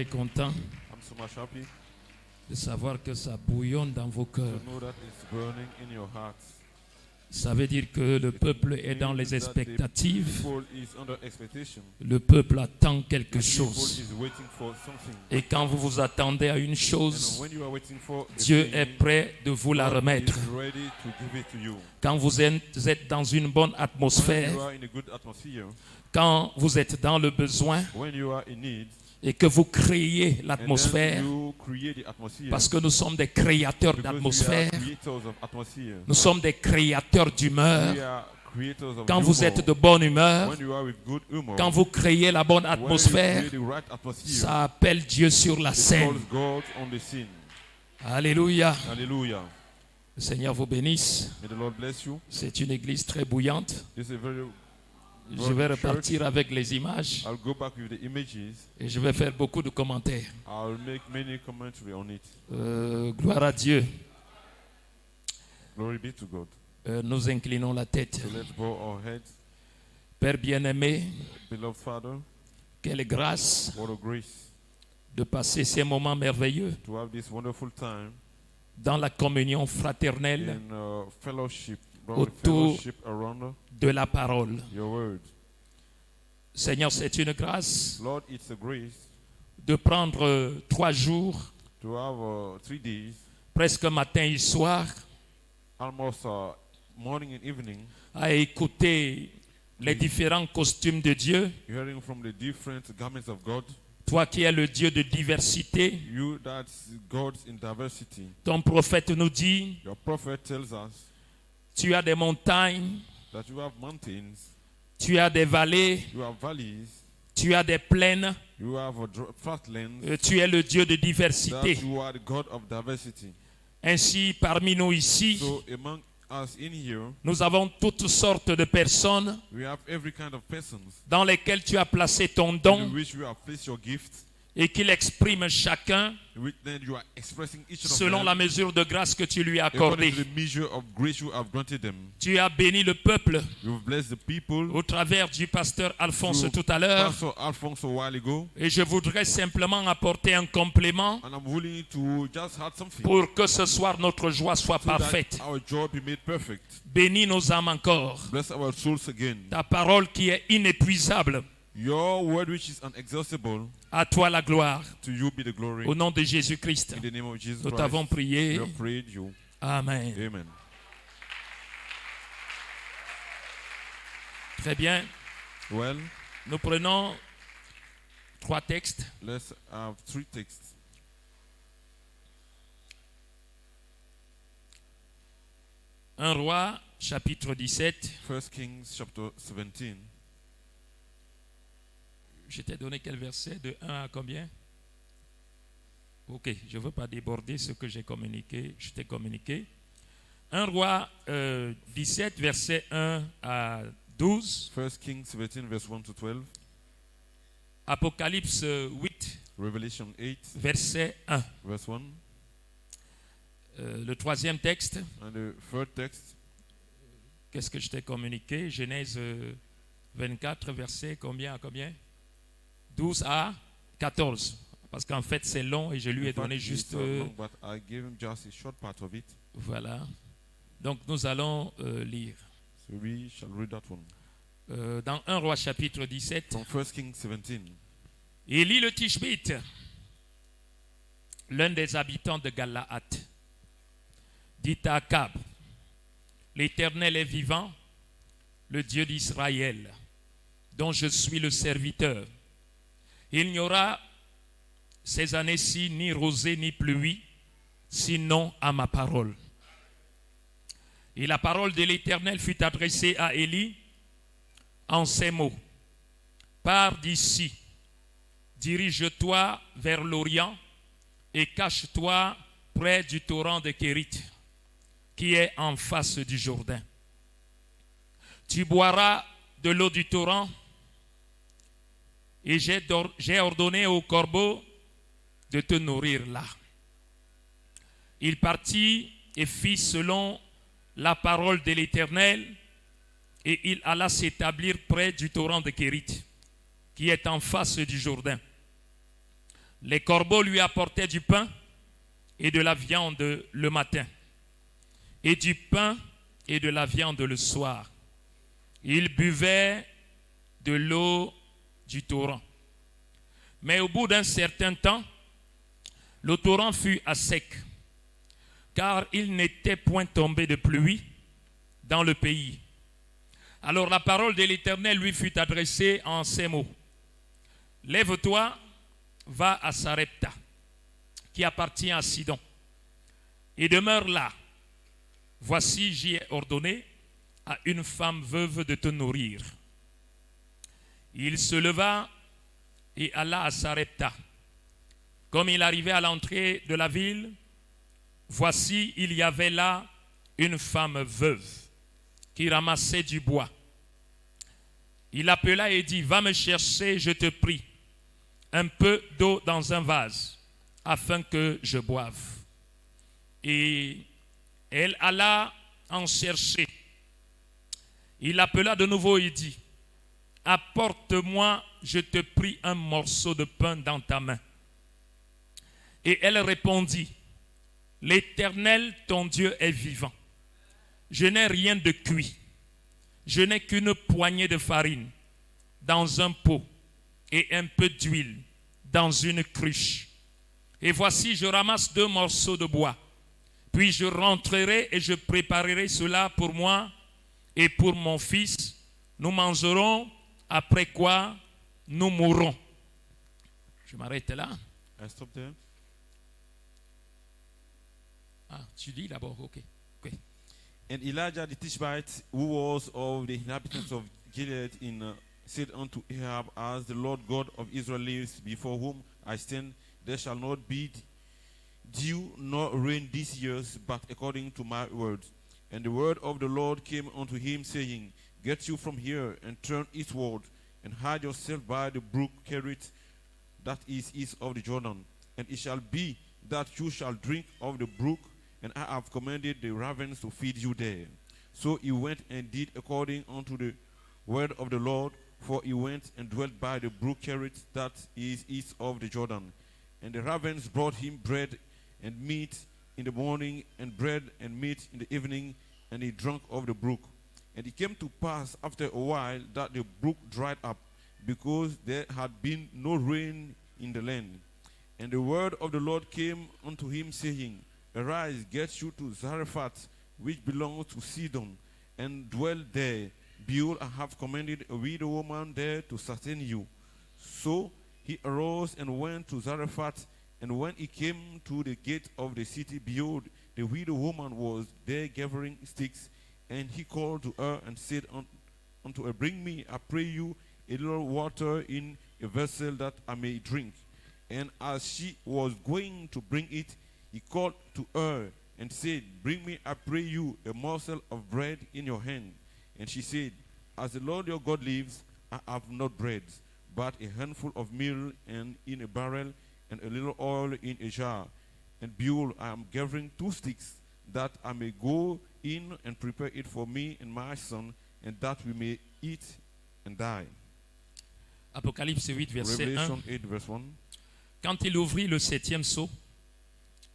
très content I'm so much happy de savoir que ça bouillonne dans vos to cœurs. know that it's burning in your hearts. Ça veut dire que le peuple est dans les Means that the expectatives. people is under expectation. Le peuple attend quelque The people chose. is waiting for something. Et quand vous vous attendez à une And chose, when you are waiting for a Dieu thing, est prêt de vous la God remettre. is ready to give it to you. Quand vous êtes dans une bonne When atmosphère, you are in a good atmosphere, quand vous êtes dans le besoin when you are in need, et que vous créez and l'atmosphère, then you create the atmosphere. parce que nous sommes des créateurs Because we are d'atmosphère, creators of atmosphere. nous sommes des créateurs d'humeur. We are creators of Quand vous humor. êtes de bonne humeur, When you are with good humor, quand vous créez la bonne when you atmosphère, create the right atmosphere, ça appelle Dieu sur la it scène. calls God on the scene. Alléluia. Hallelujah. Le Seigneur vous bénisse. May the Lord bless you. C'est une église très bouillante. This is a very Je vais broad church. repartir avec les images I'll go back with the images. et je vais faire beaucoup de commentaires. I'll make many commentary on it. Gloire à Dieu. Glory be to God. Nous inclinons la tête. So let's bow our heads. Père bien-aimé, Beloved Father, quelle grâce what a grace de passer ces moments merveilleux to have this wonderful time dans la communion fraternelle in fellowship, Autour fellowship around de la parole. your word. Seigneur, c'est une grâce Lord, it's a grace de prendre 3 jours, to have 3 days, presque matin et soir, almost morning and evening, à écouter les différents costumes de Dieu. hearing from the different garments of God. Toi qui es le Dieu de diversité, You, that's God in diversity. ton prophète nous dit, Your prophet tells us tu as des montagnes, that you have mountains, tu as des vallées, you have valleys, tu as des plaines, you have flatlands, tu es le Dieu de that diversité. you are the God of diversity. Ainsi, parmi nous ici, So among us in here, nous avons toutes sortes de personnes we have every kind of persons dans lesquelles tu as placé ton in don which you have placed your gift, et qu'il exprime chacun which then you are expressing each of selon them la mesure de grâce que tu lui as according accordée. to the measure of grace you have granted them. Tu as béni le peuple You've blessed the people au travers du pasteur Alphonse through tout à l'heure. Pastor Alphonse a while ago, Et je voudrais simplement apporter un complément and I'm willing to just add something pour que ce soir notre joie soit so that parfaite. our joy be made perfect. Bénis nos âmes encore. Bless our souls again. Ta parole qui est inépuisable. Your word which is unexhaustible, À toi la gloire. to you be the glory. Au nom de Jésus-Christ, In the name of Jesus nous Christ, t'avons we prié. have prayed you. Amen. Amen. Très bien. Well, Nous prenons 3 textes. let's have 3 texts. Un roi, chapitre 17. 1 Kings chapter 17. Je t'ai donné quel verset? De 1 à combien? Ok, je ne veux pas déborder ce que j'ai communiqué. Je t'ai communiqué. Un roi 17, verset 1 à 12. 1 Kings 17 verse 1 to 12. Apocalypse 8, Revelation 8 verset 1. verse 1. Le 3e texte, And the third text, qu'est-ce que je t'ai communiqué? Genèse 24, verset combien à combien? 12 à 14. Parce qu'en fait, c'est long et je lui ai in fact, donné it's juste... long, but I gave him just a short part of it. voilà. Donc, nous allons lire. So we shall read that one. Dans 1 roi chapitre 17, From 1 Kings 17. Élie le Tishbite, l'un des habitants de Galaad, dit à Akab, l'Éternel est vivant, le Dieu d'Israël, dont je suis le serviteur. Il n'y aura ces années-ci ni rosée ni pluie, sinon à ma parole. Et la parole de l'Éternel fut adressée à Élie en ces mots. Pars d'ici, dirige-toi vers l'Orient et cache-toi près du torrent de Kérit, qui est en face du Jourdain. Tu boiras de l'eau du torrent et j'ai ordonné aux corbeaux de te nourrir là. Il partit et fit selon la parole de l'Éternel et il alla s'établir près du torrent de Kérit, qui est en face du Jourdain. Les corbeaux lui apportaient du pain et de la viande le matin, et du pain et de la viande le soir. Il buvait de l'eau du torrent. Mais au bout d'un certain temps, le torrent fut à sec, car il n'était point tombé de pluie dans le pays. Alors la parole de l'Éternel lui fut adressée en ces mots. Lève-toi, va à Sarepta, qui appartient à Sidon, et demeure là. Voici, j'y ai ordonné à une femme veuve de te nourrir. Il se leva et alla à Sarepta. Comme il arrivait à l'entrée de la ville, voici, il y avait là une femme veuve qui ramassait du bois. Il appela et dit, va me chercher, je te prie, un peu d'eau dans un vase, afin que je boive. Et elle alla en chercher. Il appela de nouveau et dit, apporte-moi, je te prie, un morceau de pain dans ta main. Et elle répondit, l'Éternel, ton Dieu, est vivant. Je n'ai rien de cuit. Je n'ai qu'une poignée de farine dans un pot et un peu d'huile dans une cruche. Et voici, je ramasse 2 morceaux de bois. Puis je rentrerai et je préparerai cela pour moi et pour mon fils. Nous mangerons, après quoi nous mourrons. Je m'arrête là. I stop there. Ah, tu dis d'abord, ok. And Elijah the Tishbite, who was of the inhabitants of Gilead, said unto Ahab, as the Lord God of Israel lives, before whom I stand, there shall not be dew nor rain these years, but according to my word. And the word of the Lord came unto him, saying, get you from here, and turn eastward, and hide yourself by the brook Kerit, that is east of the Jordan. And it shall be that you shall drink of the brook, and I have commanded the ravens to feed you there. So he went and did according unto the word of the Lord, for he went and dwelt by the brook Kerit, that is east of the Jordan. And the ravens brought him bread and meat in the morning, and bread and meat in the evening, and he drank of the brook. And it came to pass after a while that the brook dried up, because there had been no rain in the land. And the word of the Lord came unto him, saying, arise, get you to Zarephath, which belongs to Sidon, and dwell there. Behold, I have commanded a widow woman there to sustain you. So he arose and went to Zarephath, and when he came to the gate of the city, behold, the widow woman was there gathering sticks. And he called to her and said unto her, bring me, I pray you, a little water in a vessel, that I may drink. And as she was going to bring it, he called to her and said, bring me, I pray you, a morsel of bread in your hand. And she said, as the Lord your God lives, I have not bread, but a handful of meal and in a barrel, and a little oil in a jar. And behold, I am gathering 2 sticks, that I may go in and prepare it for me and my son, and that we may eat and die. Apocalypse 8, verset 1. Revelation 8, verse 1. Quand il ouvrit le 7e sceau,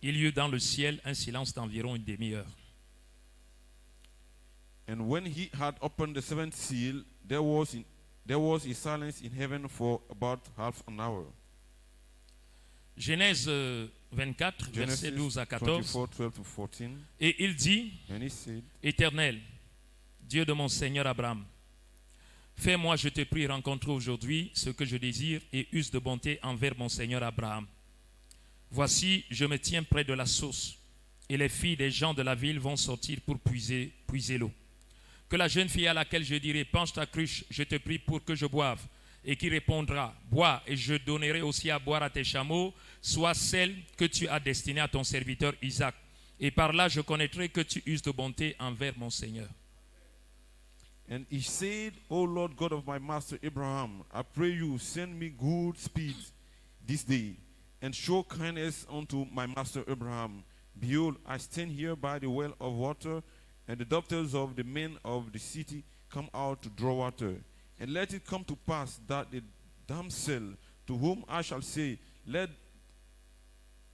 il y eut dans le ciel un silence d'environ une demi-heure. And when he had opened the 7th seal, there was a silence in heaven for about half an hour. Genèse 24, verset 12 à 14. 24, 12 to 14. Et il dit, And he said, Éternel, Dieu de mon Seigneur Abraham, fais-moi, je te prie, rencontrer aujourd'hui ce que je désire et use de bonté envers mon Seigneur Abraham. Voici, je me tiens près de la source, et les filles des gens de la ville vont sortir pour puiser l'eau. Que la jeune fille à laquelle je dirai, penche ta cruche, je te prie pour que je boive, et qui répondra, bois, et je donnerai aussi à boire à tes chameaux, soit celle que tu as destinée à ton serviteur Isaac. Et par là, je connaîtrai que tu uses de bonté envers mon Seigneur. and he said, O Lord God of my master Abraham, I pray you, send me good speed this day, and show kindness unto my master Abraham. Behold, I stand here by the well of water, and the daughters of the men of the city come out to draw water. And let it come to pass that the damsel to whom I shall say, let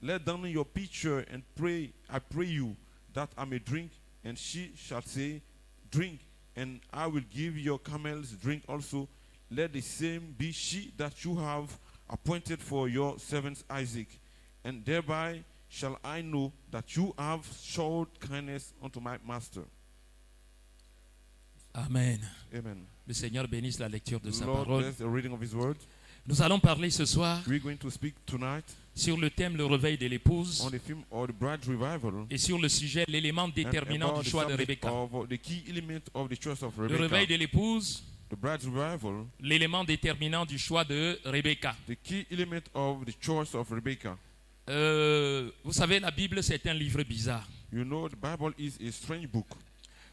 let down your pitcher and pray, I pray you, that I may drink. And she shall say, drink, and I will give your camels drink also. Let the same be she that you have appointed for your servant Isaac. And thereby shall I know that you have showed kindness unto my master. Amen. Amen. Le Seigneur bénisse la lecture de sa Lord parole. bless the reading of his word. Nous allons parler ce soir We're going to speak tonight sur le thème le réveil de l'épouse on the theme of the bride revival. et sur le sujet l'élément And déterminant about du the choix de subject Rebecca. of the key element of the choice of Le réveil Rebecca. de l'épouse, The bride revival, l'élément déterminant du choix de Rebecca. the key element of the choice of Rebecca. Vous savez, la Bible, c'est un livre bizarre. You know, the Bible is a strange book.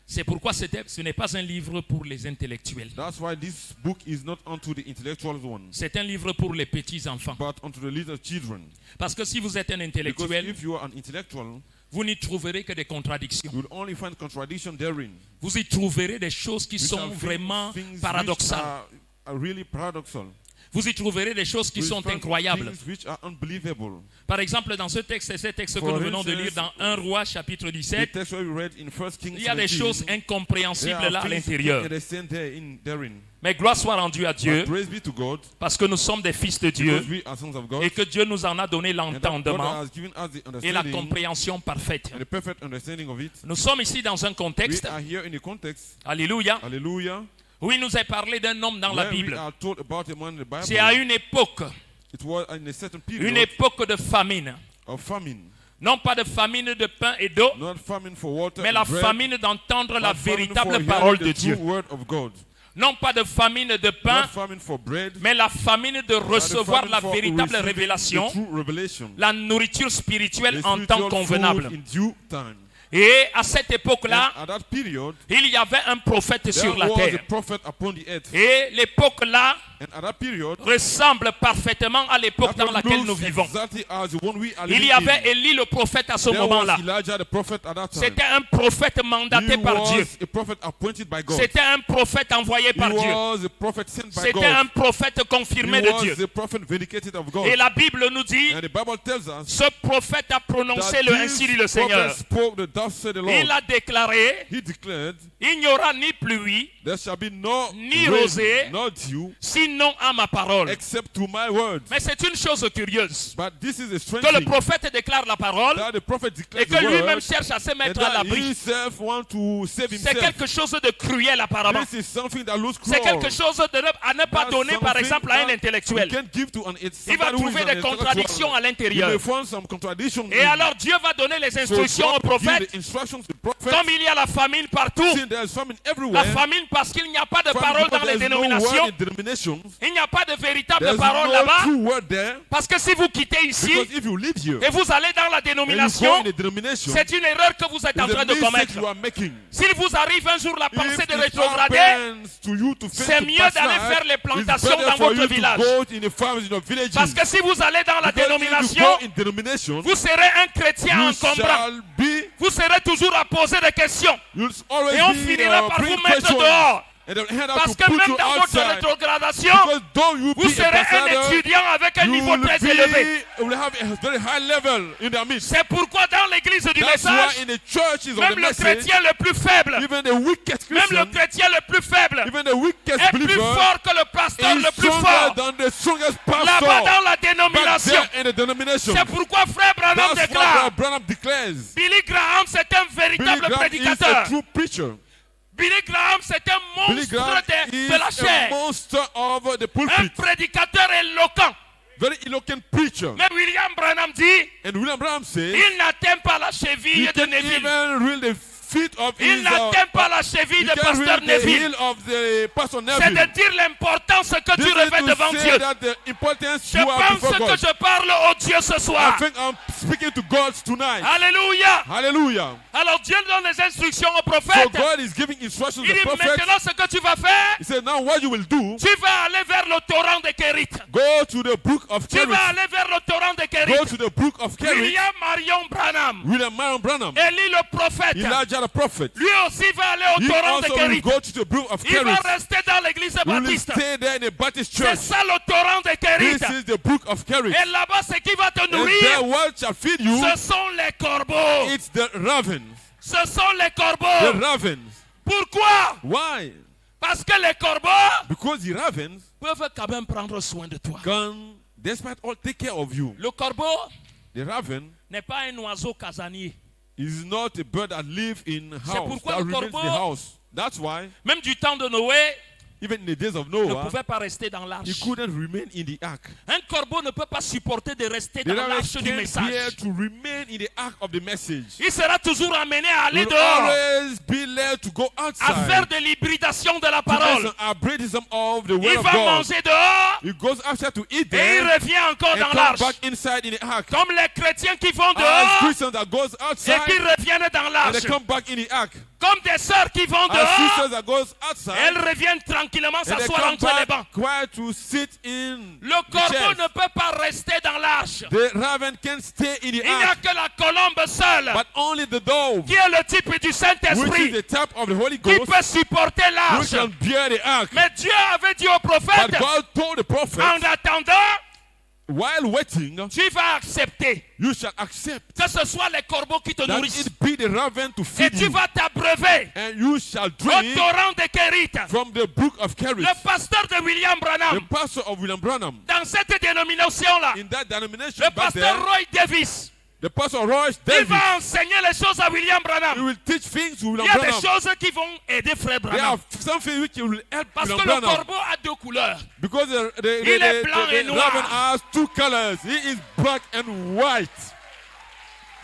C'est pourquoi ce n'est pas un livre pour les intellectuels. That's why this book is not unto the intellectual ones, C'est un livre pour les petits enfants. but unto the little children. Parce que si vous êtes un Because intellectuel, if you are an intellectual, vous n'y trouverez que des contradictions. you will only find contradiction therein. Vous y trouverez des choses qui You sont shall vraiment things which paradoxales. are really paradoxal. Vous y trouverez des choses qui You sont find incroyables. things which are unbelievable. Par exemple, dans ce texte, c'est ce texte que For nous venons de instance, lire dans 1 Roi chapitre The 17. text where we read in 1 Kings Il y a des 17, choses there incompréhensibles are là à things l'intérieur. understand therein. Mais gloire soit rendue à Dieu, But praise be to God, parce que nous sommes des fils de Dieu because we are sons of God, et que Dieu nous en a donné and that God l'entendement has given us the et la understanding compréhension parfaite. and the perfect understanding of it. Nous sommes ici dans un We contexte, are here in a context, alléluia, hallelujah, où il nous est parlé d'un homme dans la where we Bible. are told about a man in the Bible. C'est à une époque, It was in a certain une period époque de famine. of famine. Non pas de famine de pain et d'eau, Not famine for water mais la and bread, famine d'entendre la but famine véritable for parole hearing de the Dieu. true word of God. Non pas de famine de pain, Not famine for bread, mais la famine de but the recevoir famine la for véritable receiving révélation, the true revelation, la nourriture spirituelle the en temps spiritual convenable. food in due time. Et à cette époque-là, And at that period, il y avait un prophète there sur la was a terre. prophet upon the earth. Et l'époque-là And at that period, ressemble parfaitement à l'époque that dans laquelle one nous looks vivons. exactly as the one we are Il living y avait in. Élie le prophète à ce There moment-là. was Elijah the prophet at that time. C'était un prophète mandaté He par Dieu. was a prophet appointed by God. C'était un prophète envoyé par He Dieu. was a prophet sent by C'était un God. prophète confirmé He de was Dieu. a prophet vindicated of God. Et la Bible nous dit, And the Bible tells us ce prophète a prononcé that le ainsi dit le this prophet Seigneur. spoke the thus said the Lord. Il a déclaré, He declared, il n'y aura ni pluie, there shall be no Ni rain, rosée, nor dew, sinon à ma parole. except to my word. Mais c'est une chose curieuse, But this is a strange que le thing, prophète déclare la parole that the prophet et declares que the lui-même word, cherche à se and mettre à that l'abri. himself want to save C'est himself. quelque chose de cruel apparemment. This is something that looks C'est cruel. quelque chose à ne pas That's donner par something exemple à un that intellectuel. you can't give to an, Il va somebody who is trouver an des intellectual. contradictions à You may l'intérieur. find some contradictions. Et alors Dieu va donner les instructions au God give prophète. the instructions to the prophet. Comme il y a la famine partout, Since there is famine la everywhere, famine parce qu'il n'y a pas de famine parole because dans les there is no word dénominations, in denominations. il n'y a pas de véritable There's parole no là-bas. true word there. Parce que si vous quittez ici Because if you live here et vous allez dans la and you go dénomination, in a denomination, c'est une erreur que vous êtes en it's train a de mistake commettre. you are making. S'il vous arrive un jour la pensée If de it rétrograder, happens to you to fail c'est to mieux pass d'aller life, faire les it's plantations better dans for votre you to village. go in the farms in your villages. Parce que si vous allez dans la Because if you dénomination, go in denomination, vous serez un chrétien you encombrant. shall be, Vous serez toujours à poser des questions. you'll always Et on be finira par bring vous mettre questions, dehors. and they'll hand out Parce to que put même you dans votre outside. rétrogradation, Because though you vous be serez a un pastor, étudiant avec un you niveau will très élevé. will have a very high level in their midst. C'est pourquoi dans l'église du That's message, why in the churches of même the le message, chrétien le plus faible, even the weakest même le Christian, chrétien le plus faible, even the weakest est plus believer fort que le pasteur is le plus stronger fort. than the strongest Là-bas pastor dans la back dénomination. there in the denomination. C'est pourquoi frère Branham That's what déclare, Brother Branham declares. Billy Graham c'est un Billy véritable Graham is a prédicateur. true preacher. Billy Graham c'est un Billy monstre Graham de is la a chair. monster of the Un pulpit. prédicateur éloquent. Very eloquent preacher. Mais William Branham dit, And William Branham says, il n'atteint pas la cheville he de can't Neville. even reel the feet of Il his n'atteint pas la he cheville de can't pasteur reel the Neville. heel of the pastor C'est Neville. de dire l'importance que This tu is revêts to devant say Dieu. that the importance Je you are pense before que God. je parle au Dieu ce I soir. think I'm speaking to God tonight. Alléluia. Hallelujah. Alors Dieu donne les instructions au So prophète. God is giving instructions to Il the dit prophet. maintenant ce que tu vas faire, He said, now what you will do, tu vas aller vers le torrent de Kérit. go to the brook of Tu vas Kerith. aller vers le torrent de Go Kérit. to the brook of Kerith. William Marion Branham, William Marion Branham, Élie le prophète, Elijah a prophet, lui aussi va aller au he torrent de also will Kérit. go to the brook of Il va Kerit. rester dans l'église He will baptiste. stay there in a Baptist C'est church. ça le torrent de Kérit. This is the brook of Kerit. Et là-bas, ce qui va te And there nourrir, what shall feed you, ce sont les corbeaux. it's the ravens. Ce sont les The corbeaux. ravens. Pourquoi? Why? Parce que les corbeaux Because the ravens peuvent quand même prendre soin de toi. can, despite all, take care of you. Le corbeau The raven n'est pas un oiseau casanier. is not a bird that lives in house, pourquoi that le remains in corbeau- the house. That's why, Même du temps de Noé, even in the days of il ne Noah, pouvait pas rester dans he l'arche. couldn't remain in the ark. Un corbeau ne peut pas supporter de rester The dans raven l'arche du can't bear message. to remain in the ark of the message. Il sera toujours amené à aller He will dehors, always be led to go à faire outside. de l'hybridation de la To make parole. some hybridism of the Il word of va God. manger dehors He goes outside to eat et il there revient encore and dans come l'arche. back inside in the ark. Comme les chrétiens qui vont As dehors Christians that goes et outside qui reviennent dans and l'arche. they come back in the ark. Comme des sœurs qui vont As dehors, sisters that goes outside elles reviennent tranquillement and they s'asseoir come entre les back bancs. quiet to sit in Le the corbeau chairs. ne peut pas rester dans l'arche. The raven can stay in the Il n'y a ark, que la colombe seule, but only the dove, qui est le type du which is Saint-Esprit, the type of the Holy qui Ghost, peut supporter which l'arche. can bear the ark. Mais Dieu avait dit au But prophète, God told the prophet, en attendant, while waiting, tu vas accepter you shall accept que ce soit les corbeaux qui te that nourrissent. it be the raven to Et feed tu you, vas t'abreuver and you shall au drink torrent de Kérit. from the brook of Kerit. Le pasteur de William The Branham, pastor of William Branham, dans cette dénomination-là, in that denomination le back pasteur there, Roy Davis, the pastor Royce il Davis, va enseigner les choses à William he Branham. will teach things to Il William y a des Branham. choses qui vont aider frère There Branham. are something which will help Parce que William le Branham. corbeau a deux couleurs. Because Il est blanc et the noir. raven has two colors. He is black and white.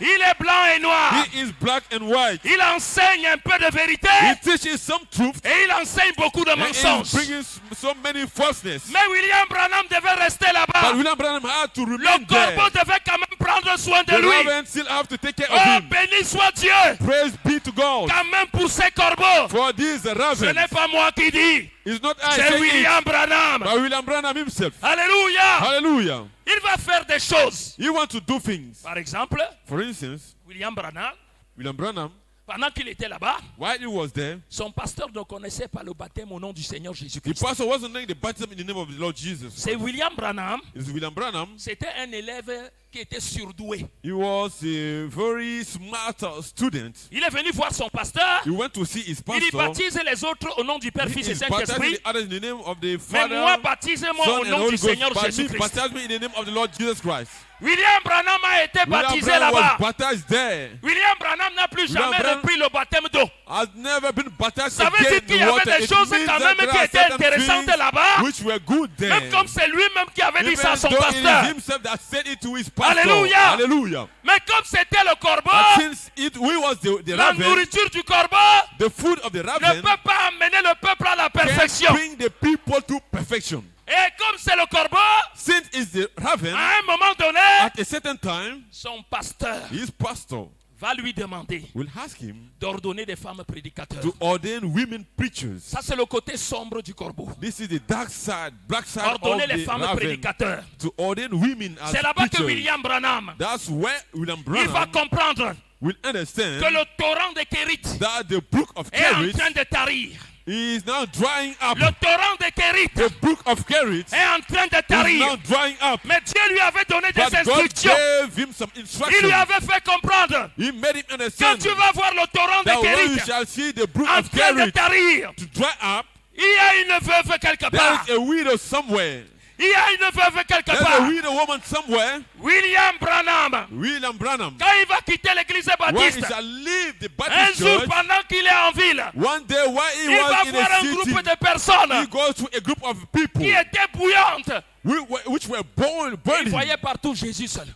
Il est blanc et noir. He is black and white. Il enseigne un peu de vérité He teaches some truth et il enseigne beaucoup de and he is mensonges. bringing so many falseness. Mais William Branham devait rester But là-bas. William Branham had to Le remain there. corbeau devait quand même prendre soin de The lui. raven still have to take care of Oh, him. béni soit Dieu. Praise be to God. Quand même pour ces corbeaux. For this Ce raven n'est pas moi qui dis. is not I C'est saying it, William Branham. but William Branham himself. Alléluia. Hallelujah. Il va faire des choses. He wants to do things. Par exemple, For instance, William Branham, William Branham, pendant qu'il était là-bas, while he was there, son pasteur ne connaissait pas le baptême au nom du Seigneur the Jésus-Christ. pastor wasn't knowing the baptism in the name of the Lord Jesus. C'est William Branham, It's William Branham. c'était un élève qui était surdoué. He was a very smart student. Il est venu voir son pasteur. He went to see his Il y pastor. baptise les autres au nom du Père, He Fils et is baptizing Saint-Esprit. the others in the name of the Mais moi, Father, baptisez-moi Son, au and nom Holy du Seigneur Ghost. But me, Jésus-Christ. baptize me in the name of the Lord Jesus Christ. William Branham a été William baptisé Branham là-bas. was baptized there. William Branham n'a plus William jamais Branham repris le baptême d'eau. Has never been baptized Ça veut again dire in qu'il y the avait water. des It choses means quand that même there qui are étaient certain intéressantes things là-bas. which were good there. Même comme c'est lui-même qui avait dit ça à Even son though it pasteur. is himself that said it to his pastor. Alléluia. Hallelujah. Mais comme c'était le corbeau, But since we was the la raven, nourriture du corbeau the food of the ne raven peut pas amener le peuple à la can perfection. bring the people to perfection. Et comme c'est le corbeau, Since it's the raven, à un moment donné, at a certain time, son pasteur his pastor va lui demander will ask him d'ordonner des femmes prédicateurs. to ordain women preachers. Ça, c'est le côté sombre du corbeau. This is the dark side, black side Ordonner of les the femmes raven. prédicateurs. To ordain women as C'est là-bas que preachers. William Branham, That's where William il va Branham comprendre will understand que le torrent de Kérit that the brook of est en Kerit train de tarir. is now drying up. Le torrent de Kérit The brook of Kerit est en train de is tarir. now drying up. Mais Dieu lui avait donné des But God instructions. gave him some Il instructions. lui avait fait comprendre. He made him Quand understand tu vas voir le torrent that de when you Kérit shall see the brook en of train de Kerit tarir, to dry up, il y a une veuve quelque there part. is a widow somewhere. Il y a une veuve quelque There's a part. widow woman somewhere. William Branham, William Branham. quand il va quitter l'église When he baptiste, shall leave the un Baptist jour church, pendant qu'il est en ville, one day while he il va was in voir a un city, groupe de personnes he goes to a group of people qui étaient bouillantes. which were Il burning. voyait partout Jésus seul.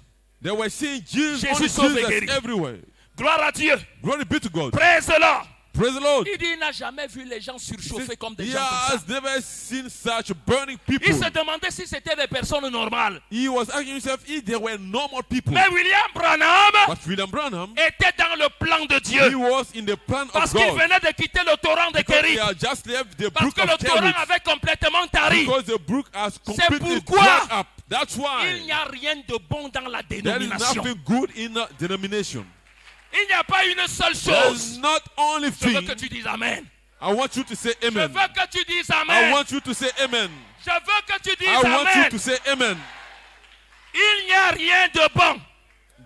They were seeing Jesus, Jésus only sauve et Jesus guérit. everywhere. Gloire à Dieu. Glory be to God. Praise-le. Praise the Lord. Il dit il n'a jamais vu les gens surchauffés comme des He gens comme has ça. never seen such burning people. Il se demandait si c'était des personnes normales. He was asking himself if they were normal people. Mais William Branham But William Branham, était dans le plan de he Dieu. was in the plan of Parce qu'il God. venait de quitter le torrent de Because he Kérit. had just left the Parce brook que le of torrent Kerit. avait complètement tari. Because the brook has completely pourquoi dried up. That's Il why n'y a rien de bon dans la there is dénomination. nothing good in a denomination. Il n'y a pas une seule There's chose. not only Je veux thing. que tu dises Amen. I want you to say Je amen. veux que tu dises I Amen. want you to say amen. Je veux que tu dises I want you Amen. to say amen. Il n'y a rien de bon.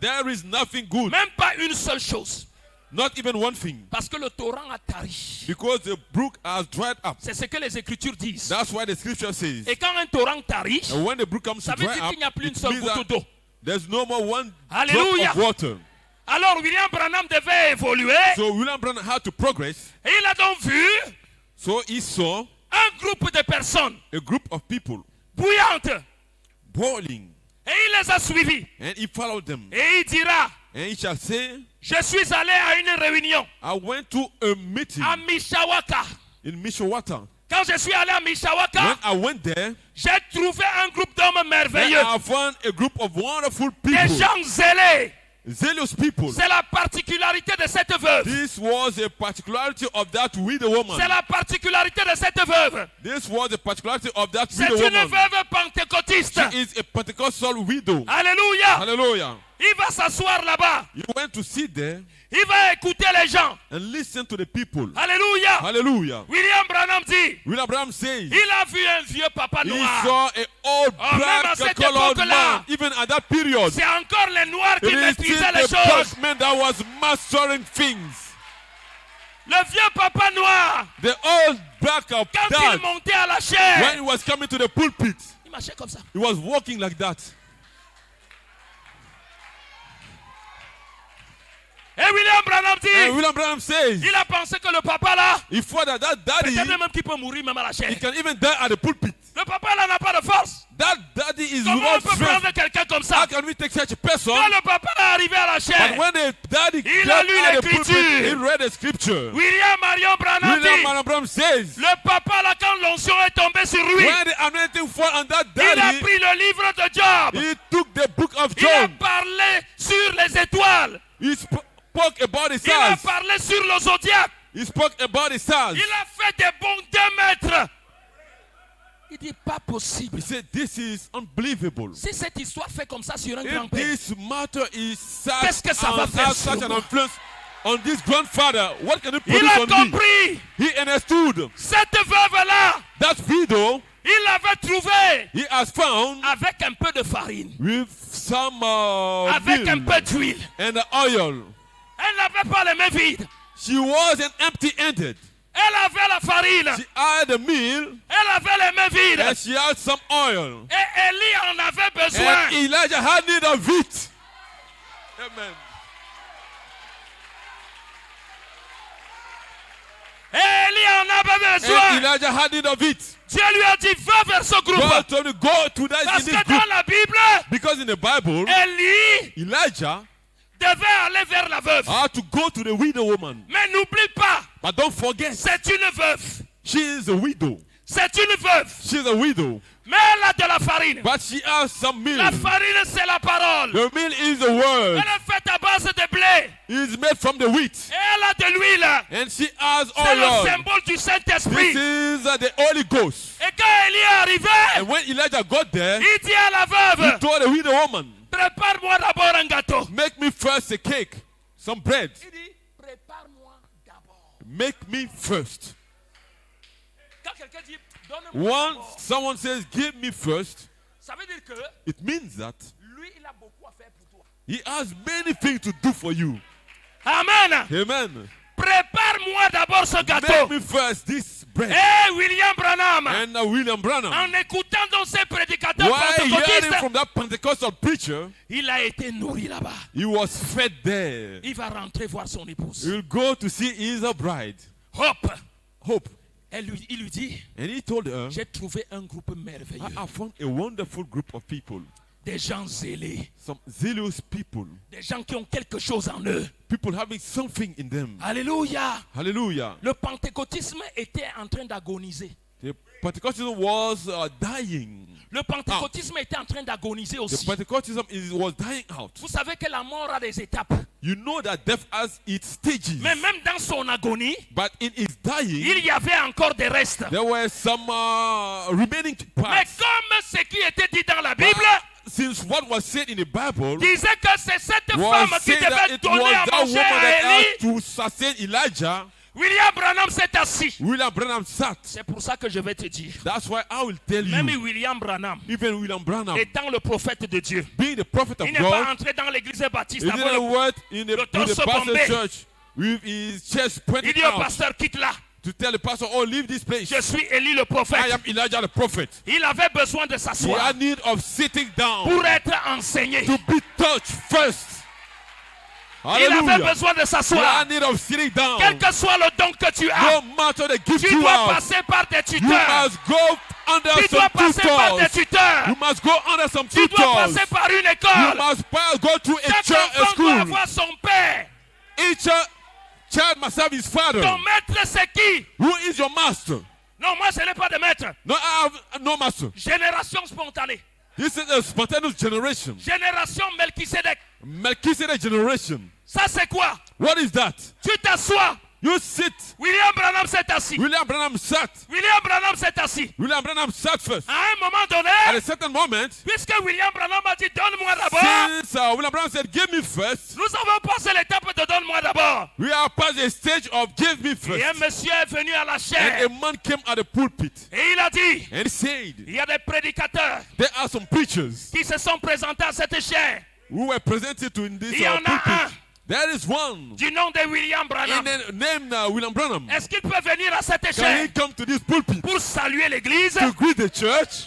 There is nothing good. Même pas une seule chose. Not even one thing. Parce que le torrent a tari. Because the brook has dried up. C'est ce que les Écritures disent. That's why the scripture says. Et quand un torrent tarit, And when the brook comes to ça veut dry dire up, qu'il n'y a plus une it seule means goutte that d'eau. there's no more one Alléluia. drop of water. Alors William Branham devait évoluer. So William Branham had to progress. Et il a donc vu So he saw un groupe de personnes a group of people bouillantes. boiling. Et il les a suivis. And he followed them. Et il dira, And he shall say, je suis allé à une réunion I went to a meeting à Mishawaka. in Mishawaka. Quand je suis allé à When Mishawaka, I went there, j'ai trouvé un groupe d'hommes then merveilleux. I found a group of wonderful Des people, gens zélés. zealous people. C'est la particularité de cette veuve. This was a particularity of that widow woman. C'est la particularité de cette veuve. This was a particularity of that C'est widow une woman. veuve pentecôtiste. She is a Pentecostal widow. Alléluia. Hallelujah. Il va s'asseoir là-bas. You went to sit there Il va écouter les gens. and listen to the people. Alléluia. Hallelujah. William Branham dit, William Branham says il a vu un vieux papa he noir. saw an old Oh, même à black cette colored époque-là, man. Even at that period, C'est encore les noirs it qui is maîtrisaient still les the choses. black man that was mastering things. Le vieux papa noir, The old black of quand il dad, montait à la when chair, he was coming to the pulpit, il marchait comme ça. he was walking like that. Et William Branham And dit, William Branham says il a pensé que le papa là, he thought that daddy, peut-être même qu'il peut mourir même à la chair. he can even die at the pulpit. Le papa là n'a pas de force. That daddy is Comment on without peut strength. prendre quelqu'un comme How ça? can we take such a person? Quand le papa là est arrivé à la But chair, when the daddy Il got a lu at the pulpit, l'écriture. he read the scripture. William Marion Branham William dit, Branham says, le papa là quand l'onction est tombée sur lui, when the anointing fell on that il a daddy, pris le livre de Job. he took the book of Il a Job. parlé sur les étoiles. He spoke about the Il a stars. parlé sur le zodiaque. He spoke about the stars. Il a fait des bons 2 mètres. Il dit pas possible. He said, this is unbelievable. Si cette histoire fait comme ça sur un If grand-père, this matter is Qu'est-ce que ça va faire has sur such an moi? influence on this grandfather, what can it il produce a on me? compris. He understood Cette veuve-là, that widow il l'avait trouvée he has found avec un peu de farine, with some avec un milk peu d'huile. and oil. Elle n'avait pas les mains vides. She wasn't empty-handed. Elle avait la farine. She had a meal Elle avait les mains vides. and she had some oil. Et Élie en avait besoin. And Elijah had need of it. Amen. Et Élie en avait And besoin. Elijah had need of it. Dieu lui a dit, va vers ce groupe. God told me, go to that in Parce this que group. dans la Bible, Because in the Bible, Élie Elijah devait aller vers la veuve. had to go to the widow woman. Mais n'oublie pas, But don't forget, c'est une veuve. she is a widow. C'est une veuve. She's a widow. Mais elle a de la farine. But she has some meal. La farine, c'est la parole. The meal is the word. Elle est faite à base de blé. It's made from the wheat. Et elle a de l'huile. And she has C'est le oil. symbole du This Saint-Esprit. is the Holy Ghost. Et quand Élie est arrivé, And when Elijah got there, il dit à la he veuve, told the widow woman, prépare-moi d'abord un gâteau. make me first a cake, some bread. Il dit, prépare-moi d'abord. Make me first. Quand quelqu'un dit, donne-moi d'abord, Once someone says, give me first, ça veut dire que it means that lui, il a beaucoup à faire pour toi. he has many things to do for you. Amen. Amen. Prépare-moi d'abord ce Make gâteau. me first this bread. Et William Branham, And William Branham, en écoutant donc ces prédicateurs while hearing pentecôtistes, from that Pentecostal preacher, il a été nourri là-bas. he was fed there. Il va rentrer voir son épouse. He will go to see his bride, Hop. Hope. Il lui dit, And he told her, j'ai trouvé un groupe merveilleux. I found a wonderful group of people, Des gens zélés. some zealous people, Des gens qui ont quelque chose en eux. people having something in them. Alléluia. Hallelujah. Le pentecôtisme était en train d'agoniser. The Pentecostalism was dying. Le pentecôtisme était en train d'agoniser The aussi. Pentecostalism was dying out. Vous savez que la mort a des étapes. You know that death has its stages. Mais même dans son agonie, But in its dying, il y avait encore des restes. there were some remaining Mais parts. comme ce qui était dit dans la Bible, since what was said in the Bible disait que c'est cette was femme qui said that devait it donner was à that manger woman à that Élie, had to sustain Elijah, William Branham s'est assis. William Branham sat. C'est pour ça que je vais te dire. That's why I will tell Même you, William Branham, even William Branham, étant le prophète de Dieu, being the prophet of il n'est pas God, entré dans l'église baptiste he avant didn't le... work in the torse pastor bombé. church with his chest Il pointed dit au out pasteur, quitte là. to tell the pastor, oh, leave this place. Je suis Élie le I prophète. am Elijah the prophet. Il avait besoin de He s'asseoir had need of sitting down pour être enseigné. to be touched first. Il avait Hallelujah. besoin de He s'asseoir. had need of sitting down. Quel que soit le don que tu as, No matter the gift tu you dois have, passer par des you tuteurs. must go under Tu some dois passer par des tutors. tuteurs. You must go under some Tu dois tutors. passer par une You école. must go through a Chaque church, a enfant doit school. avoir son père. Each child must have his father. Ton maître, c'est qui? Who is your master? Non, moi, je n'ai pas de maître. No, I have no master. Génération spontanée. This is a spontaneous generation. Génération Melchisedec. Melchizedek generation. Ça, c'est quoi? What is that? Tu t'assois. You sit. William Branham s'est assis. William Branham sat. William Branham s'est assis. William Branham sat first. À un moment At donné, a certain moment, puisque William Branham a dit donne-moi d'abord, since William Branham said, give me first, nous avons passé l'étape de donne-moi d'abord. we are past the stage of give me first. Et un monsieur est venu à la And chaire a man came at the pulpit et il a dit, and he said, il y a des prédicateurs there are some preachers qui se sont présentés à cette chaire. who were presented to in this Il y en a un pulpit. There is one du nom de William Branham. named William Branham. Est-ce qu'il peut venir à cette Can chaire he come to this pulpit pour saluer l'église? to greet the church?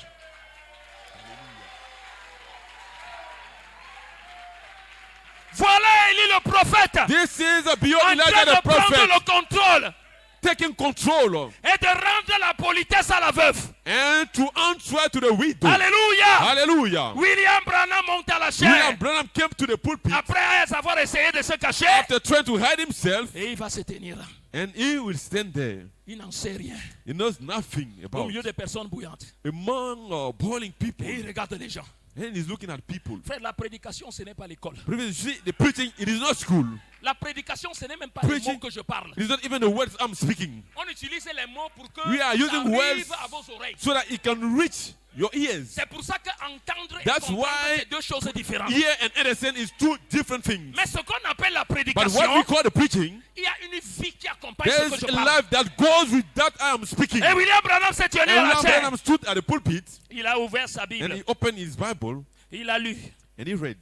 Voilà Élie le prophète This is beyond en Elijah train the de prendre prophet le contrôle taking control et de rendre la politesse à la veuve. and to answer to the widow. Alléluia. Hallelujah. William Branham monte à la William chaire Branham came to the pulpit après avoir essayé de se cacher after trying to hide himself, et il va se tenir là. and he will stand there. Il n'en sait rien. He knows nothing Au about milieu des personnes bouillantes. among boiling people, Et il regarde les gens. and he's looking at people. Frère, la prédication, ce n'est pas l'école. You see, the preaching, it is not school. La prédication, ce n'est même pas les Preaching- mots que je parle. It is not even the words I'm speaking, On utilise les mots pour que We are ça using arrive words à vos oreilles. so that it can reach your ears. C'est pour ça qu'entendre et That's comprendre, why- c'est deux choses différentes. Hear and understand is two different things. Mais ce qu'on appelle la But what we prédication, call the preaching, il y a une vie qui accompagne ce there que is je a parle. life that goes with that I am speaking. Et William Branham s'est tenu And à la William chaire. Branham stood at the pulpit Il a ouvert sa and Bible. he opened his Bible Il a lu. and he read.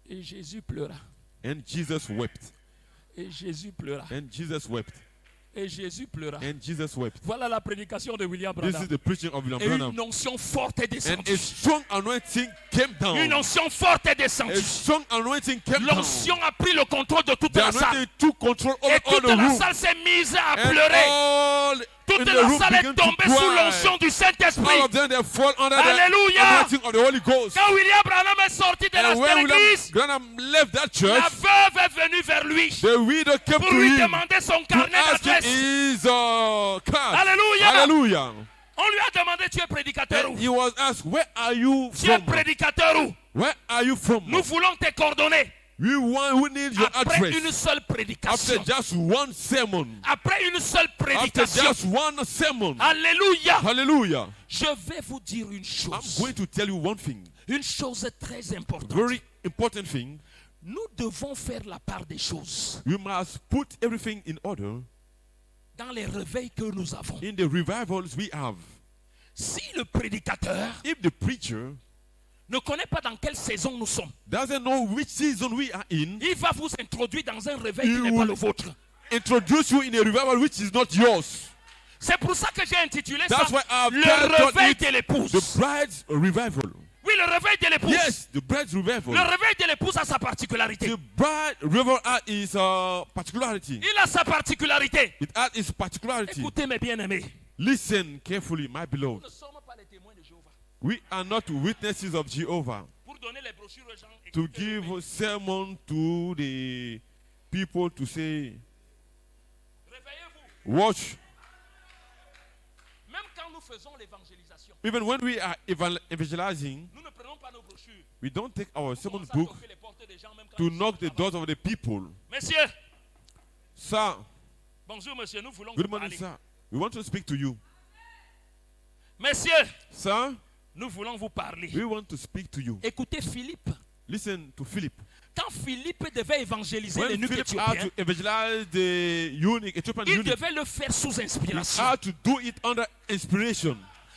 Et Jésus pleura. And Jesus wept. Et Jésus pleura. And Jesus wept. Et Jésus pleura. And Jesus wept. Voilà la prédication de William This is Branham. the preaching of William Et une Branham. onction forte est And descendue. a strong anointing came Une down. onction forte est A descendue. strong anointing came down. L'onction a pris le contrôle de toute The la salle. anointing took control over Et all toute the la room. salle s'est mise à And pleurer. all in Toute the la room salle est began to tombée sous cry. l'onction du Saint-Esprit. All of them, they fall under Alléluia. the anointing of the Holy Ghost. Quand William Branham est sorti de And when William l'église, Branham left that la church, veuve est venue vers lui the widow came pour to lui him demander son to carnet ask him d'adresse. his card. Alléluia. Hallelujah. On lui a demandé, tu es prédicateur And où? he was asked, where are you Tu es from? prédicateur où? Where are you from? Nous voulons tes coordonnées. We need your Après une address. seule After prédication. just one sermon. Après une seule After prédication. just one sermon. Alléluia. Hallelujah. Je vais vous dire une I'm chose. going to tell you one thing. Une chose très importante. Very important thing. Nous devons faire la part des choses You must put everything in order dans les réveils que nous avons. in the revivals we have. Si le prédicateur If the preacher ne connaît pas dans quelle saison nous sommes, doesn't know which season we are in, il va vous introduire dans un réveil qui Il n'est pas will- le vôtre. introduce you in a revival which is not yours. C'est pour ça que j'ai intitulé ça That's why I've le titled réveil it de l'épouse. The Bride's Revival. Oui, le réveil de l'épouse. Yes, the Bride's Le Revival. réveil de l'épouse a sa particularité. The Bride Revival is a particularity. Il a sa particularité. It has its particularity. Écoutez mes bien-aimés. Listen carefully, my Nous beloved. ne sommes pas les témoins de Jéhovah. We are not witnesses of Jehovah Pour donner les brochures aux gens. to écoutez le give a sermon to the people to say, réveillez-vous. watch. Même quand nous faisons l'évangélisation, Even when we are evangelizing, nous ne prenons pas nos brochures. we don't take our sermon Commençons à book toquer les portes des gens, même quand to nous knock sommes the là-bas. doors of the people. Messieurs, Sir, bonjour monsieur, nous voulons good vous morning, parler. sir. We want to speak to you. Messieurs, Sir, Nous voulons vous parler. We want to speak to you. Écoutez Philippe. Listen to Philip. Quand Philippe devait évangéliser When l'eunuque Philip had éthiopien, to evangelize the eunuch, Ethiopian il eunuch, devait le faire sous he inspiration. had to do it under inspiration.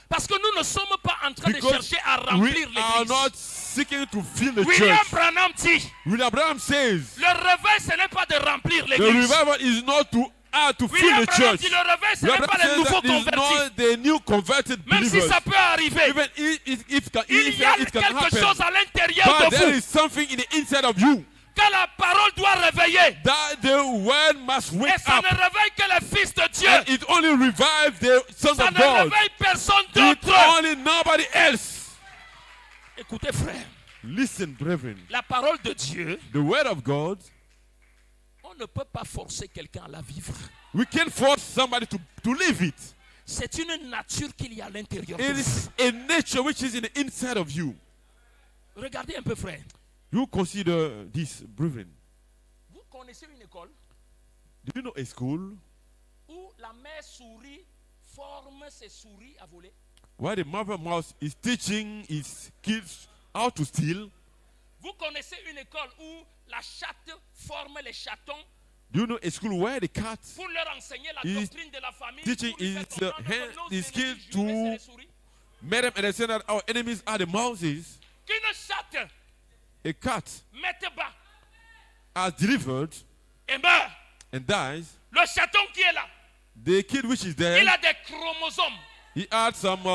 Parce que nous ne sommes pas en train de Because chercher à we remplir are l'église. not seeking to fill the William church. Branham dit, William Branham says le réveil, ce n'est pas de remplir the l'église. revival is not to add to fill William the Branham church. dit, le réveil, ce William n'est pas Branham les says nouveaux that it's convertis. not the new converted Même si believers. ça peut arriver, Even if il y a it can quelque chose happen. à l'intérieur But de there vous. is something in the inside of you Que la parole doit réveiller. that the word must Et wake ça up. ne réveille que les fils de Dieu. And it only revives the sons Ça of ne God. réveille personne It d'autre. only nobody else. Écoutez, frère, Listen, brethren. la parole de Dieu, The word of God, on ne peut pas forcer quelqu'un à la vivre. we can't force somebody to live it. C'est une nature qu'il y a à l'intérieur de It vous. is a nature which is in the inside of you. Regardez un peu, frère. You consider this, brethren. Vous connaissez une école Do you know a school où la mère souris forme ses souris à voler? where the mother mouse is teaching its kids how to steal? Vous connaissez une école où la chatte forme les chatons Do you know a school where the cat pour leur enseigner la is doctrine de la famille? teaching Pour lui faire its, comprendre que hand- nos its ennemis kids jurés, to- c'est les souris? made them understand that our enemies are the mouses? Qu'une chatte A cat mette bas has delivered et meurt. and dies. Le chaton qui est là, The kid which is there, il a des chromosomes. he had some Il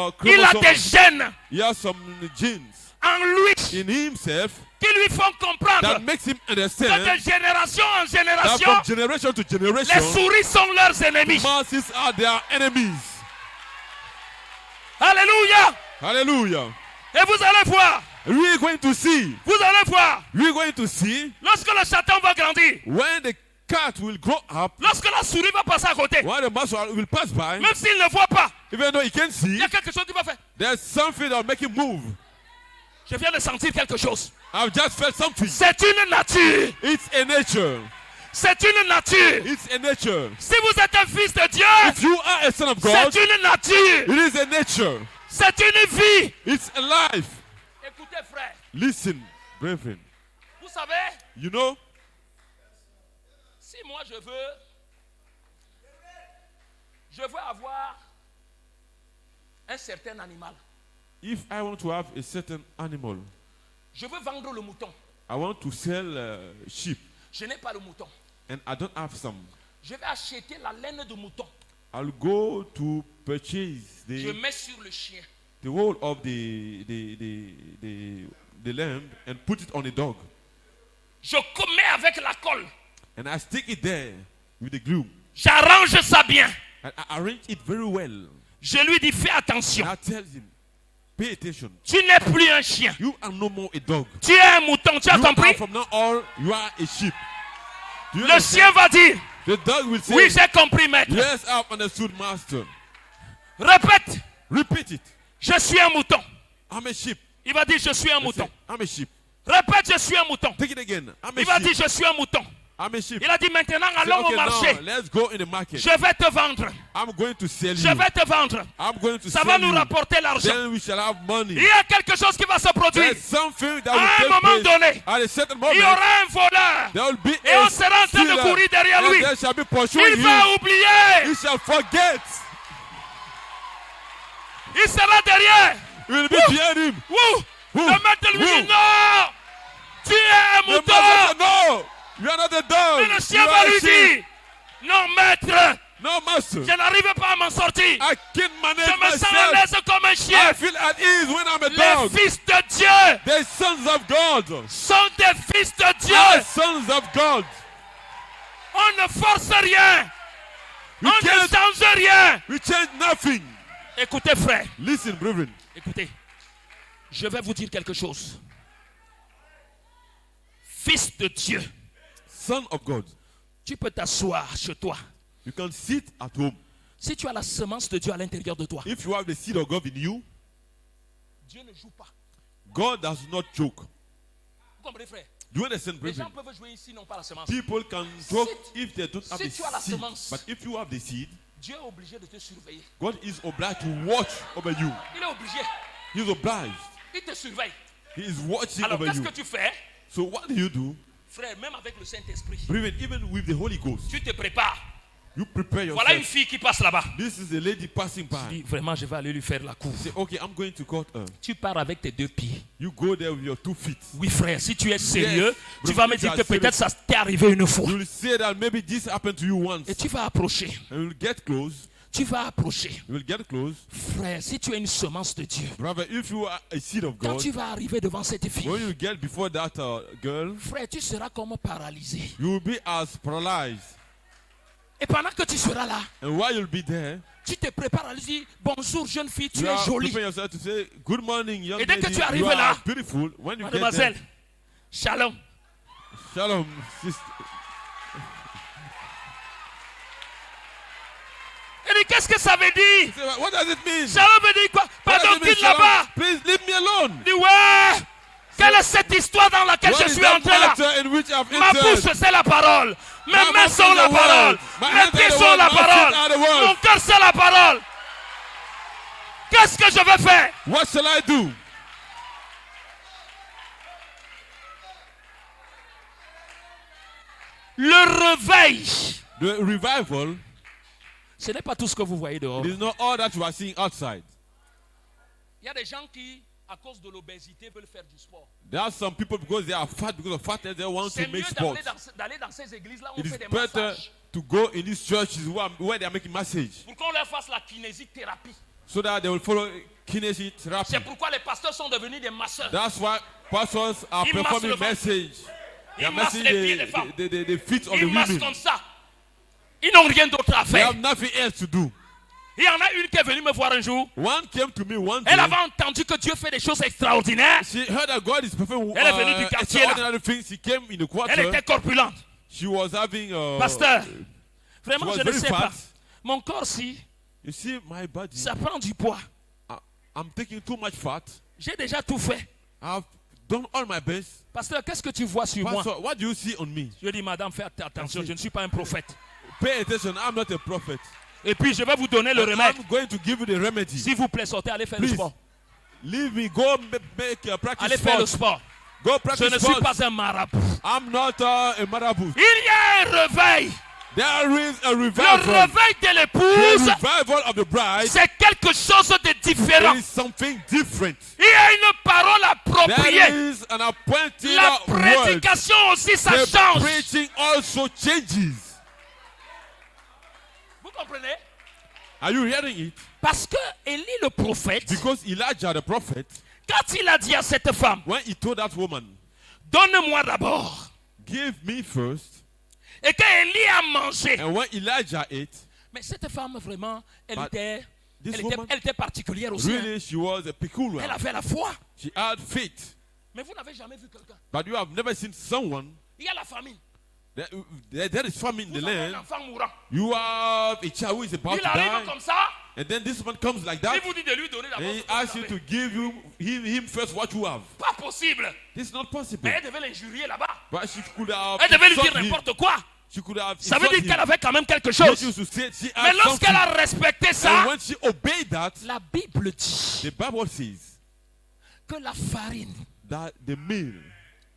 a des chromosomes. gènes He has some genes en lui in himself qui lui font comprendre that makes him que de understand génération en that génération, from generation to les generation, souris sont leurs ennemis. mouses are their enemies. Alléluia. Hallelujah. Et vous allez voir, We're going to see. vous allez voir, We're going to see lorsque le chaton va grandir, when the cat will grow up, lorsque la souris va passer à côté, when the mouse will pass by, même s'il ne voit pas, even though he can't il see, y a quelque chose qui va faire. there's something that will make him move. Je viens de sentir quelque chose. I've just felt something. C'est une nature. It's a nature. C'est une nature. It's a nature. Si vous êtes un fils de Dieu, If you are a son of God, c'est une nature. it is a nature. C'est une vie. It's a life. Écoutez, frère, Listen, brethren. vous savez, You know, si moi je veux avoir un certain animal, if I want to have a certain animal, je veux vendre le mouton. I want to sell sheep, Je n'ai pas le mouton. and I don't have some. Je vais acheter la laine de mouton. I'll go to purchase Je the mets sur le chien. wool of the lamb and put it on a dog, Je commets avec la colle. and I stick it there with the glue, J'arrange ça bien. and I arrange it very well. Je lui dis, fais attention. And I tell him, pay attention. Tu n'es plus un chien. You are no more a dog. Tu es un mouton. Tu as You are compris? from now on, you are a sheep. Do you Le chien understand? va dire, The dog will say, oui, j'ai compris, maître. yes, I've understood, master. Répète, Repeat it. je suis un mouton. I'm a sheep. Il va dire, je suis un Say, mouton. I'm a sheep. Répète, je suis un mouton. Take it again. I'm a Il va dire, sheep. je suis un mouton. I'm a sheep. Il a dit, maintenant, Say, allons okay, au marché. now, let's go in the market. Je vais te vendre. I'm going to sell Je you. vais te vendre. I'm going to Ça sell va nous you. rapporter l'argent. Then we shall have money. Il y a quelque chose qui va se produire. There's something that À un will take moment place. donné, At a certain il moment, y aura un voleur. there will be Et a on sera en train de stealer, courir derrière and lui. there shall be pursuing Il va him. oublier. He shall forget. Il sera derrière. He will be behind him. Ouh. Ouh. Le maître lui dit, Ouh. non. Tu es un The mouton. master said, no, you are not a dog. Et le You chien are va a lui sheep. dire, non maître, No, master. je n'arrive pas à m'en sortir. I can't manage Je me sens à myself. l'aise comme un chien. I feel at ease when I'm a Les dog. fils de Dieu The sons of God sont des fils de are Dieu. sons of God. On ne force rien. We On ne can't, change rien. we change nothing. Écoutez frère, Listen, brethren. écoutez. Je vais vous dire quelque chose. Fils de Dieu, Son of God. tu peux t'asseoir chez toi. You can sit at home. Si tu as la semence de Dieu à l'intérieur de toi, If you have the seed of God in you, Dieu ne joue pas. God does not joke. Vous comprenez frère? Do you understand, Les gens brethren? peuvent jouer ici, non pas la semence. People can joke if they don't have si the tu as la seed. semence. But if you have the seed, Dieu est obligé de te surveiller. God is obliged to watch over you. Il est obligé. He's obliged. Il te surveille. He is watching Alors over qu'est-ce you. que tu fais? So what do? Frère, même avec le Saint-Esprit, Even with the Holy Ghost, tu te prépares. you prepare Voilà une yourself. fille qui passe là-bas. This is a lady passing Tu by. dis, vraiment, je vais aller lui faire la cour. Say, okay, I'm going to court her. Tu pars avec tes 2 pieds. You go there with your 2 feet. Oui, frère, si tu es sérieux, tu But vas if me you dire are que peut-être ça t'est arrivé une fois. You will say that maybe this happened to you once. Et tu vas approcher. And you will get close. Tu vas approcher. You will get close. Frère, si tu es une semence de Dieu, Brother, if you are a seed of quand God, tu vas arriver devant cette fille, when you get before that girl, frère, tu seras comme paralysé. you will be as paralyzed. Et pendant que tu seras là, And while you'll be there, tu te prépares à lui dire, bonjour jeune fille, tu you es are jolie. preparing yourself to say, good morning, young Et dès que lady. tu arrives You are là, beautiful. When you Mademoiselle, get there, shalom. shalom, sister. Et dit, qu'est-ce que ça veut dire? Say, what does it mean? Shalom veut dire quoi? What Pardon, does it mean, quitte là-bas. shalom? Please leave me alone. Il dit, ouais. Quelle est cette histoire dans laquelle What je is suis that entré là? matter in which I've Ma entered? bouche, c'est la parole. Mes My mains mouth sont is la the parole. word. My Mes hands pieds are the sont word. la My feet parole. are the word. Mon cœur, c'est la parole. Qu'est-ce que je vais faire? What shall I do? Le réveil. The revival, Ce n'est pas tout ce que vous voyez dehors. it is not all that you are seeing outside. Il y a des gens qui, à cause de l'obésité, veulent faire du sport. There are some people, because they are fat, because of fatness, they want C'est to mieux make sports. d'aller dans ces églises-là où on It fait is des better massages. to go in these churches where they are making massage, Pour qu'on leur fasse la kinésithérapie. so that they will follow kinesiotherapy. C'est pourquoi les pasteurs sont devenus des masseurs. That's why pastors are Ils massent performing le ventre. message. They are Ils massent massing les pieds des femmes. the feet of the Ils massent women. comme ça. Ils n'ont rien d'autre à They faire. have nothing else to do. Il y en a une qui est venue me voir un jour. One came to me one day. Elle avait entendu que Dieu fait des choses extraordinaires. She heard that God is performing Elle est venue du quartier, là. extraordinary things. She came in the Elle quarter. était corpulente. She was having Pasteur, she vraiment, was je ne very sais fat. pas. Mon corps-ci, You see, my body, ça prend du poids. I'm taking too much fat. J'ai déjà tout fait. I've done all my best. Pasteur, qu'est-ce que tu vois sur moi? Pastor, what do you see on me? Je dis, madame, faites attention, je ne suis pas un prophète. Pay attention, I'm not a prophet. Et puis, je vais vous donner le And remède. I'm going to give you the remedy. S'il vous plaît, sortez, allez faire le Please, sport. leave me, go make a practice Allez faire le sport. sport. Go Je practice ne suis sport. pas un marabout. I'm not a marabout. Il y a un réveil. There is a Le revival. réveil de The l'épouse, revival of the bride c'est quelque chose de différent. is something different. Il y a une parole appropriée. There is an appointed La word. prédication aussi, ça The change. preaching also changes. Vous comprenez? Are you hearing it? Parce que Élie le prophète, Because Elijah the prophet, quand il a dit à cette femme, when he told that woman, donne-moi d'abord. give me first, Et quand Élie a mangé, and when Elijah ate, mais cette femme vraiment, elle But était, this elle était, woman, elle était particulière aussi. hein. really she was a Elle peculiar. avait la foi. She had faith. Mais vous n'avez jamais vu quelqu'un. But you have never seen someone, Il y a la famine. there is famine in Vous the avez un land. enfant mourant. You have a child who is about Il to arrive die. comme ça. And then this man comes like Il that. vous dit de lui donner d'abord. And ce he que vous asks you avez. to give him first what you have. Pas possible. This is not possible. Mais elle devait l'injurier là-bas. But she could have Elle devait lui dire insulted him. n'importe quoi. She could have Ça veut dire insulted qu'elle him. avait quand même quelque What chose. she used to say, she Mais had lorsqu'elle something. a respecté And ça, when she obeyed that, la Bible dit the Bible says que la farine, that the meal,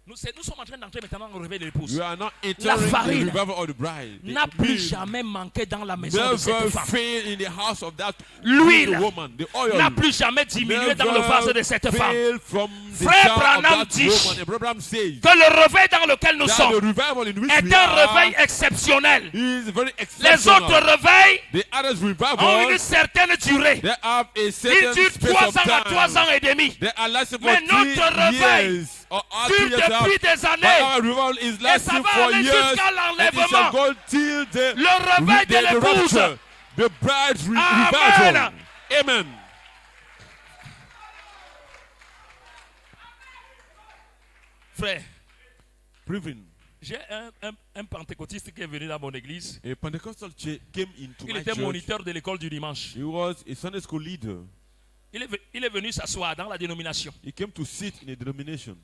nous sommes en train d'entrer maintenant dans le réveil de l'épouse, you are not La entering the farine revival of the bride. The n'a plus meal jamais manqué dans la maison de cette never femme. fail in the house of that L'huile woman. The oil n'a plus jamais diminué never dans le vase de cette femme. fail from the Frère jar of Branham that dit woman. And Branham says Que le réveil dans lequel nous that the sommes revival in which est we un are réveil exceptionnel. is very Les exceptional. autres réveils The others ont revival, une certaine durée. they have a Ils certain durent space 3 of ans à 3 time. ans et demi. They are lasting for Mais 3 notre réveil years or dure 2 years and a depuis half. des But années. our revival is ça lasting va for aller years, jusqu'à and it l'enlèvement. shall go till Le réveil de the l'épouse. rapture, the bride's Amen. revival. Amen. Frère, Brethren, j'ai un pentecôtiste qui est venu dans mon église. a Pentecostal came into Il my était church. moniteur de l'école du dimanche. He was a Sunday school leader. Il est venu s'asseoir dans la dénomination. He came to sit in a denomination.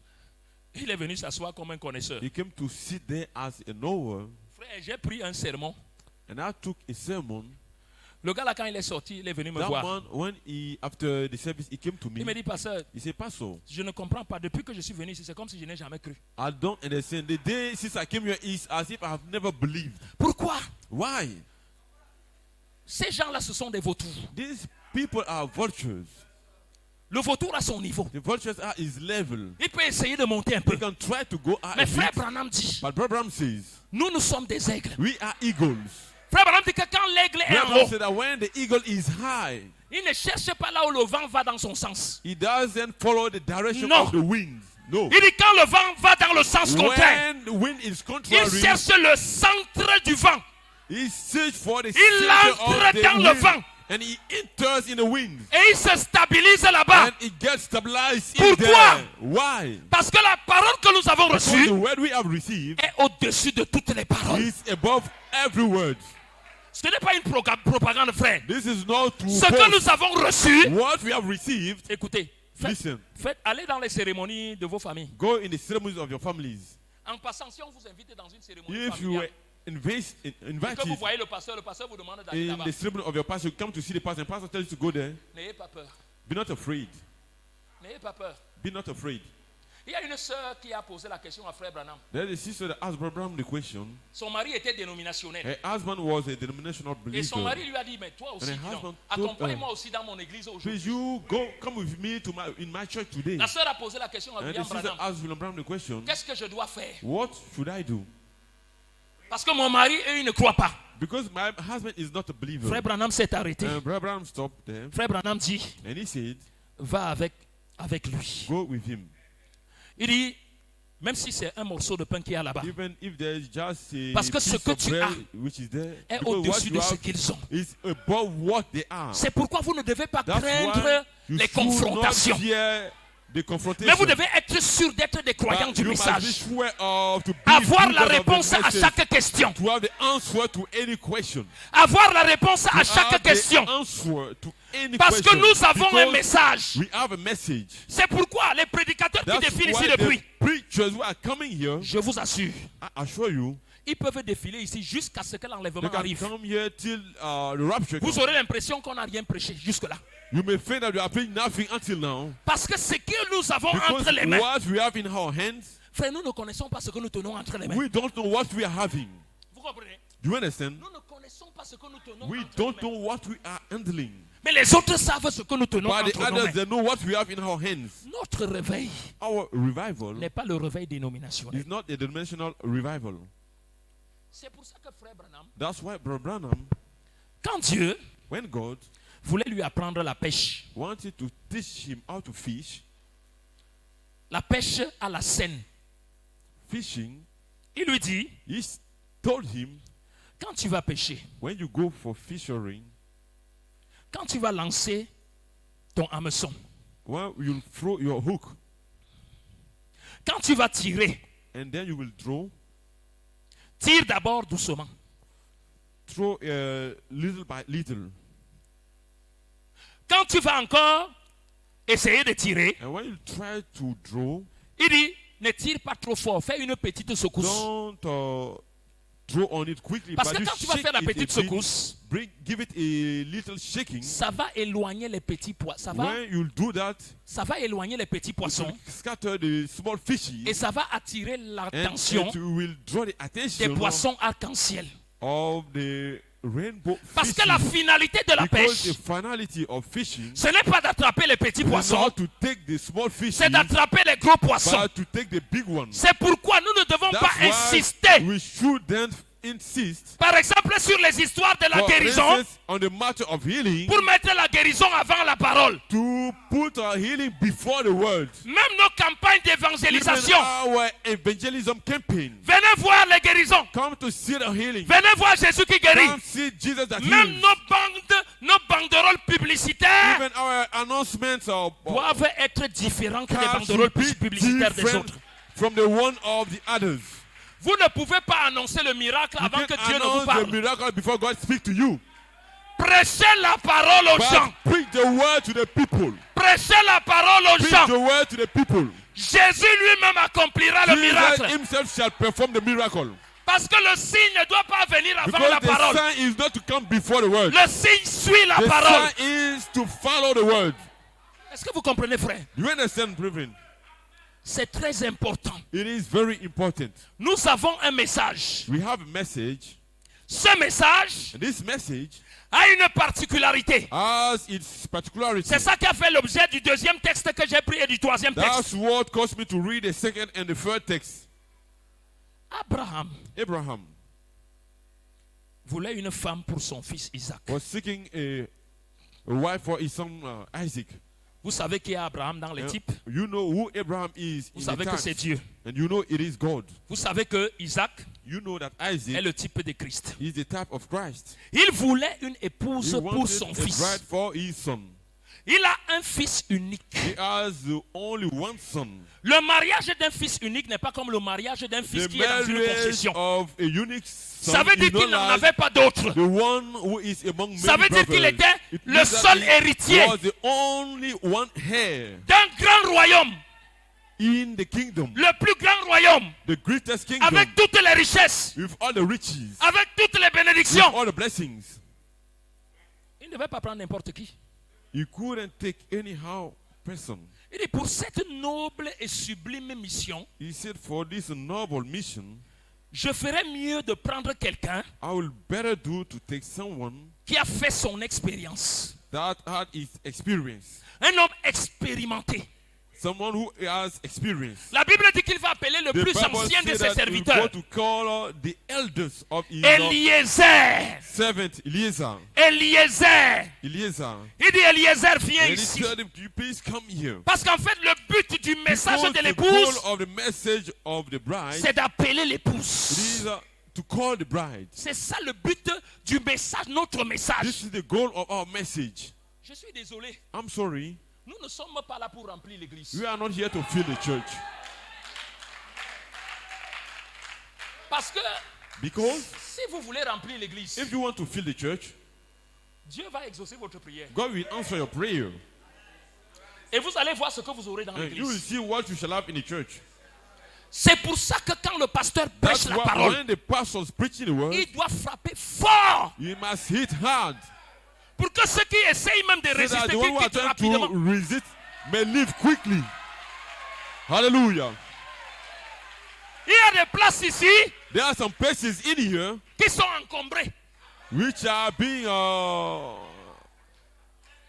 Il est venu s'asseoir comme un connaisseur. He came to sit there as a knower. Frère, j'ai pris un sermon. And I took a sermon. Le gars là, quand il est sorti, il est venu me That voir. man, when he, after the service, he came to Il me me. dit, pasteur, He said, Pastor, je ne comprends pas. Depuis que je suis venu ici, c'est comme si je n'ai jamais cru. I don't understand. The day since I came here is as if I have never believed. Pourquoi? Why? Ces gens-là, ce sont des vautours. These people are vultures. Le vautour a son niveau. The vultures are his level. Il peut essayer de monter un peu. He can try to go out Mais a frère bit, Branham dit, but Brother Branham says, nous sommes des aigles. we are eagles. Frère Branham dit que quand l'aigle est Brother en Branham haut, said that when the eagle is high, il ne cherche pas là où le vent va dans son sens. he doesn't follow the direction No. of the wind. No. Il dit quand le vent va dans le sens contraire, When the wind is il contrary, cherche le centre du vent. he searches for the Il center entre of the dans le wind, vent. and he enters in the wind. Et il se stabilise là-bas. And he gets stabilized in Pourquoi? there. Why? Parce que la parole que nous avons Because reçue the word we have received est au-dessus de toutes les paroles. is above every word. Ce n'est pas une propagande, frère. This is not true. Ce que nous avons reçu, What we have received, écoutez, listen, allez dans les cérémonies de vos familles. go in the ceremonies of your families. En passant, si on vous invite dans une cérémonie If you were familiale, et que vous invited voyez le pasteur vous demande d'aller in là-bas. the ceremony of your pastor, you come to see the pastor, and pastor tells you to go there. N'ayez pas peur. Be not afraid. N'ayez pas peur. Be not afraid. Il y a une sœur qui a posé la question à frère Branham. There is a sister that asked Brother Branham the question. Son mari était dénominationnel. Her husband was a denominational Et son believer. mari lui a dit, mais toi aussi, And her dis donc, husband told accompagne-moi aussi dans mon église Please, aujourd'hui. you go, come with me to in my church today. La sœur a posé la question à And the William sister Branham. asked William Branham the question, Qu'est-ce que je dois faire? what should I do? Parce que mon mari, eux, il ne croit pas. Because my husband is not a believer. Frère Branham s'est arrêté. Brother Branham stopped there, Frère Branham dit, and he said, va avec lui. go with him. Il dit, même si c'est un morceau de pain qu'il y a là-bas, Even if there is just a parce que ce piece que of tu bread as which is there, est because what au-dessus you de ce have qu'ils ont. is above what they are. C'est pourquoi vous ne devez pas That's craindre why you les should not confrontations. fear the confrontation. Mais vous devez être sûr d'être des croyants But du you must message. be sure of to be Avoir la believers of the réponse à message, chaque question. to have the answer to any question. Avoir la réponse à To chaque have the question. answer to any Parce que question. nous avons un Because message. we have a message. C'est pourquoi les prédicateurs qui That's défilent ici why depuis, the preachers who are coming here, je vous assure, I assure you, ils peuvent défiler ici jusqu'à ce que l'enlèvement they can arrive. come here till the rapture Vous comes. aurez l'impression qu'on n'a rien prêché jusque-là. You may think that you are praying nothing until now. Parce que ce que nous avons Because entre les mains, what we have in our hands, frère, nous ne connaissons pas ce que nous tenons entre les mains. we don't know what we are having. Vous comprenez? Do you understand? Nous ne connaissons pas ce que nous tenons We entre les don't mains. know what we are handling. Mais les autres savent ce que nous tenons But the entre nos others, mains. they know what we have in our hands. Notre réveil Our revival n'est pas le réveil dénominationnel. is not a denominational revival. C'est pour ça que frère Branham, That's why Brother Branham, quand Dieu when God voulait lui apprendre la pêche wanted to teach him how to fish, à la Seine, fishing, il lui dit, he told him, quand tu vas pêcher, when you go for fishing, quand tu vas lancer ton hameçon, well, you'll throw your hook, quand tu vas tirer, and then you will tire d'abord doucement. throw little by little. Quand tu vas encore essayer de tirer, And when you try to draw, il dit, ne tire pas trop fort, fais une petite secousse. don't draw on it quickly, Parce but que you quand tu vas shake faire la it a petite bit, secousse, give it a little shaking. ça va éloigner les petits poissons. When you do that, Ça va éloigner les petits it poissons will scatter the small fishes, et ça va attirer and l'attention it will draw the des attention poissons arc-en-ciel. of the rainbow Parce que la fishes. finalité de la Because the pêche, finality of fishing ce n'est pas d'attraper les petits is poissons, not to take the small fishes, c'est d'attraper les gros poissons. but to take the big ones. C'est pourquoi nous ne devons pas That's why insister. we shouldn't insist, Par exemple, sur les histoires de la for guérison, instance, on the matter of healing, pour mettre la guérison avant la parole. to put our healing before the word. Même nos campagnes Even d'évangélisation. our evangelism campaign. Venez voir les guérisons. Come to see the healing. Venez voir Jésus qui guérit. Come see Jesus that Même heals. nos banderoles publicitaires Even our announcements doivent être différentes des cards banderoles should be publicitaires des different autres. from the one of the others. Vous ne pouvez pas annoncer le miracle You avant can que Dieu ne vous announce the parle. miracle before God speaks to you. Prêchez la parole aux gens. But preach the word to the people. Prêchez la parole aux Preach gens. the word to the people. Jésus lui-même accomplira le Jesus miracle. himself shall perform the miracle. Parce que le signe ne doit pas venir avant Because la the parole. sign is not to come before the word. Le signe suit la The parole. sign is to follow the word. Est-ce que vous comprenez, frère? Do you understand, brethren? C'est très important. It is very important. Nous avons un message. We have a message, Ce message and this message a une particularité. has its particularity. C'est ça qui a fait l'objet du deuxième texte que j'ai pris et du troisième That's texte. what caused me to read the second and the third text. Abraham Abraham voulait une femme pour son fils Isaac. was seeking a wife for his son Isaac. Vous savez qui est Abraham dans les types? You know who Abraham is Vous in savez the que c'est text, Dieu. and you know it is God. Vous savez que Isaac You know that est Isaac le type de Christ. is the type of Christ. Il voulait une He épouse pour wanted son a fils. bride for his son. Il a un fils unique. He has only one son. Le mariage d'un fils unique n'est pas comme le mariage d'un fils The qui est dans une marriage concession. of a unique son Ça veut dire is qu'il not n'en like avait pas d'autre. the one who is among many Ça veut dire qu'il brothers. était It le means that seul he héritier was the only one heir d'un grand royaume. in the kingdom, Le plus grand royaume. the greatest kingdom, Avec toutes les richesses. with all the riches, Avec toutes les with bénédictions. all the blessings. Il ne devait pas prendre n'importe qui. You couldn't take anyhow person. Il dit pour cette noble et sublime mission, He said, for this noble mission, je ferais mieux de prendre quelqu'un I will better do to take someone qui a fait son expérience. that had his experience. Un homme expérimenté. Someone who has experience. La Bible dit qu'il va appeler le The plus Bible ancien de says ses that we've serviteurs. got to call the elders of his Eliezer. servant, Eliezer. Eliezer. Eliezer. Il dit Eliezer, viens And he ici. told him, "Could you please come here?" Parce qu'en fait, le but du message Because de the l'épouse, goal of the message of the bride c'est d'appeler it l'épouse. is to call the bride. C'est ça le but du message, notre message. This is the goal of our message. Je suis désolé. I'm sorry, Nous ne sommes pas là pour remplir l'église. we are not here to fill the church. Parce que Because si vous voulez remplir l'église, if you want to fill the church, Dieu va exaucer votre prière. God will answer your prayer. Et vous allez voir ce que vous aurez dans And you will l'église. see what you shall have in the church. C'est pour ça que quand le pasteur prêche That's la why parole, when the pastor is preaching the word, il doit frapper fort you must hit hard. pour que ceux qui essayent même de So that résister, the one who qu'ils are quittent trying rapidement. to resist may leave quickly. Hallelujah. Il y a des places ici There are some places in here qui sont encombrées. which are being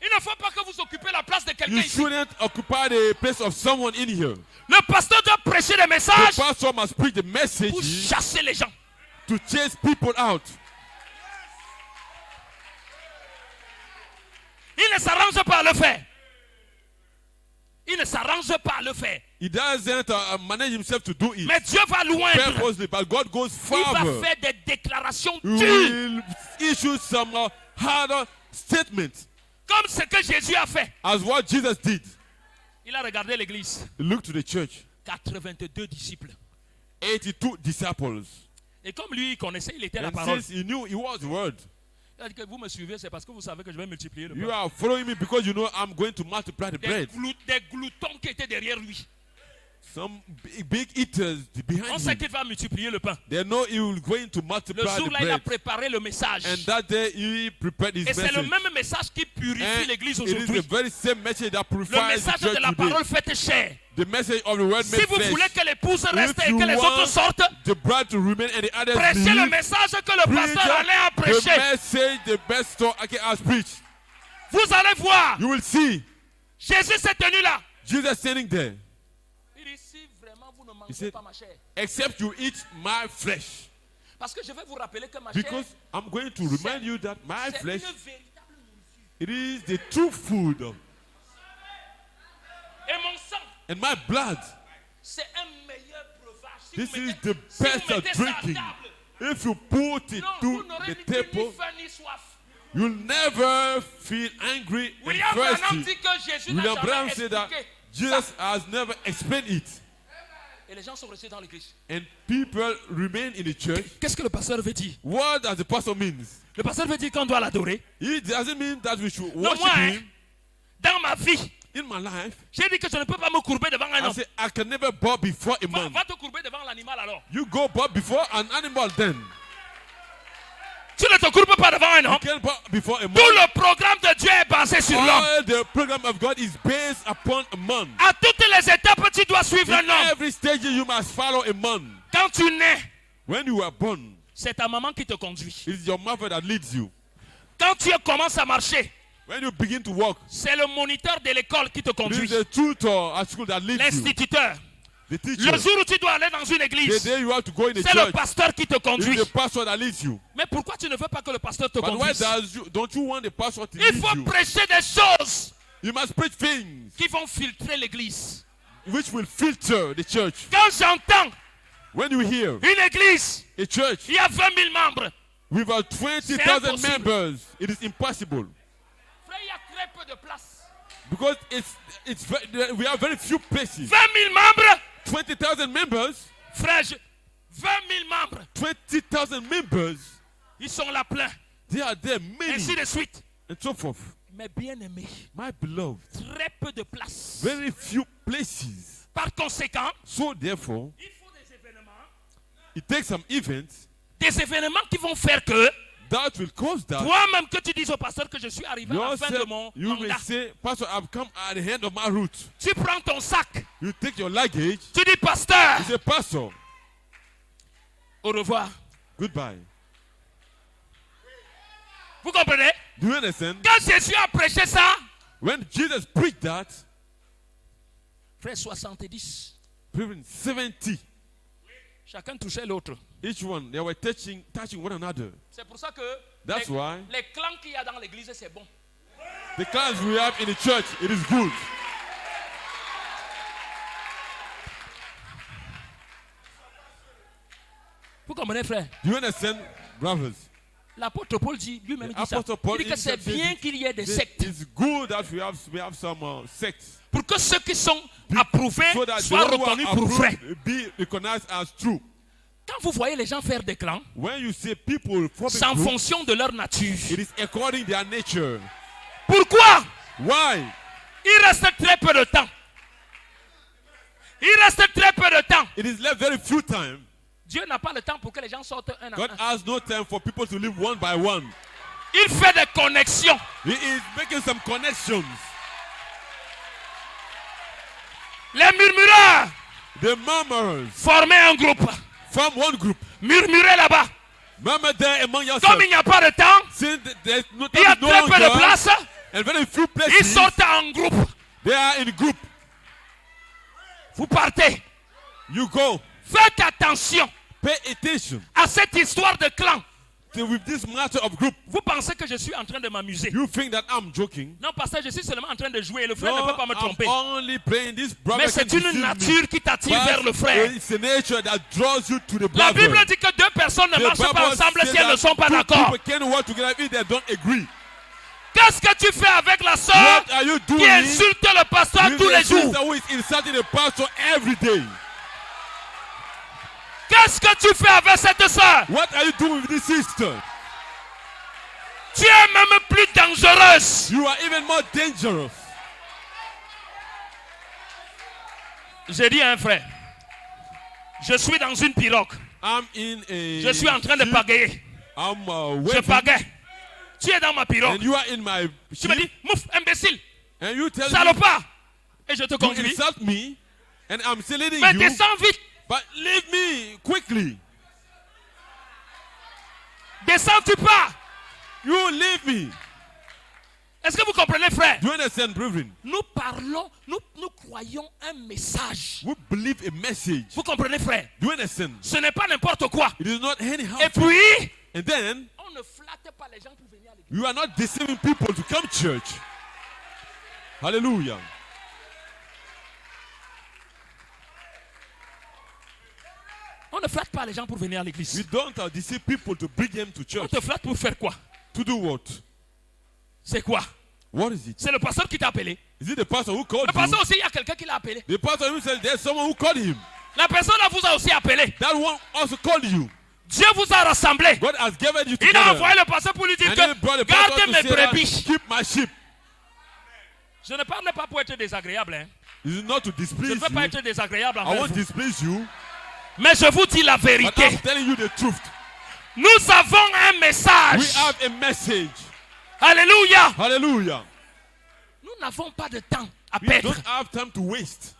Il ne faut pas que vous occupez la place de quelqu'un you ici. shouldn't occupy the place of someone in here. Le pasteur doit prêcher des The messages pastor must preach the message pour chasser les gens. to chase people out. Il ne s'arrange pas à le faire. Il ne s'arrange pas à le faire. He doesn't manage himself to do it Mais Dieu va loindre. purposely, but God goes Il va farther. faire des déclarations He dures. will issue some harder statements Comme ce que Jésus a fait. as what Jesus did. Il a regardé l'église. Look to the church. 82 disciples. 82 disciples. Et comme lui, il connaissait, il était la And parole. since he knew he was the word, Il a dit que vous me suivez, c'est parce que vous savez que je vais multiplier le you pain. are following me because you know I'm going to multiply the bread. Des gloutons qui étaient derrière lui. Some big eaters On behind sait him. qu'il va multiplier le pain. They know he will going to Le multiply the jour-là, il a bread. préparé le message. And that day he prepared his Et c'est le message. même message qui purifie And l'église it is aujourd'hui. the very same message that Le purifies the message church de la today. parole faite chair. The message of the word Si made vous flesh. voulez que l'épouse reste If et you que les autres want sortent, the bride to remain and the others prêchez le leave, message que le preach pasteur allait à the prêcher. message the pastor has preached. Vous allez voir. You will see Jésus s'est tenu là. Jesus standing there. Il dit, si vraiment vous ne He mangez said, pas ma chair. except you eat my flesh. Parce que je vais vous rappeler que ma chair, Because I'm going to remind you that my c'est flesh, une véritable nourriture. it is the true food. Et mon sang, And my blood, c'est un meilleur breuvage. Si this vous is mettez- the si best vous mettez ça à drinking. table, If you put it non, to vous n'aurez the ni plus ni table, faim ni soif. you'll never feel angry and William Branham thirsty. dit que Jésus n'a William jamais Branham said that expliqué Jesus ça. has never explained it. Et les gens sont restés dans l'église. And people remain in the church. Qu'est-ce que le pasteur veut dire? What does the pastor means? Le pasteur veut dire qu'on doit l'adorer. It doesn't mean that we should Non, worship moi, hein, him. dans ma vie, in my life, J'ai dit que je ne peux pas me courber devant un I homme. say I can never bow before a man. Va te courber devant l'animal alors. You go bow before an animal then. Tu ne te courbes pas devant un You homme. can't bow before a man. Tout le programme de Dieu est basé sur l'homme. All the program of God is based upon a man. À toutes les étapes, tu dois suivre un In homme. every stage you must follow a man. Quand tu nais, When you are born, c'est ta maman qui te conduit. it is your mother that leads you. Quand tu commences à marcher, When you begin to walk, c'est le moniteur de l'école qui te it conduit. is the tutor at school that leads you. L'instituteur. The teacher. Le jour où tu dois aller dans une The église, day you have to go in a c'est le church, pasteur qui te it conduit. is the pastor that leads you. Mais pourquoi tu ne veux pas que le pasteur te But why conduise? don't you want the pastor to Il lead faut you? prêcher des choses You must preach things qui vont filtrer l'église. which will filter the church. Quand j'entends When you hear une église, a church il y a 20 000 membres. with 20,000 impossible. members, it is impossible Frère, il y a très peu de place. because we have very few places. 20 000 membres. 20,000 members, Frère, 20 000 membres. 20,000 members, Ils sont là pleins. they are there many Ainsi de suite. and so forth. Mais bien aimé, My beloved, très peu de place. very few places. Par conséquent, So therefore, il faut des événements. it takes some events Des événements qui vont faire que that will cause that. toi-même que tu dises au pasteur que je suis arrivé à la fin de Yourself, mon you may mandat. say, Pastor, I've come at the end of my route. Tu prends ton sac. You take your luggage. Tu dis pasteur, You say, Pastor, au revoir. goodbye. Vous comprenez? Do you understand? Quand Jésus a prêché ça, When Jesus preached that, frère 70, people 70, chacun touchait l'autre. each one, they were touching one another. C'est pour ça que That's why les clans qu'il y a dans l'église, c'est bon. the class we have in the church, it is good. Vous comprenez, frère? Do you understand, brothers? L'apôtre Paul dit, lui-même dit ça. Apostle Paul Il dit que c'est himself bien says qu'il y ait des that sectes. it's good that we have some sects. Pour que ceux qui sont approuvés So that soient those who are reconnus pour vrais. approved be recognized as true. Quand vous voyez les gens faire des clans, When you see people c'est en forming groups, fonction de leur nature. it is according to their nature. Pourquoi? Why? Il reste très peu de temps. Il reste très peu de temps. It is left very few time. Dieu n'a pas le temps pour que les gens sortent un à God un. has no time for people to live one by one. Il fait des connexions. He is making some connections. Les murmureurs, The murmurers formez un groupe. form one group. Murmurez là-bas. Murmur there among yourselves. Comme il n'y a pas de temps, Since there's no il y a time, no très peu de longer, place. and very few Ils places, sortent en groupe. they are in group. Vous partez. You go. Faites attention Pay attention à cette histoire de clan. with this matter of group. Vous pensez que je suis en train de m'amuser? You think that I'm joking? Non, pasteur, je suis seulement en train de jouer. Le frère No, ne peut pas me I'm tromper. only playing this brother. Mais c'est can une deceive me. nature qui t'attire But vers le frère. it's a nature that draws you to the La brother. Bible dit que deux personnes ne The marchent pas Bible ensemble says si elles ne that sont pas two d'accord. people can work together if they don't agree. Qu'est-ce que tu fais avec la sœur What are you qui doing insulte le pasteur with tous the les jours? sister who is insulting the pastor every day? Qu'est-ce que tu fais avec cette sœur? What are you doing with this sister? Tu es même plus dangereuse. You are even more dangerous. J'ai dit à un frère, je suis dans une pirogue. I'm in a Je suis en train de ship. pagayer. I'm Je waiting, pagaie. Tu es dans ma pirogue. and you are in my Tu me ship, dis, mouf, imbécile, and you tell me salopard. Et je te to conduis. insult me, and I'm still leading Mais you. descends vite. But leave me quickly. Descends-tu pas? You leave me. Est-ce que vous comprenez, frère? Do you understand, brethren? Nous parlons, nous croyons un message. We believe a message. Vous comprenez, frère? Do you understand? Ce n'est pas n'importe quoi. It is not anyhow. Et puis, And then on ne flatte pas les gens pour venir à l'église. you are not deceiving people to come to church. Hallelujah. On ne flatte pas les gens pour venir à We l'église. don't deceive people to bring them to On church. te flatte pour faire quoi? To do what? C'est quoi? What is it? C'est le pasteur qui t'a appelé. Is it the pastor who called Le pasteur you? aussi, il y a quelqu'un qui l'a appelé. The pastor himself, there's someone who called him. La personne là vous a aussi appelé. That one also called you. Dieu vous a rassemblé. God has given you Il a together. envoyé le pasteur pour lui dire And then brought que the pastor gardez to mes say that, brebis. keep my sheep. Je ne parle pas pour être désagréable. Hein. This is not to Je ne displease veux pas you. être désagréable I envers won't vous. displease you. Mais je vous dis la But vérité. I'm telling you the truth. Nous avons un We message. have a message. Alléluia. Hallelujah. Nous n'avons pas de temps à We perdre. don't have time to waste.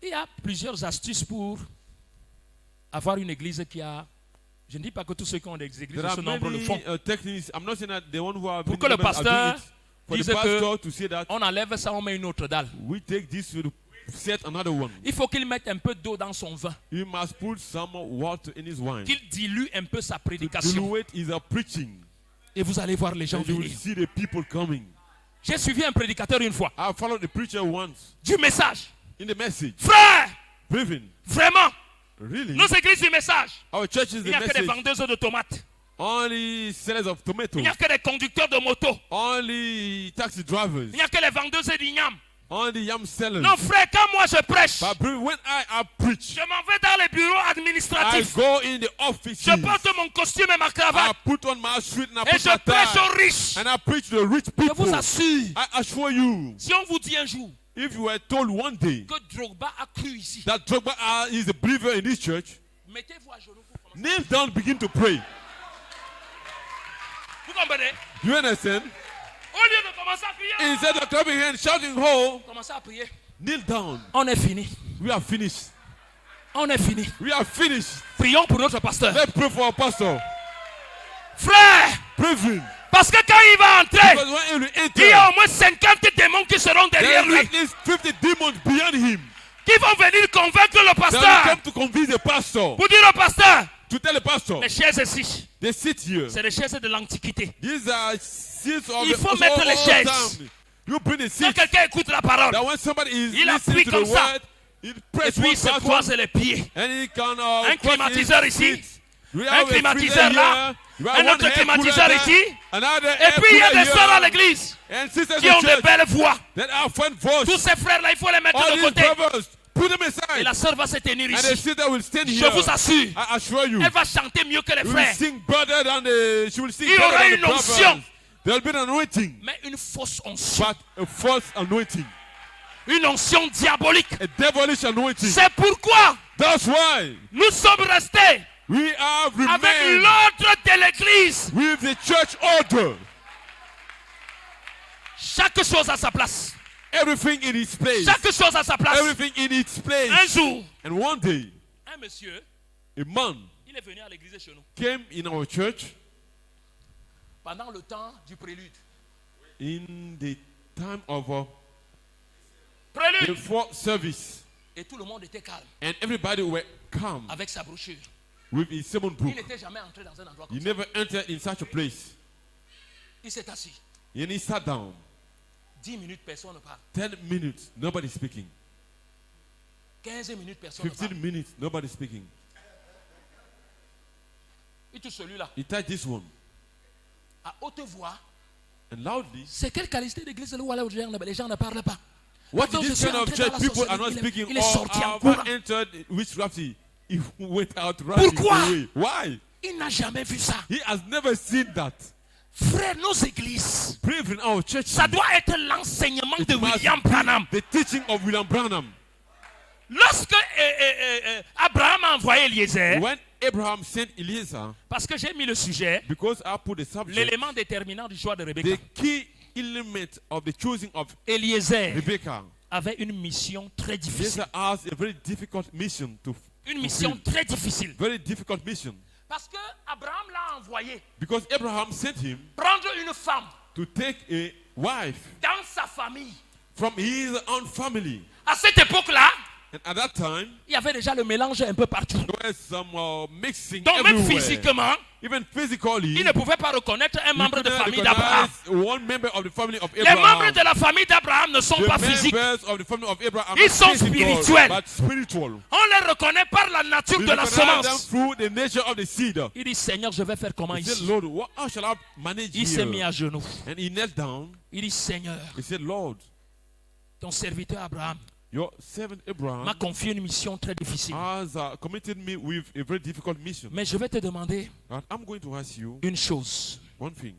Il y a plusieurs astuces pour avoir une église qui a... Je ne dis pas que tous ceux qui ont des églises There de are ce nombre le font. many techniques. I'm not saying that the one who have Pour been que le members are pasteur doing it. For dise the pastor que to say that on enlève ça, on met une autre dalle. we take this to set another one. Il faut qu'il mette un peu d'eau dans son vin. He must put some water in his wine. Qu'il dilue un peu sa prédication. Dilute is a preaching. Et vous allez voir les gens And you will venir. see the people coming. J'ai suivi un prédicateur une fois. I followed the preacher once Du message. in the message. Frère, Brethren, vraiment, really? nos églises du message. Our church is Il the n'y a que des message. vendeuses de tomates. Only sellers of Il tomatoes. n'y a que des conducteurs de moto. Only taxi drivers. Il n'y a que les vendeuses d'igname. Only yam sellers. Non, frère, quand moi je prêche, But brethren, when I preach, je m'en vais dans les bureaux I administratifs. go in the offices. Je porte mon costume et ma I cravate. put on my suit and I Et put je my prêche tie. aux riches. And I preach to the rich Je people. vous assure, I assure you, si on vous dit un jour if you were told one day que Drogba a cru ici, that Drogba is a believer in this church, mettez-vous à genoux pour commencer. kneel down, begin to pray. Vous comprenez? You understand? Au lieu de commencer à prier, Instead of clapping hands, shouting, ho, commencez à prier. kneel down. On est fini. We are finished. On est fini. We are finished. Prions pour notre pasteur. Let's pray for our pastor. Frère, Brethren, parce que quand il va entrer, because when he il y a enter, au moins 50 démons qui seront there derrière is lui, at least 50 demons behind him. qui vont venir convaincre le They will pasteur. come to convince the pastor. Pour dire au pasteur, To tell the pastor, les chaises ici, they sit here. c'est les chaises de l'Antiquité. These are seats of Il the faut mettre les chaises. time. You bring the Quand seats. quelqu'un écoute la parole, That when somebody is Il listening appuie to comme the ça. word, he et press puis one il se button croise les pieds. and he can Un cross climatiseur his ici, feet. We un have a climatiseur freezer là, here. We have un one autre air climatiseur cooler ici. there, another Et air puis il y a cooler des sœurs à here. l'église And sisters qui in ont de church belles voix. that have fun voice. Tous ces frères-là, il faut les mettre All de these côté. brothers, put them Et aside. la sœur va se tenir And the ici. sister will stand Je here. vous assure, I assure you. elle va chanter mieux que les She will frères. sing better than the. She will sing Il y better aura than the une onction. brothers. There will be an anointing, Mais une fausse onction. but a false anointing, Une onction diabolique. a devilish anointing. C'est pourquoi That's why nous sommes restés we have avec remained l'ordre de l'église. with the church order. Chaque chose à sa place. Everything in its place. Chaque chose à sa place. Everything in its Un place. jour, And one day, un monsieur, a man il est venu à l'église chez nous came in our church pendant le temps du prélude. in the time of the Prélude. fourth service, Et tout le monde était calme and everybody were calm avec sa brochure. with his sermon Il book. n'était jamais entré dans un endroit He comme ça. never entered in such a place. Il s'est assis. And he sat down. 10 minutes, personne ne parle. 10 minutes, nobody speaking. 15 minutes, personne ne 15 parle. minutes, nobody speaking. Et tout celui-là, He touched this one. à haute voix, And loudly, c'est quelle qualité d'église où les gens ne parlent pas. what Quand is je this suis kind of entré dans church la people are not sorcellerie, speaking il est or sorti en have courant. entered witchcraft? He went out running Pourquoi? away. Why? Il n'a jamais vu ça. He has never seen that. Frère, nos églises, Brethren, our church, ça doit être l'enseignement it de must William be Branham. the teaching of William Branham. Lorsque Abraham a envoyé Eliezer, When Abraham sent Eliezer, parce que j'ai mis le sujet, because I put the subject, l'élément déterminant du choix de Rebecca. the key element of the choosing of Eliezer Rebecca. avait une mission très difficile. Eliezer has a very difficult mission to Une mission fulfill. très difficile. Very difficult mission. Parce que Abraham l'a envoyé Because Abraham sent him prendre une femme to take a wife dans sa famille. from his own family. À cette époque-là, And at that time, il y avait déjà le mélange un peu partout. there was some mixing Donc même everywhere. physiquement, Even physically, il ne pouvait pas reconnaître un you membre de couldn't famille d'Abraham. recognize one member of the family of Les membres Abraham. de la famille d'Abraham ne sont The pas physiques. members of the family of Abraham Ils are sont physical, spirituels. but spiritual. On les reconnaît par la nature We de la recognize them semence. through the nature of the seed. Il dit, Seigneur, je vais faire comment He said, ici? Lord, how shall I manage Il s'est mis here? à genoux. And he knelt down. Il dit, Seigneur, He said, Lord, ton serviteur Abraham your servant m'a Abraham confié une mission très difficile. has committed me with a very difficult mission. Mais je vais te demander And I'm going to ask you une chose. one thing.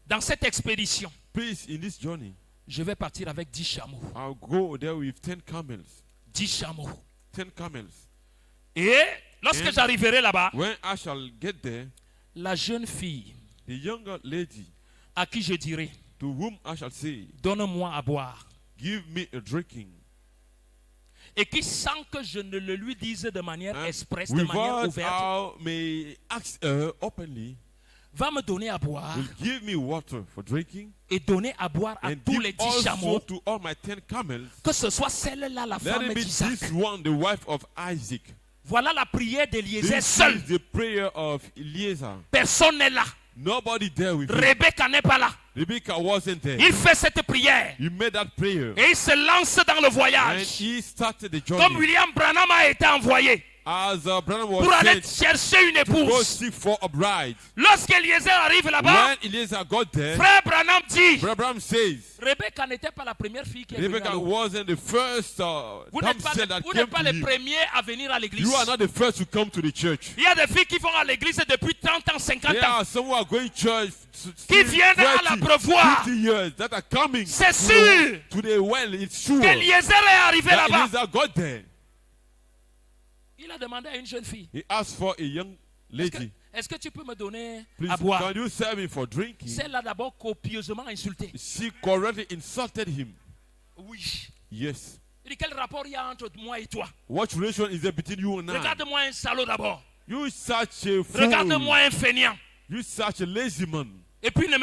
Dans cette expédition, please, in this journey, je vais partir avec 10 chameaux. I'll go there with 10 camels. 10 chameaux. 10 camels. Et lorsque And j'arriverai là-bas, when I shall get there, la jeune fille the younger lady à qui je dirai, to whom I shall say, donne-moi à boire, give me a drinking. et qui, sans que je ne le lui dise de manière And expresse, de manière without ouverte, I may ask her openly, va me donner à boire will give me water for drinking, et donner à boire à and tous give les 10 also chameaux, to all my 10 camels. que ce soit celle-là la Let femme it be d'Isaac. this one, the wife of Isaac. Voilà la prière d'Eliezer This seul. is the prayer of Eliezer. Personne n'est là. Nobody there with him. Rebecca n'est pas là. Rebecca wasn't there. Il fait cette prière He made that prayer. et il se lance dans le And voyage. he started the Comme journey. William Branham a été envoyé As Branham pour was aller sent chercher une to go épouse. seek for a bride. Lorsqu'Eliezer arrive là-bas, When Eliezer got there, frère Branham dit, Branham says, Rebecca n'était pas la première fille qui est venue à Rebecca l'eau. wasn't the first Vous n'êtes pas, damsel that vous came n'êtes pas to les him. premiers à venir à l'église. You are not the first to come to the church. Il y a des filles qui vont à l'église depuis 30 ans, 50 There ans. are some who are going to church Qui viennent à 30, l'abreuvoir. 50 years that are coming C'est sûr to the well. It's sure qu'Eliezer est arrivé that là-bas. Eliezer got there. Il a demandé à une jeune fille, He asked for a young lady. est-ce que tu peux me donner Please, à boire? can you serve me for drinking? Celle-là d'abord copieusement insultée. She correctly insulted him. Oui. Yes. Il dit, quel rapport il y a entre moi et toi? What relation is there between you and I? Regarde-moi un salaud d'abord. You such a fool. Regarde-moi un feignant. You such a lazy man. Et puis ne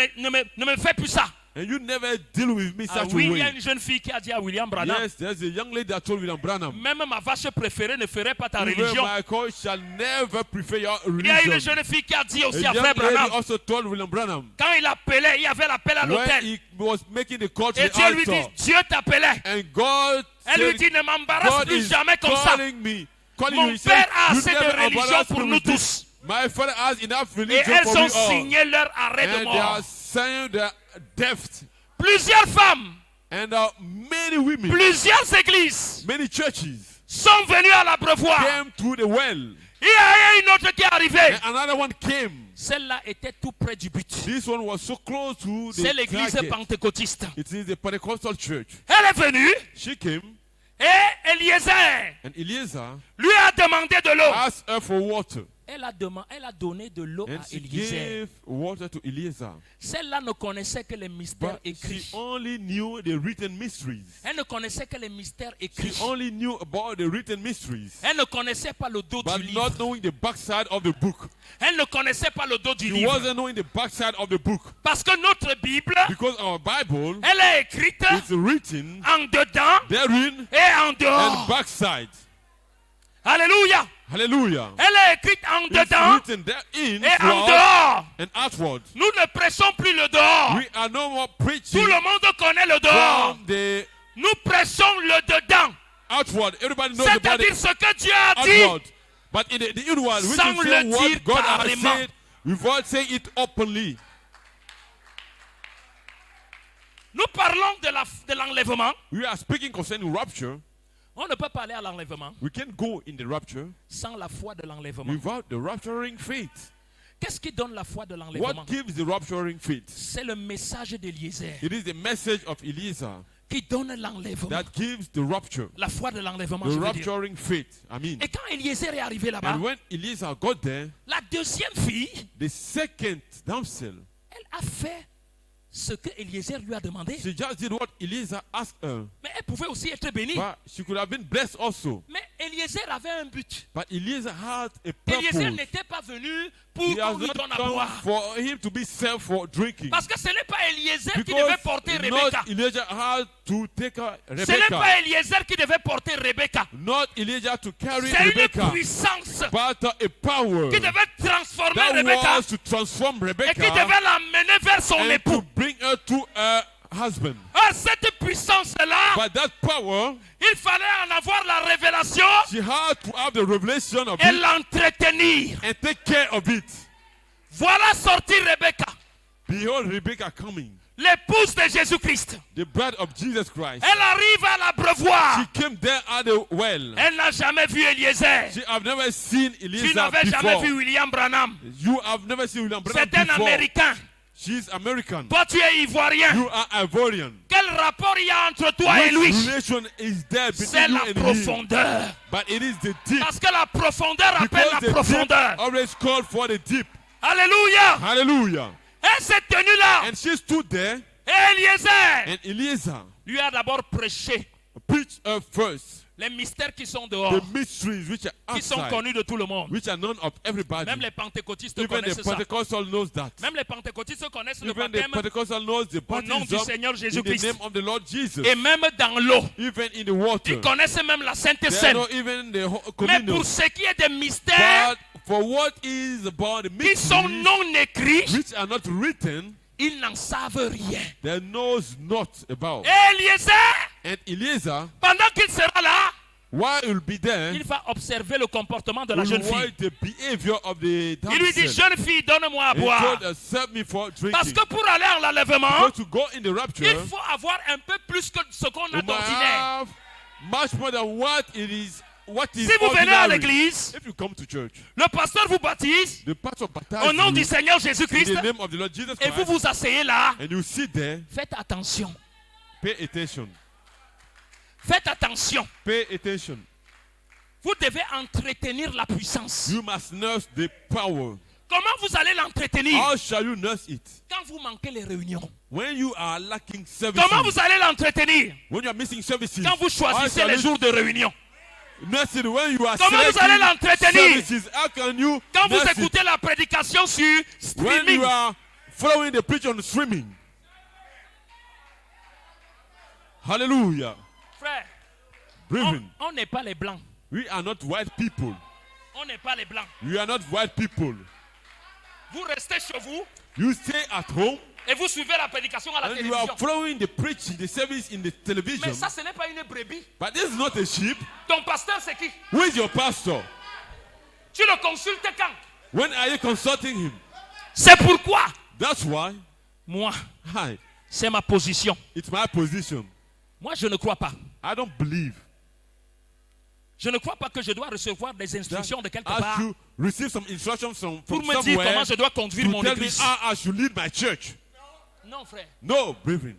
me fais plus ça. And you never deal with me Ah such oui, a il y a way. une jeune fille qui a dit à William Branham, Yes, there's a young lady that told William Branham, même ma vache préférée ne ferait pas ta "Even religion. my coach shall never prefer your Il y a une religion." jeune fille qui a dit A aussi à young frère lady Branham, also told William Branham, quand il appelait, il y avait l'appel à when l'hôtel. he was making the call to Et the Dieu lui dit, altar, Dieu t'appelait. and God Elle lui said, dit, ne m'embarrasse God plus is jamais comme ça. calling me. Calling Mon you. He said, père a "You assez de never religion embarrass pour me nous with tous. this. My father has enough Et religion elles for ont we all." signé leur arrêt de And they mort. are saying their death. Plusieurs femmes, And many women, plusieurs églises many churches sont venues à l'abreuvoir. came to the well. Il y a une autre qui est arrivée. And another one came. Celle-là était tout près du but. This one was so close to C'est the l'église target. pentecôtiste. It is the Pentecostal church. Elle est venue She came, et Eliezer and Eliezer lui a demandé de l'eau. asked her for water. Elle a donné de l'eau And à she Eliezer. gave water to Eliezer. Celle-là ne connaissait que les mystères But she écrits. only knew the written mysteries. Elle ne connaissait que les mystères She écrits. only knew about the written mysteries, Elle ne connaissait pas le dos but du livre. not knowing the backside of the book. Elle ne connaissait pas le dos du She livre. wasn't knowing the backside of the book. Parce que notre Bible, Because our Bible elle est écrite is written en dedans therein et en and dehors. backside. Alléluia. Hallelujah. Elle est écrite en It's dedans written therein et en throughout dehors. and outward. Nous ne prêchons plus le dehors. We are no more Tout preaching le monde connaît le dehors. from the Nous prêchons le dedans. outward. Everybody knows about C'est-à-dire the ce que Dieu a dit. outward. But in the inward, we Sans can say le what dire God has carrément. said without saying it openly. Nous parlons de l'enlèvement. We are speaking concerning rapture. On ne peut pas aller à l'enlèvement We can't go in the rapture sans la foi de l'enlèvement. without the rapturing faith. Qu'est-ce qui donne la foi de l'enlèvement? What gives the rapturing faith? C'est le message d'Eliezer It is the message of Eliezer qui donne l'enlèvement. that gives the rapture, La foi de l'enlèvement, the je veux dire. rapturing faith. I mean, Et quand Eliezer est arrivé là-bas, and when Eliezer got there, la deuxième fille, the second damsel, elle a fait ce que Eliezer lui a demandé. she just did what Eliezer asked her. Mais elle pouvait aussi être bénie. But she could have been blessed also. Mais Eliezer avait un but. But Eliezer had a Eliezer purpose. n'était pas venu pour He has qu'on lui not donne à come boire. for him to be served for drinking. Parce que ce n'est pas Eliezer qui Because devait porter Rebecca. not Elijah had to take her Ce n'est Rebecca. pas Eliezer qui devait porter Rebecca. Not Elijah to carry C'est une Rebecca. puissance But a power qui devait transformer that Rebecca was to transform et qui Rebecca devait l'amener vers son and époux. to bring her to her husband. Ah, cette puissance-là, But that power, il fallait en avoir la révélation she had to have the revelation of et it l'entretenir. and take care of it. Voilà sortir Rebecca, Behold Rebecca coming, l'épouse de Jésus-Christ. the bride of Jesus Christ. Elle arrive à l'abreuvoir. She came there at the well. Elle n'a jamais vu Eliezer. She have never seen Tu Eliezer n'avais jamais vu before. William Branham. You have never seen William Branham C'est un before. Américain. She's American. Toi, tu es ivoirien. You are Ivorian. Quel rapport il y a entre toi et lui? Which relation is there C'est between you la and him? profondeur. But it is the deep. Parce que la profondeur appelle Because la the deep profondeur. always called for the deep. Alléluia. Hallelujah. Et s'est tenu là. And she stood there, Et Eliezer and Eliezer lui a d'abord prêché preached her first les mystères qui sont the dehors, mysteries which are qui sont outside, connus de tout le monde. which are known of everybody. Même les pentecôtistes Even the connaissent ça. Pentecostal knows that. Même les pentecôtistes connaissent le Even the baptême Pentecostal knows the au nom du baptism Seigneur in the Jésus-Christ. name of the Lord Jesus. Et même dans l'eau. Even in the water. Ils connaissent même la Sainte They Seine. know even the Mais communion. pour ce qui est des mystères But for what is about the qui sont mysteries non écrits, which are not written, ils n'en savent rien. they knows not about. Et Eliezer, And Eliezer, pendant qu'il sera là, while he'll be there, il va observer le comportement de la will jeune watch fille. the behavior of the Il lui dit, damsel. jeune fille, donne-moi à He boire. told her, serve me for Parce drinking. que pour aller en l'enlèvement, Because to go in the rapture, il faut avoir un peu plus que ce qu'on a you might d'ordinaire. have much more than what is Si vous venez à ordinary. l'église, If you come to church, le pasteur vous baptise the pastor au baptizes nom du you Seigneur in Jésus-Christ the name of the Lord Jesus et vous Christ, vous asseyez là. and you sit there. Faites attention. Pay attention. Faites attention. Pay attention. Vous devez entretenir la puissance. You must nurse the power. Comment vous allez l'entretenir? How shall you nurse it? Quand vous manquez les réunions. When you are lacking services. Comment vous allez l'entretenir? When you are missing services. Quand vous How choisissez shall les you jours de réunion. nurse it when you are Comment vous selecting allez l'entretenir? services? How can you Quand vous nurse it écoutez la prédication sur when streaming. you are following the preach on streaming? Hallelujah. Frère, Brethren, on n'est pas les blancs. we are not white people. On n'est pas les blancs. We are not white people. Vous restez chez vous You stay at home et vous suivez la prédication à la and you télévision. are following the preaching, the service in the television. Mais ça, ce n'est pas une brebis. But this is not a sheep. Ton pasteur, c'est qui? Who is your pastor? Tu le consultes quand? When are you consulting him? C'est pourquoi, That's why, moi, hi, c'est ma position. it's my position. Moi, je ne crois pas. I don't believe Je ne crois pas que je dois recevoir des that instructions de quelque I part should receive some instructions from pour me dire somewhere comment je dois conduire to mon tell me église. how I should lead my church. Non, frère. No, brethren.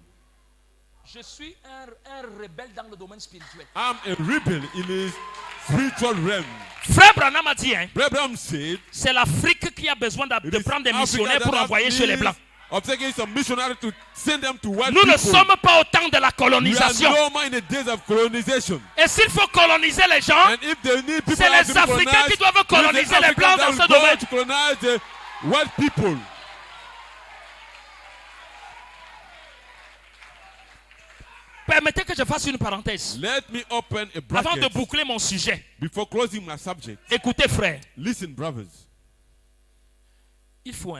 Je suis un rebelle dans le domaine spirituel. I'm a rebel in the spiritual realm. Frère Branham a dit, hein, Abraham said, c'est l'Afrique qui a besoin it de is prendre des Africa missionnaires that pour has envoyer chez les needs Blancs. of taking some missionary to send them to white Nous ne people. sommes pas au temps de la We are colonisation. no more in the days of colonization. Et s'il faut coloniser les gens, And if they need people c'est have les to be Africains colonized, qui doivent coloniser it is the les Blancs Africans dans that ce will go domaine. to colonize the white people. Permettez que je fasse une parenthèse. Let me open a Avant de bracket boucler mon sujet, before closing my subject. écoutez frère, Listen, brothers. il faut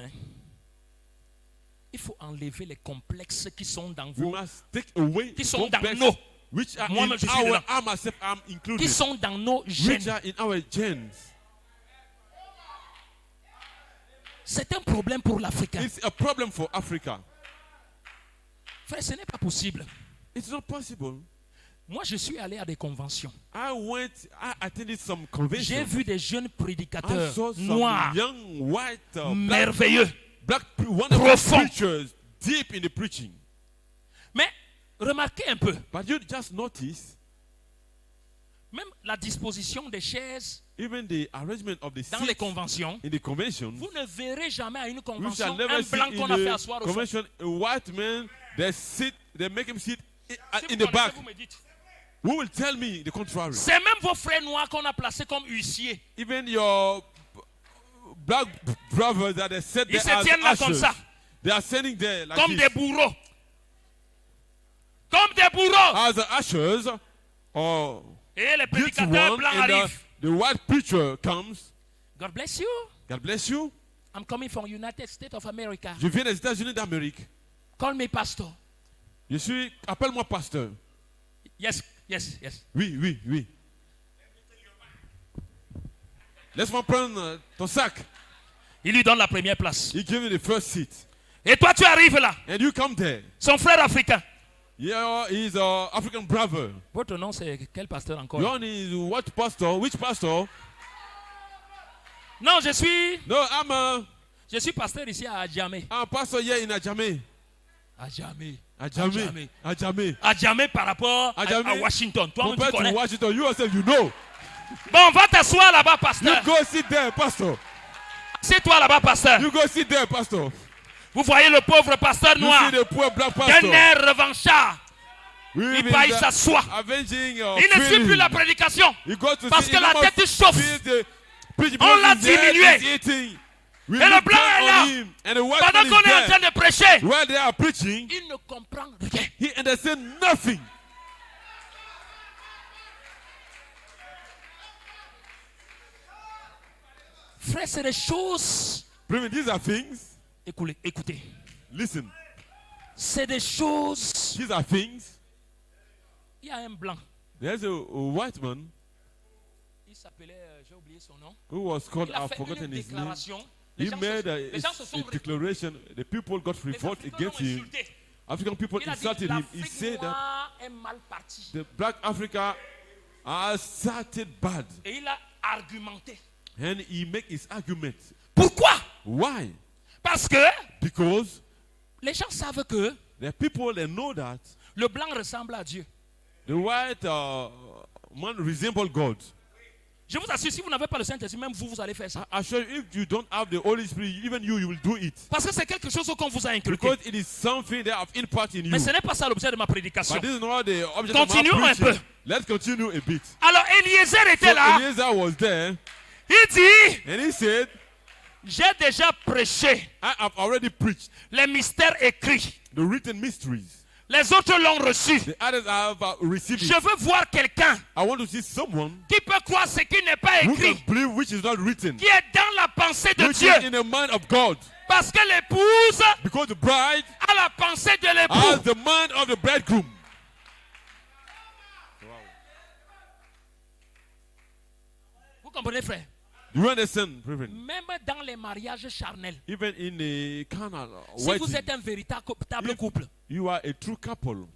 enlever les complexes qui sont dans We vous, must take away qui sont dans complexes nos, which are Moi-même, je in suis our, dedans. I myself am included, qui sont dans nos which gènes. are in our genes. C'est un problème pour l'Africain. It's a problem for Africa. Frère, ce n'est pas possible. It's not possible. Moi, je suis allé à des conventions. I attended some J'ai conventions. vu des jeunes I prédicateurs saw some noirs, young, white, merveilleux. wonderful Profond. preachers deep in the preaching. Mais remarquez un peu, But you just notice, même la disposition des chaises even the arrangement of the dans les seats conventions, in the convention, vous ne verrez jamais à une we convention shall never un see blanc in qu'on a fait the asseoir au fond. convention a white man they make him sit Si in vous the connaissez, back. vous me dites. Who will tell me the contrary? C'est même vos frères noirs qu'on a placés comme huissiers. Even your black brothers that they set Ils there se tiennent là as comme ushers, ça, they are standing there like comme this. des bourreaux. Comme des bourreaux. As the ushers or Et les guilty prédicateurs one, blancs and arrivent. the white preacher comes. God bless you. God bless you. I'm coming from United States of America. Je viens des États-Unis d'Amérique. Call me pastor. Appelle-moi pasteur. Yes, yes, yes. Oui. Laisse-moi prendre ton sac. Il lui donne la première place. He gave me the first seat. Et toi, tu arrives là. And you come there. Son frère africain. Yeah, he's an African brother. Votre nom, c'est quel pasteur encore? Your name is what pastor? Which pastor? Non, je suis. No, I'm a... Je suis pasteur ici à Adjamé. I'm a pastor here in Adjamé. Adjamé. Adjamé. Adjamé. Adjamé par rapport à Adjamé, Washington. Toi, tu Compared to connais. Washington, you yourself, you know. Bon, va t'asseoir là-bas, You pasteur. go sit there, pastor. C'est toi là-bas, pasteur. You go sit there, pastor. Vous voyez le pauvre pasteur You noir see the poor black d'un pastor. air revanchard. We've Il been va, il there s'assoit. avenging Il ne suit feeling. plus la prédication. You go to Parce see, que you la must tête chauffe. see the preach On because l'a he's there, diminué. he's eating. We Et le look blanc down est là. on him, and the white Pendant man qu'on is est en train there. de prêcher, While they are preaching, il ne comprend rien. he understands nothing. Frère, c'est des choses. Brethren, these are things. Écoutez. Listen, C'est des choses. these are things. Il y a un blanc. There's a white man Il s'appelait, j'ai oublié son nom. who was called, Il a I've fait forgotten une his name. déclaration. Les He gens made les gens se sont a declaration. The people got les revolt Africains against l'ont him. insulté. African people Il a dit insulted him. He l'Afrique said that noire est mal partie. the black Africa has started bad. Et il a argumenté. And he make his argument. Pourquoi? Why? Parce que Because les gens savent que the people, they know that le blanc ressemble à Dieu. the white man resemble God. Je vous assure, si vous n'avez pas le Saint-Esprit, même vous, vous allez faire ça. I assure you, if you don't have the Holy Spirit, even you will do it. Parce que c'est quelque chose qu'on vous a inculqué. Because it is something that have impact in you. Mais ce n'est pas ça l'objet de ma prédication. But this is not the object Continuons of my un peu. preaching. Let's continue a bit. Alors Eliezer So était là. Eliezer was there, Il dit, and he said, j'ai déjà prêché I have already preached les mystères écrits. the written mysteries. Les autres l'ont reçu. The others have received Je it. veux voir quelqu'un I want to see someone qui peut croire ce qui n'est pas who can écrit, believe which is not written, qui est dans la pensée de which Dieu. is in the mind of God. Parce que l'épouse Because the bride a la pensée de has l'époux. the mind of the bridegroom. Vous comprenez, frère? Do you understand, brethren? Même dans les mariages charnels, Even in the carnal si vous wedding, êtes un véritable couple, you are a true couple.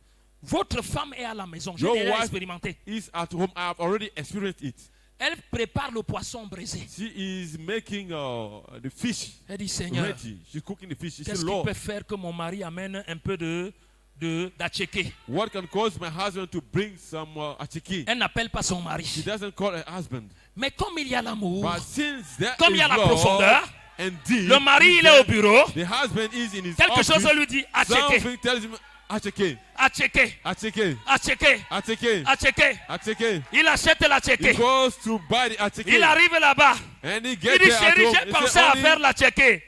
votre femme est à la maison. J'ai Your déjà wife expérimenté. is at home. I have already experienced it. Elle prépare le poisson braisé. She is making the fish Elle dit, Seigneur, ready. She's cooking the fish. She said, qu'est-ce qui Lord, peut faire que mon mari amène un peu d'atchéké? what can cause my husband to bring some achiki? Elle n'appelle pas son She mari. doesn't call her husband. Mais comme il y a l'amour, But since there comme il is y a la love profondeur, and deep, le mari is il est au there, bureau, the husband is in his quelque office. chose lui dit, atchéké, Something tells him, achiki, atchéké, achiki, atchéké, achiki, atchéké. achiki. Il achète He l'atchéké. goes to buy the achiki. Il arrive là-bas. And he Il gets dit, there at chérie, home. j'ai He pensé said, à "Honey, faire l'atchéké,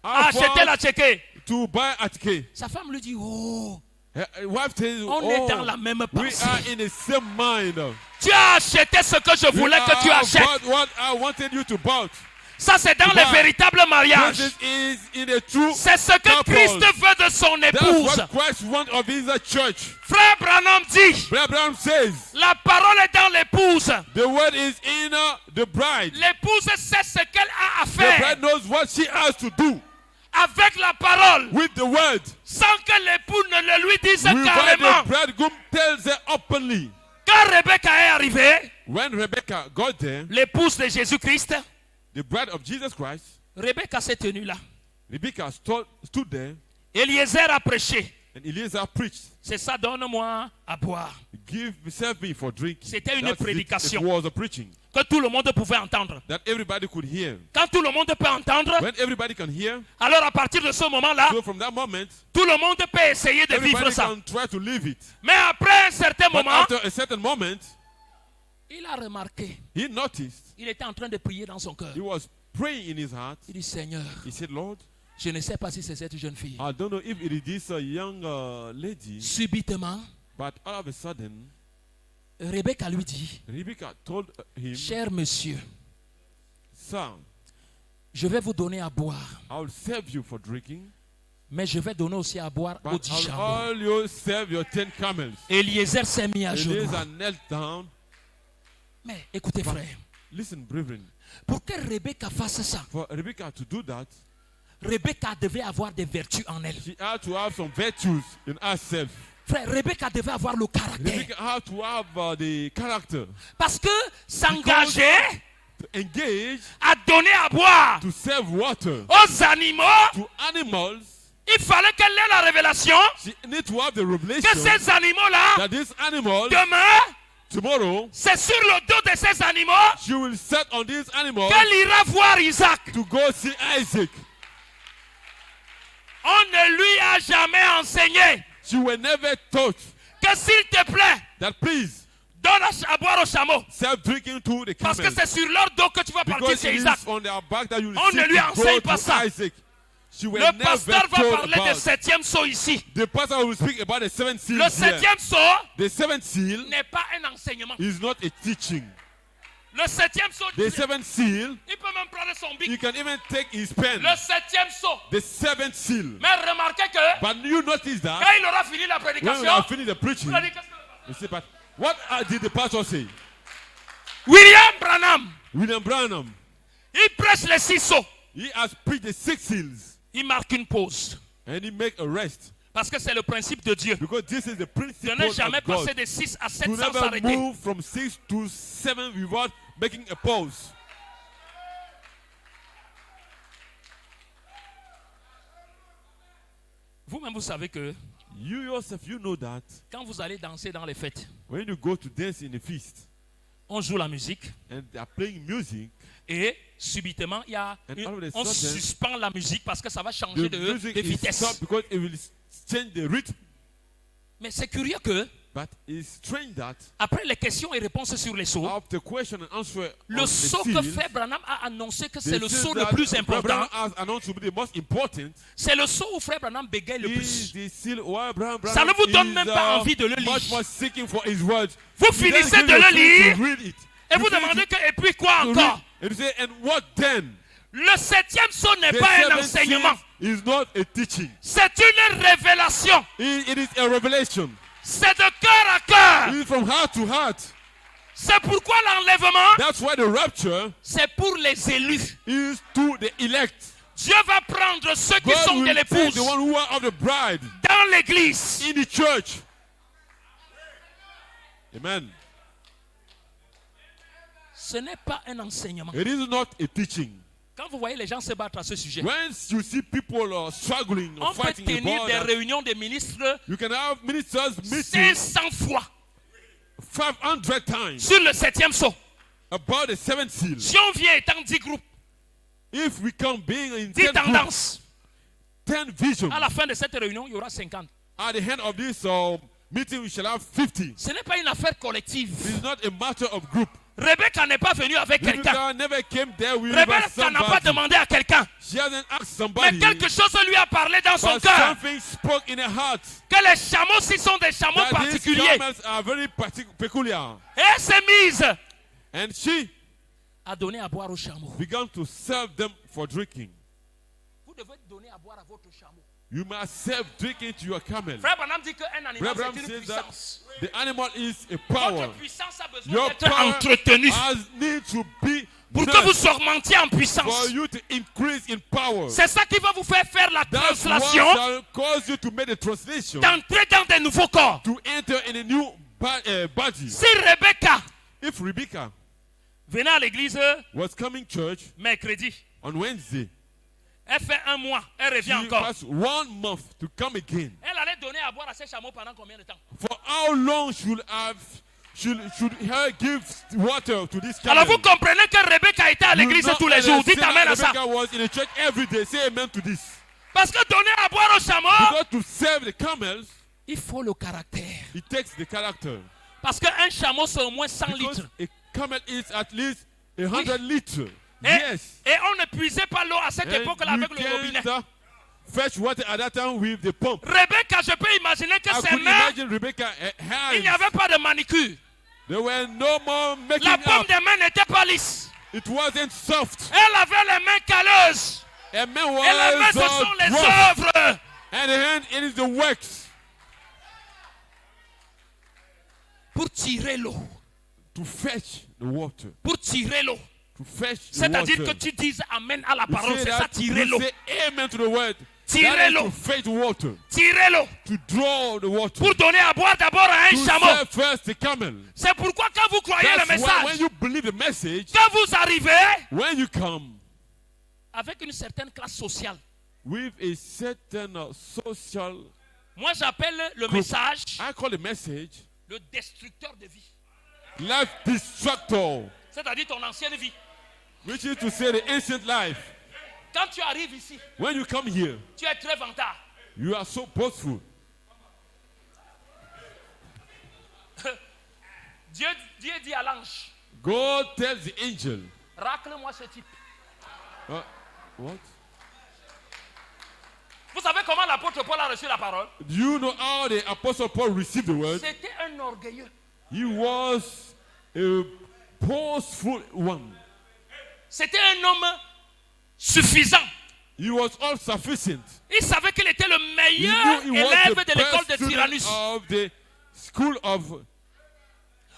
à I acheter thought l'atchéké. to buy achiki." Sa femme lui dit, oh, Her wife tells, on est dans la même we pensée. are in the same mind. Tu as acheté ce que je voulais que tu achètes. bought what I wanted you to buy. Ça, c'est dans les véritables mariages. This is in a true C'est ce que couple. Christ veut de son That's épouse. what Christ wants of his church. Frère Branham dit, Brother Abraham says, la parole est dans l'épouse. the word is in the bride. L'épouse sait ce qu'elle a à The faire bride knows what she has to do avec la parole, with the word. sans que l'époux ne le lui dise While carrément. the bridegroom tells her openly. Quand Rebecca est arrivée, When Rebecca got there, l'épouse de Jésus-Christ, the bride of Jesus Christ, Rebecca s'est tenue là. Rebecca stood there, Eliezer a prêché. and Eliezer preached. C'est ça, donne-moi à boire. Serve me for drinking. C'était une That's it. prédication. It was a preaching Que tout le monde pouvait entendre. that everybody could hear. Quand tout le monde peut entendre, When everybody can hear, alors à partir de ce moment-là, so from that moment, tout le monde peut essayer de vivre everybody ça. can try to live it. Mais après un certain But moment, after a certain moment, il a remarqué, he noticed, il était en train de prier dans son cœur. he was praying in his heart. Il dit, Seigneur, He said, Lord, je ne sais pas si c'est cette jeune fille. I don't know if it is this young lady, Subitement, but all of a sudden, Rebecca lui dit, Rebecca told him, cher monsieur, son, je vais vous donner à boire, I will serve you for drinking, mais je vais donner aussi à boire aux but 10 I'll charbons. all you serve your 10 camels. Eliezer s'est mis à genoux. Eliezer knelt down. Mais écoutez frère, Listen, brethren, pour que Rebecca fasse ça, for Rebecca to do that, Rebecca devait avoir des vertus en elle. she had to have some virtues in herself. Frère, Rebecca devait avoir le caractère. Rebecca had to have the character Parce que s'engager to engage, à donner à boire to serve water aux animaux, to animals, il fallait qu'elle ait la révélation she need to have the que revelation ces animaux-là, that these animals, demain, tomorrow, c'est sur le dos de ces animaux she will set on these animals qu'elle ira voir Isaac. to go see Isaac. On ne lui a jamais enseigné She will never taught que s'il te plaît, that please donne à boire aux chameaux. serve drinking to the Parce que camels. c'est sur leur dos que tu vas partir Because chez it Isaac. is on their back that you will On see ne lui to enseigne go pas to ça. Isaac. She will Le never pasteur va told parler du about. 7e sceau ici. The pastor will speak about the seventh seal. Le here. 7e sceau The seventh seal n'est pas un enseignement. is not a teaching. Le 7e sceau, The seventh seal, il peut même prendre son you bic. can even take his pen. Le 7e sceau. The seventh seal. Mais remarquez que But you notice quand that il aura fini la when we prédication, have finished the preaching, il a dit, qu'est-ce que le pasteur- you say, but what did the pastor say? William Branham, William Branham, il prêche les 6 sceaux. he has preached the six seals Il marque une pause. and he make a rest. Parce que c'est le principe de Dieu. Because this is the De principle ne jamais of God. passer de 6 à 7 To sans never s'arrêter. move from 6 to 7 without making a pause. Vous-même, vous savez que You yourself, you know that quand vous allez danser dans les fêtes, when you go to dance in a feast on joue la musique and they are playing music, et subitement, And all of a on sudden, suspend la musique parce que ça va changer the de music is vitesse. stopped because it will change the rhythm. Mais c'est curieux que, But it's strange that après les questions et réponses sur les sceaux, after question and answer on le the sceau que seal, Frère Branham a annoncé que they c'est le say sceau le that plus important, Abraham has announced to be the most important. c'est le sceau où Frère Branham bégaye le Is plus. the seal why Abraham Ça ne vous donne is, même pas envie de le lire. much more seeking for his words. Vous He doesn't finissez give de you le free lire to read it. et You vous finish demandez que, et puis quoi to read, encore? and you say, and what then? Le 7e sceau n'est The pas un seventh enseignement, seal is not a teaching. c'est une révélation. It is a revelation. C'est de cœur à cœur. It is from heart to heart. C'est pourquoi l'enlèvement, That's why the rapture c'est pour les élus. is to the elect. Dieu va prendre ceux qui God sont de will take l'épouse the one who are of the bride dans l'église. in the church. Amen. Ce n'est pas un enseignement. It is not a teaching. Quand vous voyez les gens se battre à ce sujet, When you see people struggling or on peut fighting tenir about des that, réunions des ministres you can have ministers meeting 500 fois 500 times sur le 7e sceau. about the seventh seal. Si on vient étant 10 groupes, If we come being in 10 10 groups, tendances, 10 visions, à la fin de cette réunion, il y aura 50. at the end of this meeting we shall have 50. Ce n'est pas une affaire collective. It is not a matter of group. Rebecca n'est pas venue avec quelqu'un. Rebecca never came there with Rebecca n'a pas somebody. demandé à quelqu'un. She hasn't asked Mais somebody, quelque chose lui a parlé dans son but cœur. something spoke in her heart. Que les chameaux, s'ils sont des chameaux That these particuliers. camels are very peculiar. Et elle s'est mise And she à donner à boire aux chameaux. began to serve them for drinking. Vous devez donner à boire à votre chameau. You must serve drinking to your camel. Frère Branham dit qu'un animal, Abraham c'est une says that puissance. the animal is a power. Votre puissance a besoin Your d'être power entretenue has need to be pour que nursed vous augmentiez en for puissance. you to increase in power. C'est ça qui va vous faire la That's what translation, shall cause you to make the translation d'entrer dans des nouveaux corps. to enter in a new body. Si Rebecca If Rebecca venait à l'église was coming church mercredi, on Wednesday, elle fait un mois, elle she revient encore. has 1 month to come again. Elle allait donner à boire à ses chameaux pendant combien de temps? For how long should her give water to this Alors camel? vous comprenez que Rebecca était à You l'église know tous les jours. Dites amen à ça. Rebecca was in the church every day. Say amen to this. Parce que donner à boire aux chameaux, Because to serve the camels, il faut le caractère. it takes the character. Parce qu'un chameau, c'est au moins 100 Because litres. a camel is at least 100 liters. Et, Yes. et on ne puisait pas l'eau à cette And époque-là you avec le robinet. can't fetch water at that time with the pump. Rebecca, je peux imaginer que I ses could mains, imagine Rebecca il n'y hands. avait pas de manicure. They were no more making La paume up. des mains n'était pas lisse. It wasn't soft. Elle avait les mains calleuses. A man Et les mains, was ce sont les rough. œuvres. And the hand, it is the works Pour tirer l'eau. to fetch the water. Pour tirer l'eau. To fetch the C'est-à-dire que water. tu dises amen à la You parole. say C'est ça, that, tirer you l'eau. say amen to the word. tirer l'eau, to fetch water, tirer l'eau, to draw the water, pour donner à boire d'abord à un to chameau. serve first the camel. C'est pourquoi quand vous croyez le That's why when message, you believe the message, quand vous arrivez when you come avec une certaine classe sociale, with a certain social, moi j'appelle le group, message I call the message le destructeur de vie. life destructor, C'est-à-dire ton ancienne vie. which is to say the ancient life. Quand tu arrives ici, When you come here, tu es très vantard. you are so boastful. Dieu dit à l'ange, God tells the angel, racle-moi ce type. what? Vous savez comment l'apôtre Paul a reçu la parole? Do you know how the apostle Paul received the word? C'était un orgueilleux. He was a boastful one. C'était un homme suffisant. He was all sufficient. Il savait qu'il était le He meilleur knew he was élève the de l'école de best student Tyrannus. of the school of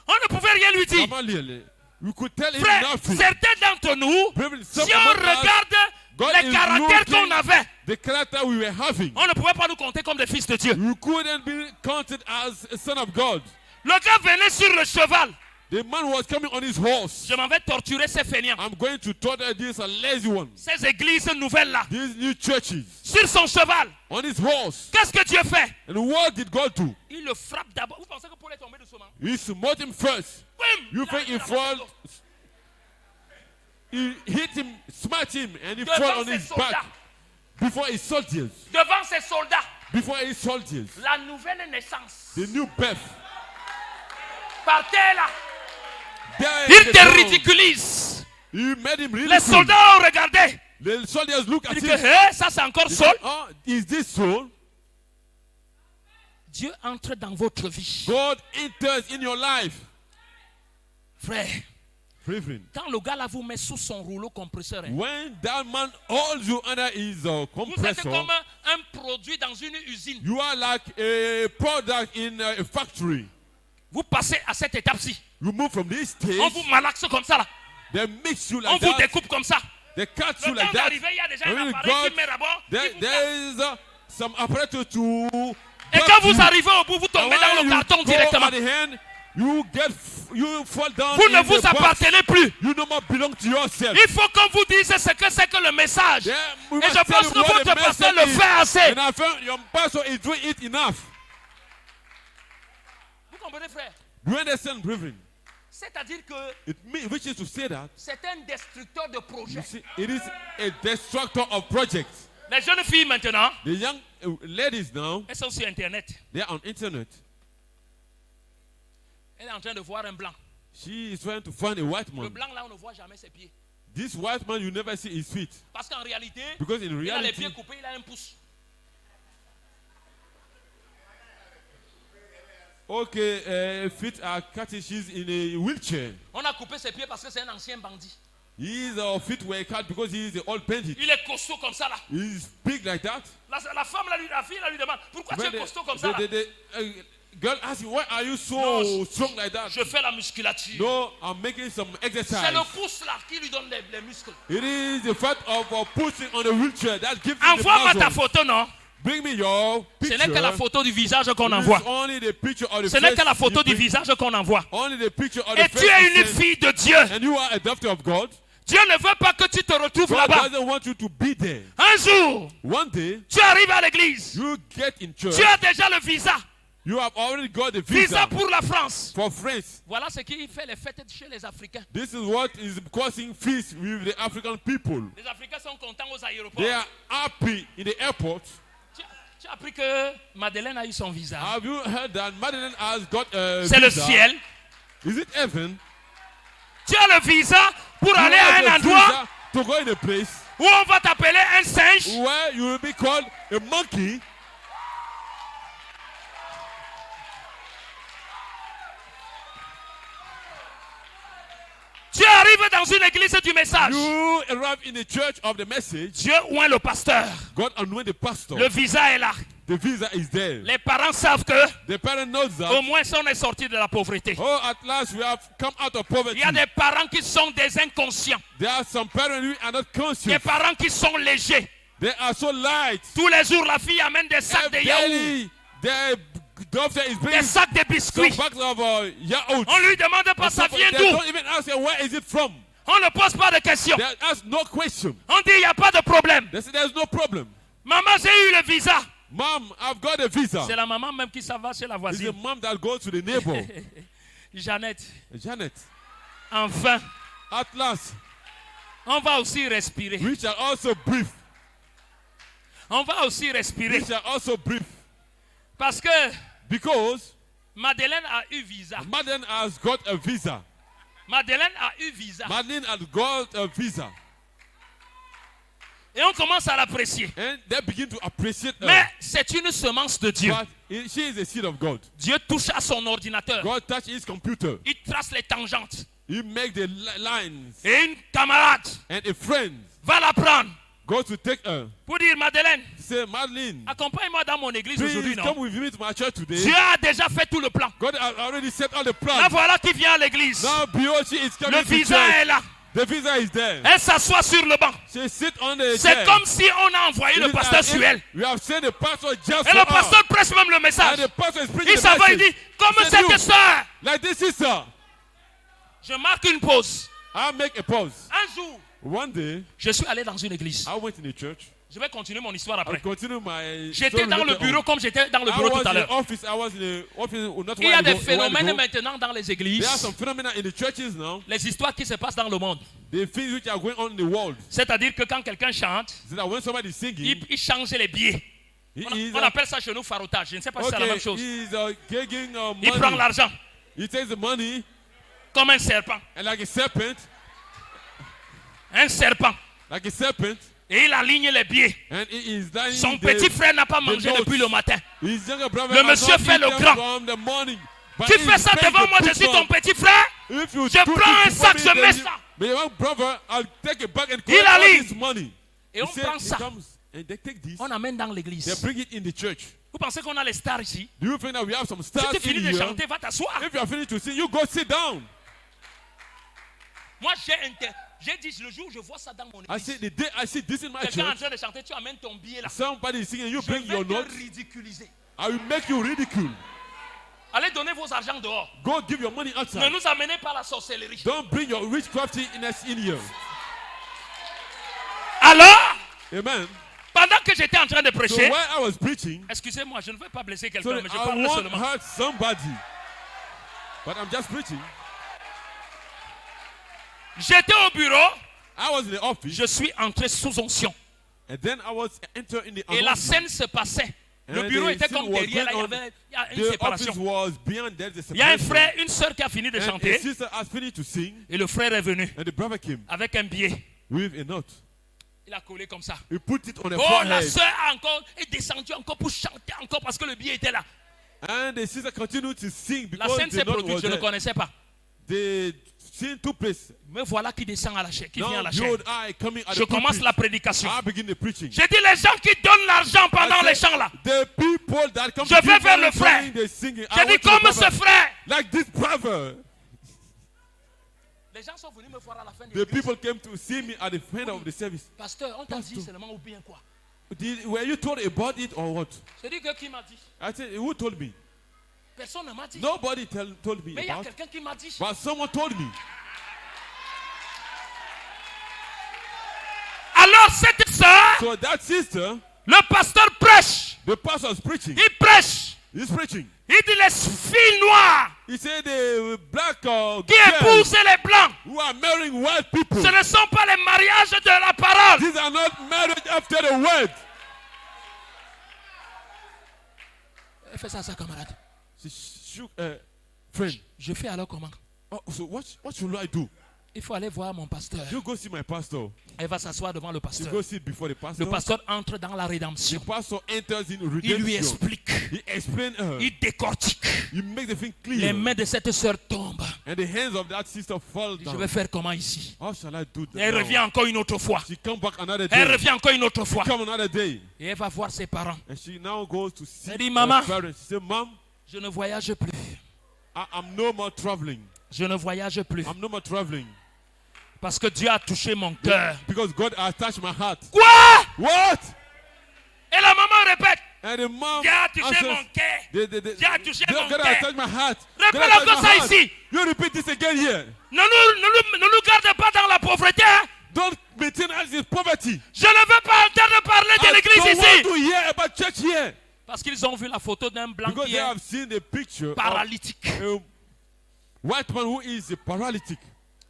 On ne pouvait rien lui dire. Gamaliel. We could tell him Frère, nothing. certains d'entre nous, Brethren, si some on among us, regarde God les is caractères qu'on looking avait, the character we were having. on ne pouvait pas nous compter comme des fils de Dieu. You couldn't be counted as a son of God. Le gars venait sur le cheval. The man was coming on his horse. Je m'en vais torturer ces fainéants. I'm going to torture these lazy ones. Ces églises nouvelles-là. These new churches. Sur son cheval. On his horse. Qu'est-ce que Dieu fait? And what did God do? Il le frappe d'abord. Vous pensez que Paul est tombé doucement? He smote him first. Boum! You Il a think he ramassé fall? l'eau. He hit him, smacked him, and he Devant fell on ses his soldats. back before his soldiers. Devant ses soldats. Before his soldiers. La nouvelle naissance. The new birth. Partez là. There Il the te ground. ridiculise. He made him really Les soldats ont regardé. The soldiers look at Il dit him. que hey, ça c'est encore They Saul. say, oh, is this Saul? Dieu entre dans votre vie. God enters in your life. Frère, Brethren, quand le gars là vous met sous son rouleau compresseur, hein, when that man holds you under his vous êtes compressor, comme un produit dans une usine. you are like a product in a factory. Vous passez à cette étape-ci. You move from this stage, On vous malaxe comme ça là. they mix you On like vous that, découpe comme ça. they cut Le you like temps that. d'arriver, il y a déjà And un when appareil God, qui met d'abord. there is some apparatus to Et cut quand vous you. arrivez au bout, vous And tombez dans when le you carton go directement. at the hand, you fall down Vous ne in vous the box. appartenez plus. You no more belong to yourself. Il faut qu'on vous dise ce que c'est que le message. Yeah, we Et must je tell pense you que what votre the pasteur message le is. fait assez. And I felt your pastor is doing it enough. Vous comprenez, frère? Do you understand, brethren? C'est-à-dire que Which is to say that c'est un destructeur de you projets. see, it is a destructor of projects. Les jeunes filles maintenant, The young ladies now, elles sont sur Internet. they are on internet. Elle est en train de voir un blanc. She is trying to find a white Le man. blanc là, on ne voit jamais ses pieds. This white man, you never see his feet. Parce qu'en réalité, Because in il a les reality, pieds coupés, il a un pouce. okay, feet are cutting. She's in a wheelchair. On a coupé ses pieds parce que c'est un ancien bandit. His feet were cut because he is an old bandit. Il est costaud comme ça là. He's big like that. La femme, là, la fille, là, lui demande pourquoi tu When es costaud comme ça là? the girl asks him, why are you so No, strong like that? Je fais la musculature. No, I'm making some C'est exercise. le pouce là qui lui donne les muscles. It is the fact of pushing on the wheelchair that gives him the Envoie-moi ta muscle. photo, non? Bring me your Ce picture. n'est que la photo du visage qu'on It is envoie. only the picture of the Ce n'est face que la photo you du bring. visage qu'on envoie. Only the picture of the Et face tu es you une send. fille de Dieu. And you are a daughter of God. Dieu ne veut pas que tu te retrouves God là-bas. doesn't want you to be there. Un jour, One day, tu arrives à l'église. you get in church. Tu as déjà le visa. You have already got the Visa visa pour la France. for France. Voilà ce qui fait les fêtes chez les Africains. This is what is causing feast with the African people. Les Africains sont contents aux aéroports. They are happy in the airport. Tu as appris que Madeleine a eu son visa. Have you heard that Madeleine has got a C'est le visa? ciel. Is it heaven? Tu as le visa pour You aller have à un a endroit visa to go in a place où on va t'appeler un singe. where you will be called a monkey. Tu arrives dans une église du message. You arrive in the church of the message. Dieu oint le pasteur. God anoint the pastor. Le visa est là. The visa is there. Les parents savent que The parent knows au that. moins on est sorti de la pauvreté. Oh, at last we have come out of Il poverty. y a des parents qui sont des inconscients. There are some parents who are not Des conscious. parents qui sont légers. They are so light. Tous les jours, la fille amène des sacs de yaourt, Daily, the doctor is des bringing sacs de some biscuits. bags of yaourt. On lui demande pas ça vient They d'où. don't even ask her where is it from. On ne pose pas de questions. They ask no question. On dit il n'y a pas de problème. They say there's no problem. Maman, j'ai eu le visa. Mom, I've got a visa. C'est la maman même qui s'en va chez la It's voisine. the mom that goes to the neighbor. Jeannette, Janet, enfin, at last, on va aussi respirer. we shall also breathe. On va aussi respirer. We shall also breathe. Parce que Because Madeleine a eu visa. Madeleine has got a visa. Madeleine a eu visa. Madeleine has got a visa. Et on commence à l'apprécier. And they begin to appreciate her. Mais c'est une semence de Dieu. But she is a seed of God. Dieu touche à son ordinateur. God touched his computer. Il trace les tangentes. He makes the lines. Et une camarade And a friend va la prendre goes to take her. pour dire Madeleine, Say, Madeleine, accompagne-moi dans mon église aujourd'hui, please non? come with me to my church today. Dieu a déjà fait tout le plan. God has already set all the Là plans. voilà qui vient à l'église. Now behold, she is Le coming to visa church. est là. The visa is there. Elle s'assoit sur le banc. She sit on the C'est chair. comme si on a envoyé It le is pasteur as if sur elle. We have sent the pastor just Et for le pasteur her. presse même le message. And the pastor is preaching Il the s'en va, il message. dit, comme He said, cette "You, sœur, like this sister, je marque une pause. I'll make a pause. Un jour, One day, je suis allé dans une église. I went in a church. Je vais continuer mon histoire I'll après. continue my J'étais story dans le later bureau on. comme j'étais dans le I bureau was tout à in the l'heure. office. I was in the office not Il y a while des ago, a while phénomènes ago. maintenant dans les There are églises. some phenomena in the churches now. Les histoires qui se passent dans le monde. The things which are going on in the world. C'est-à-dire que quand quelqu'un chante, So that when somebody is singing, il change les billets. he On, is on appelle ça chez nous farotage. Je ne sais pas si c'est la même chose. he's taking Il prend money. l'argent He takes the money comme un serpent. and like a serpent, like a serpent, Et il aligne les billets. and he is dying. Son petit frère n'a pas mangé notes. depuis le matin. His younger brother Le has monsieur not fait le eaten grand. from the morning. But Tu he fais ça pays devant the moi, je suis ton football. petit frère. If you Je do prends it un sac, before je me, mets then ça. my young brother, I'll take it back and Il collect all aligne. this money. Et on He said, prend he ça. comes and they take this. On amène dans They l'église. bring it in the church. Vous pensez qu'on a les stars ici? Do you think that we have some Si stars tu in finis de here? chanter, va t'asseoir. If you are finished to sing, you go sit down. Moi, j'ai dit le jour où je vois ça dans mon I église. said, the day I see this in my Quelqu'un en church, train de chanter, tu amènes ton billet là. somebody is singing, you Je bring vais your te notes, ridiculiser. I will make you ridicule. Allez donner vos argents dehors. Go give your money Ne outside. nous amenez pas à la sorcellerie. Don't bring your witchcraftiness in here. Alors, Amen. pendant que j'étais en train de So prêcher, while I was preaching, excusez-moi, je ne veux pas blesser so quelqu'un, mais je I parle won't seulement. hurt somebody. But I'm just preaching. J'étais au bureau, I was in the office, je suis entré sous onction. and then I was entered in the Et la announcement. scène se passait. Le And bureau the était scene comme was derrière, là, il y going on. avait il y a une The séparation. office was beyond there, the Il y a un separation. frère, une sœur qui a fini de And a chanter, sister has finished to sing, et le frère est venu and the brother came avec un billet. with a note. Il a collé comme ça. He put it on the Oh, la forehead. sœur a encore est descendue encore pour chanter encore parce que le billet était là. And the sister continued to sing La because scène the s'est note produite, was je ne there. connaissais pas. The scene took place. Me voilà qui descend à la chaîne, qui vient à Now la chaîne. behold, I coming at Je the commence pulpit. la prédication. I begin the preaching. J'ai dit les gens qui donnent l'argent pendant I les said, chants là. the people that come Je to vais give vers money le frère. during the singing, I J'ai dit went to the comme ce brother. frère. Like this brother. Les gens sont venus me voir à la fin de The l'église. people came to see me at the end of the service. Pasteur, on t'a dit Pasteur. seulement ou bien quoi? Were you told about it or what? J'ai dit que qui m'a dit? I said, who told me? Personne ne m'a dit. Nobody told me Mais il y a about. quelqu'un qui m'a dit. But someone told me. Alors cette soeur, So that sister, le pasteur prêche. the pastor is preaching. Il prêche. He's preaching. Il dit les filles noires He said the black qui girls épousent les blancs. who are marrying white people. Ce ne sont pas les mariages de la parole. These are not married after the word. Fais ça à sa camarade. She shook a friend. Je fais alors comment? Oh, so what should I do? Il faut aller voir mon pasteur. You go see my pastor. Elle va s'asseoir devant le You pasteur. go sit before the Le pastor. pasteur entre dans la The rédemption. pastor enters in Il lui redemption. explique. He explains her. Il décortique. He makes the thing Les clear. mains de cette sœur tombent. And the hands of that sister fall Je down. vais faire comment ici? How shall I do that? Elle now? revient encore une autre fois. She come back another Elle day. revient encore une autre fois. Come another day. Et elle va voir ses parents. And she now goes to see Elle dit, her Maman. parents. She said, Mom, Je ne voyage plus. I'm no more traveling. Je ne voyage plus. I'm no more traveling. Parce que Dieu a touché mon cœur. Because God has touched my heart. Quoi? What? Et la maman répète. And the mom Dieu a touché answers, mon cœur. Dieu a touché mon God has cœur. touched my heart. God has Répète touched encore my ça heart. ici. You repeat this again here. Ne nous garde pas dans la pauvreté. Hein. Don't maintain us in poverty. Je ne veux pas entendre parler de I l'église don't want ici. to hear about church here. Parce qu'ils ont vu la photo d'un blanc Because qui they est have seen the picture paralytique. of a white man who is a paralytic.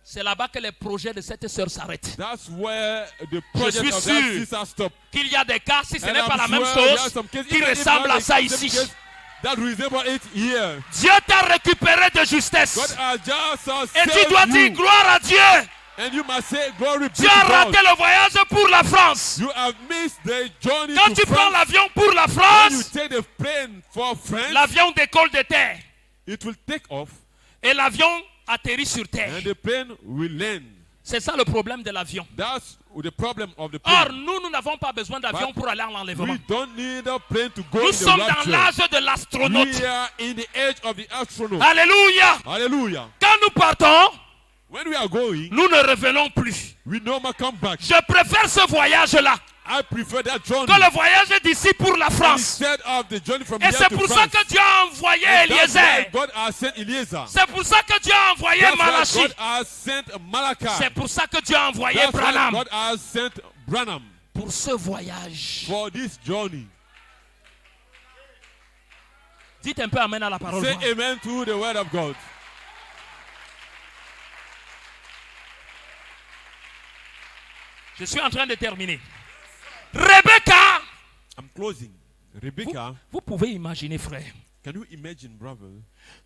C'est là-bas que les projets de cette sœur s'arrêtent. That's where the project suis of that sûr sister stopped. Qu'il y a des cas, si ce And n'est I'm pas la même sure there are chose, some cases, qui even if ressemble not à ça the same ici. case, that resemble it here. Dieu t'a récupéré de God justesse. has just Et tu saved dois dire you. gloire à Dieu. And you must say glory be Tu to as God. raté le voyage pour la France. You have missed the journey Quand to tu prends France. l'avion pour la When you France, take the plane for France, l'avion décolle de terre. it will take off Et l'avion atterrit sur terre. and the plane will land. C'est ça le problème de l'avion. That's the problem of the Or, plane. nous n'avons pas besoin d'avion But pour aller en enlèvement. We don't need a plane to go Nous in the sommes dans rapture. l'âge de l'astronaute. We are in the age of the astronaut. Alléluia. Hallelujah. Quand nous partons, When we are going, nous ne revenons plus. we no more come back. Je préfère ce voyage-là I prefer that journey que le voyage d'ici pour la France. instead of the journey from Et here c'est to pour ça France. que Dieu a envoyé And that's why Eliezer. God has sent Eliezer. C'est pour ça que Dieu a envoyé That's why Malachi. God has sent Malachi. C'est pour ça que Dieu a envoyé That's why Branham. God has sent Branham Pour ce voyage. for this journey. Dites un peu amen à la parole. Say amen to the word of God. Je suis en train de terminer. Rebecca. I'm closing. Rebecca, Vous pouvez imaginer, frère, can you imagine, brother,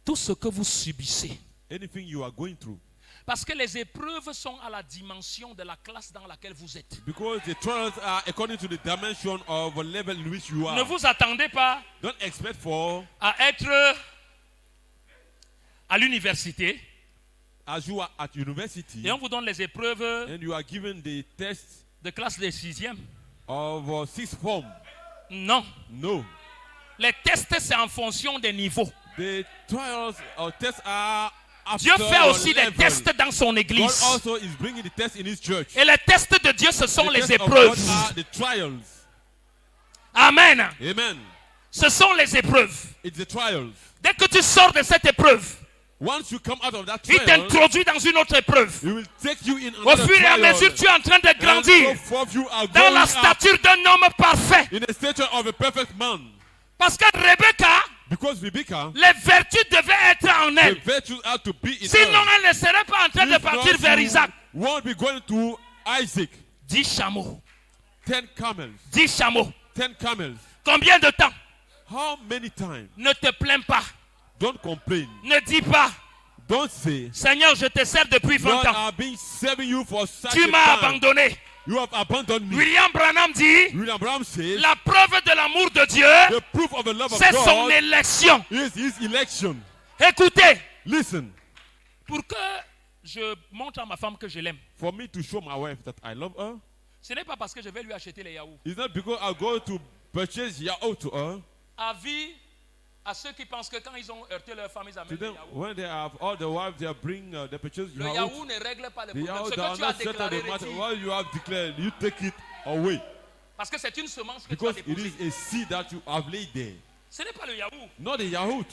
tout ce que vous subissez. anything you are going through? Parce que les épreuves sont à la dimension de la classe dans laquelle vous êtes. Because the trials are according to the dimension of a level in which you Ne are. vous attendez pas Don't expect for, à être à l'université as you are at university, et on vous donne les épreuves and you are given the test de classe de 6e. of sixth form. Non. No. Les tests, c'est en fonction des niveaux. The trials or tests are after Dieu fait your aussi des level. tests dans son God église. also is bringing the tests in His church. Et les tests de Dieu, ce sont The les tests of épreuves. God are the trials. Amen. Amen. Ce sont les épreuves. It's the trials. Dès que tu sors de cette épreuve, Once you come out of that il trial, t'introduit dans une autre épreuve. He will take you in Au another fur et à trial. mesure, tu es en train de And grandir so forth you are dans going la up stature d'un homme parfait. in the stature of a perfect man. Parce que Rebecca, Because Rebecca, les vertus devaient être en the elle. virtues are to be in Sinon, her. elle ne serait pas en train de If partir not, vers you Isaac. won't be going to Isaac. 10 chameaux. 10 camels. 10 chameaux. 10 camels. Combien de temps? How many times? Ne te plains pas. Don't complain. Ne dis pas, Don't say, Seigneur, je te sers depuis 20 Lord, ans. I've been serving you for such Tu a m'as time. abandonné. You have abandoned me. William Branham dit, William Branham says, la preuve de l'amour de Dieu, the proof of the love of c'est son God élection. is His election. Écoutez, Listen, pour que je montre à ma femme que je l'aime, for me to show my wife that I love her, ce n'est pas parce que je vais lui acheter les yaourts. it's not because I go to purchase yaourt to her. Avis à ceux qui pensent que quand ils ont heurté leur femme, ils To amènent them, les yaourts. when they have all the wives, they bring they purchase Le yaourt. yaourt ne règle pas le The problème. yaourt Ce does que tu as not settle déclaré, the matter. retire. What you have declared, you take it away. Parce que c'est une semence que tu as Because it déposée. is a seed that you have laid there. Ce n'est pas le yaourt. Not the yaourt.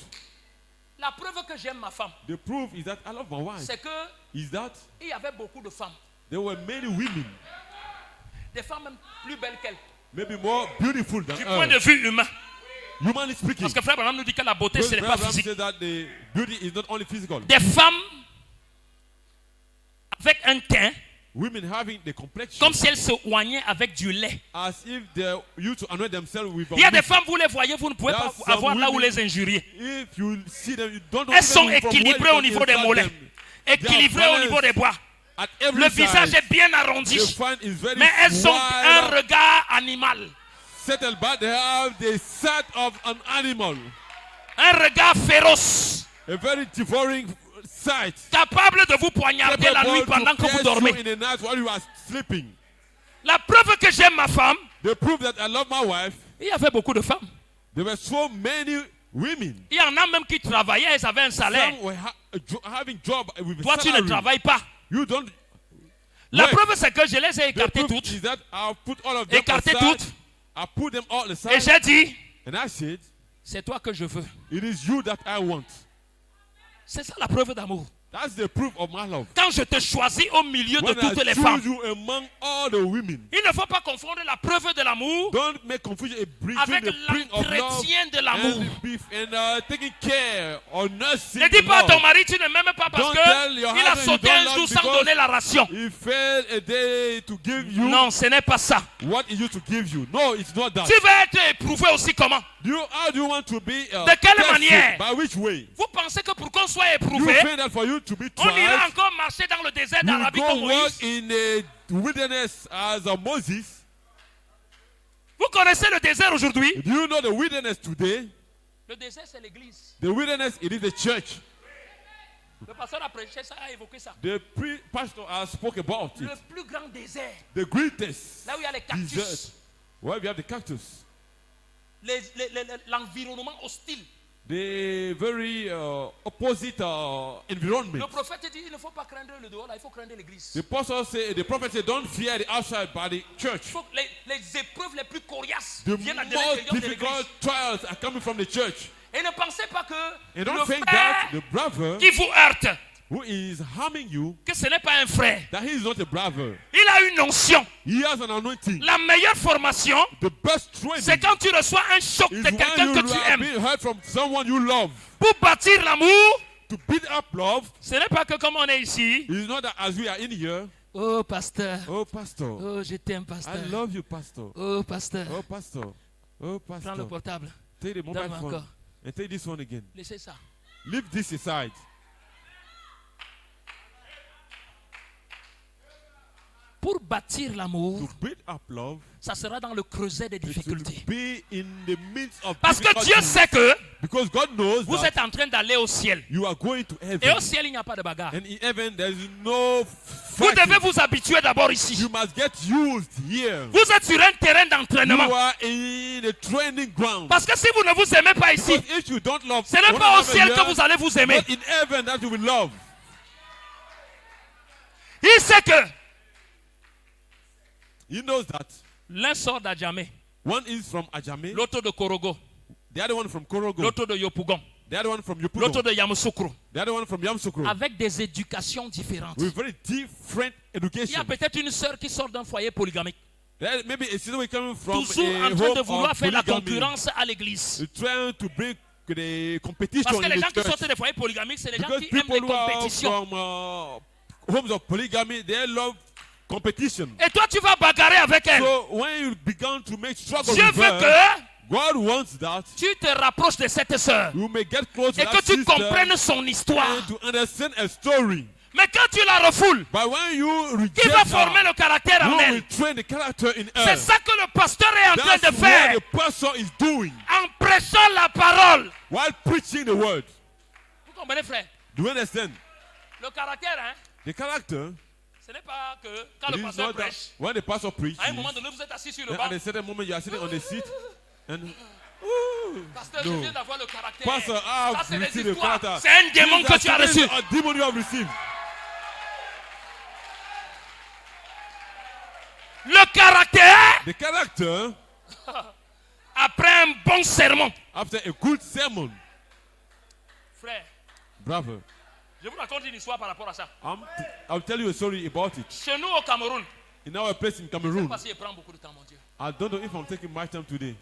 La preuve que j'aime ma femme, The proof is that I love my wife. c'est que Is that il y avait beaucoup de femmes. there were many women, Des femmes même plus belles qu'elle. maybe more beautiful than Du point de her. vue humain. Humanly speaking. Parce que Frère Branham nous dit que la beauté, Because ce n'est Brother pas Branham physique. says that the beauty is not only physical. Des femmes avec un teint Women having the complexion comme si elles se oignaient avec du lait. as if they used to anoint themselves with Il y a des milk. femmes, vous les voyez, vous ne pouvez pas There are avoir some là où women- les injurier. If you see them, you don't know Elles sont even from where équilibrées you au can niveau des insult mollets, them. équilibrées au niveau des bras. At every Le visage side, est bien arrondi, the front is very mais elles ont un wide, regard animal, settled back. They have the sight of an animal, un regard féroce, a very devouring sight. capable de vous poignarder la nuit Capable pendant to que vous pierce dormez. you in the night while you are sleeping. La preuve que j'aime ma femme, The proof that I love my wife. il y avait beaucoup de femmes. There were so many women. Il y en a même qui travaillaient, elles avaient un salaire. Some were having job with a Toi, tu ne salary. travailles pas. You don't. La Work. preuve, c'est que je les ai The écartées proof toutes. is that I put all of them Écartées aside. toutes. I put them all Et aside. j'ai dit, And I said, c'est toi que je veux. it is you that I want. C'est ça la preuve d'amour. That's the proof of my love. Quand je te choisis au milieu de When toutes les I femmes, choose you among all the women, il ne faut pas confondre la preuve de l'amour don't make confusion between avec the print of love l'entretien de l'amour. and taking care or nursing Ne dis the pas à ton love. mari, tu ne m'aimes pas parce Don't que tell your il a husband you sauté don't un love jour sans because donner la ration. He failed a day to give you Non, ce n'est pas ça. what he used to give you. No, it's not that. Tu vas être éprouvé aussi comment? How do you want to be De quelle tested? manière? By which way? Vous pensez que pour qu'on soit You éprouvé, think that for you to be on ira tried, encore marcher dans le désert you d'Arabie comme go walk Moïse? in a wilderness as a Moses. Vous connaissez le désert aujourd'hui? Do you know the wilderness today? Le désert, c'est l'église. The wilderness, it is the church. Le pasteur a prêché ça, a évoqué ça. The pastor has spoke about it. Le plus grand désert, The greatest là où il y a les desert, cactus, where we have the cactus. l'environnement hostile. The very opposite environment. Le prophète dit il ne faut pas craindre le dehors, là, il faut craindre l'église. The prophet said, don't fear the outside by the church. Il faut que les épreuves les plus coriaces The viennent à most l'intérieur de difficult l'église. trials are coming from the church. Et ne pensez pas que And le don't think that frère the brother qui vous heurte, who is harming you, que ce n'est pas un frère. that he is not a brother. Il a une onction. He has an anointing. La meilleure formation, The best c'est training quand tu reçois un choc is de when quelqu'un que you tu are aimes. being heard from someone you love. Pour bâtir l'amour, To build up love ce n'est pas que comme on est ici. is not that as we are in here. Oh, pasteur. Oh, pastor. Oh, je t'aime, pasteur. I love you, pastor. Oh, pasteur. Oh, pastor. Oh, Prends le pastor. portable. Take the mobile Donne-moi phone encore. and take this one again. Laissez ça. Leave this aside. Pour bâtir l'amour, To build up love, ça sera dans le creuset des it will difficultés. be in the midst of Parce que Dieu difficulties. sait que Because God knows vous that êtes en train d'aller au ciel. you are going to Et heaven. au ciel, il n'y a pas de bagarre. And in heaven, there is no Vous devez fighting. vous habituer d'abord ici. You must get used here. Vous êtes sur un terrain You d'entraînement. are in a training ground. Parce que si vous ne vous aimez pas ici, Because if you don't love ce n'est one pas au another ciel here, que vous allez vous aimer. but in heaven that you will love. Il sait que He knows that. l'un sort d'Adjamé, One is from Ajame, l'autre de Korogo, the other one from Korogo, l'autre de Yopougon, the other one from l'autre Yopougon, de Yamoussoukro, the other one from Yamsukro, avec des éducations différentes. with very different Il y education. a peut-être une sœur qui sort d'un foyer polygamique, There may be a sister will coming from toujours a en train de home vouloir of faire la polygamy, concurrence à l'église. trying to bring the competition Parce que in les gens the qui church. sortent des foyers polygamiques, c'est les gens Because qui aiment les people who are compétitions. from homes of polygamy, they love competition. Et toi, tu vas bagarrer avec elle. So when you begin to make struggle Dieu with veut her, que God wants that tu te rapproches de cette sœur you may get close to et that que tu sister comprennes son histoire. and to understand a story. Mais quand tu la refoules, But when you qui reject va former her, le caractère en you elle? will train the character in C'est her. ça que le pasteur est en train That's de faire what the pastor is doing en prêchant la parole. while preaching the word. Vous comprenez, frère? Do you understand? Le caractère, hein, The character ce n'est pas que quand it le is pasteur not that prêche, when the pastor preaches, à un moment donné, vous êtes assis sur le then banc. at a certain moment you are sitting on the seat and Pasteur, je no. viens d'avoir le caractère. Pastor, Ça, I've c'est les received the histoires. character. C'est un démon These que are tu as reçu. a demon you have received. Le caractère, The character après un bon sermon. after a good sermon, Frère, brother. je vous raconte une histoire par rapport à ça. I'll tell you a story about it. Chez nous au Cameroun, In our place in je ne sais Cameroon, pas si je prends beaucoup de temps, mon Dieu. I don't know if I'm taking my time today.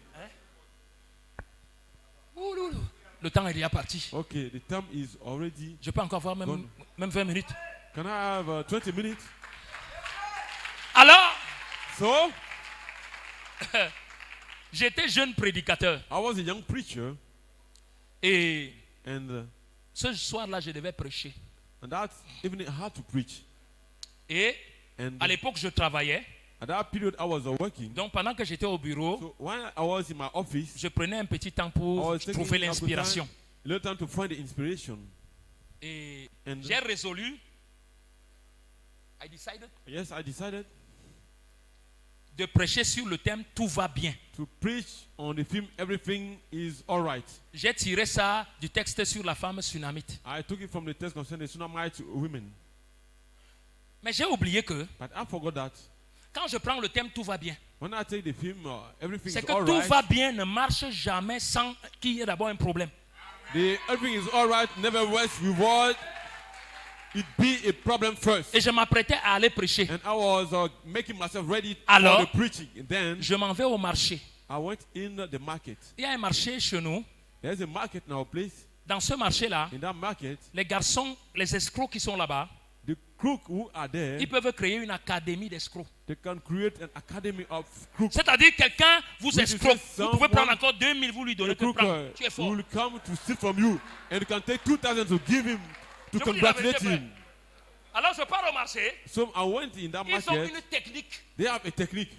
Le temps est déjà parti. Okay, the time is already. Je peux encore avoir même 20 minutes. Can I have 20 minutes? Alors, So, j'étais jeune prédicateur. I was a young preacher, Et and ce soir-là, je devais prêcher. that evening I had to preach. Et And à l'époque, je travaillais. at that period, I was working. Donc, pendant que j'étais au bureau, So when I was in my office, je prenais un petit temps I pour was taking trouver a little l'inspiration. time- a little time to find the inspiration. Et And j'ai résolu, I decided de prêcher sur le thème Tout va bien. to preach on the theme Everything is Alright. J'ai tiré ça du texte sur la femme sunamite. I took it from the text concerning the Sunamite women. Mais j'ai oublié que But I forgot that. quand je prends le thème tout va bien, When I take the film, everything c'est is que all tout right. va bien ne marche jamais sans qu'il y ait d'abord un problème. Everything is all right. Never works without it be a problem first. Et je m'apprêtais à aller prêcher. And I was making myself ready Alors, for the preaching. And then Je m'en vais au marché. I went in the market. Il y a un marché chez nous. There's a market in our place. Dans ce marché-là, In that market, les garçons, les escrocs qui sont là-bas, the crooks who are there, ils peuvent créer une académie d'escrocs. they can create an academy of crooks. C'est-à-dire quelqu'un vous Which is escroque. Vous pouvez someone- prendre encore 2000, vous lui The donnez que crook prendre. Tu es fort. will come to steal from you, and you can take 2,000 to give him to Je vous dis la congratulate vérité, him. Alors je pars au marché. So I went in that Ils ont market. une technique. They have a technique.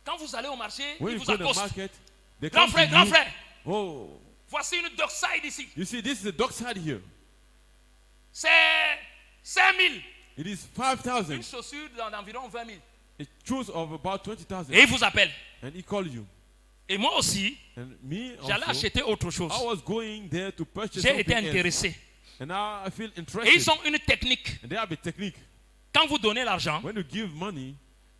Quand vous allez au marché, When ils you vous go to the accostent. market, they Grand come frère, to grand you. frère, Oh, voici une dockside ici. you see, this is the dark side here. C'est 5000. It is Une 5,000. chaussure d'environ 20 000. A shoes of about 20,000. Et ils vous appellent. And he called you. Et moi aussi, And me j'allais also, acheter autre chose. I was going there to purchase J'ai été something else. intéressé. And now I feel Et interested. ils ont une technique. And they have a technique. Quand vous donnez l'argent, When you give money,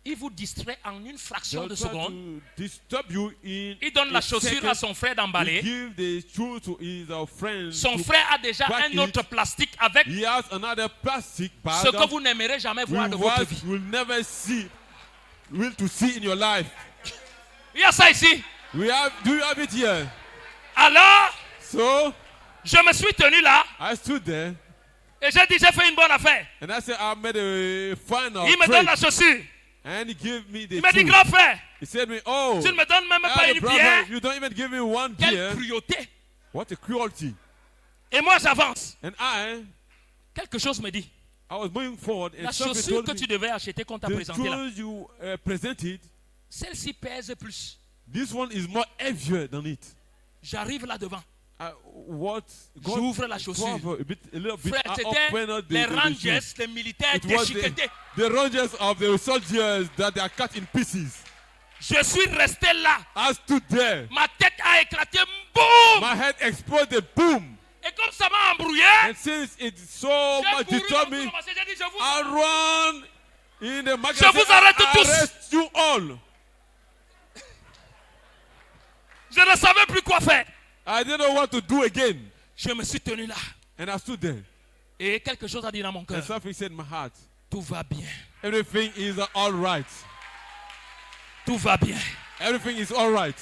ils vous distraient en une fraction they'll de try seconde. to disturb you in Il donne la a chaussure second. à son frère He d'emballer. give the shoe to his friend. Son to frère a déjà pack un autre it. plastique avec He has another plastic bag. ce que vous n'aimerez jamais voir de votre vie. will never see, will to see in your life. Il y a ça ici. Do you have it here? Alors, So je me suis tenu là I stood there et j'ai dit j'ai fait une bonne affaire. and I said I made a final Il me donne trade. la chaussure. And he gave me the Il m'a dit shoe. grand frère, He said to me, oh, tu ne me donnes même pas elder une brother, pierre. you don't even give me one Quelle beer. cruauté. What a cruelty. Et moi j'avance. And I Quelque chose me dit. was moving forward La and something chaussure told que me, tu devais acheter qu'on t'a the présentée là, shoes you presented, celle-ci pèse plus. this one is more heavier than it. J'arrive là devant. What God J'ouvre la chaussure. a little bit Frère, open c'était les the Rangers, shoe. les militaires It was déchiquetés. the Rangers of the soldiers that they are cut in pieces. Je suis resté là. I stood there. Ma tête a éclaté. Boum! My head exploded. Boom. Et comme ça m'a embrouillé, And since it so j'ai much couru disturbed dans tout me, le marché. J'ai dit, je vous... I run in the market. Je and vous say, arrête I tous. arrest you all. Je ne savais plus quoi faire. I didn't know what to do again. Je me suis tenu là. And I stood there. Et quelque chose a dit dans mon And cœur. something said in my heart, Tout va bien. everything is all right. Tout va bien. Everything is all right.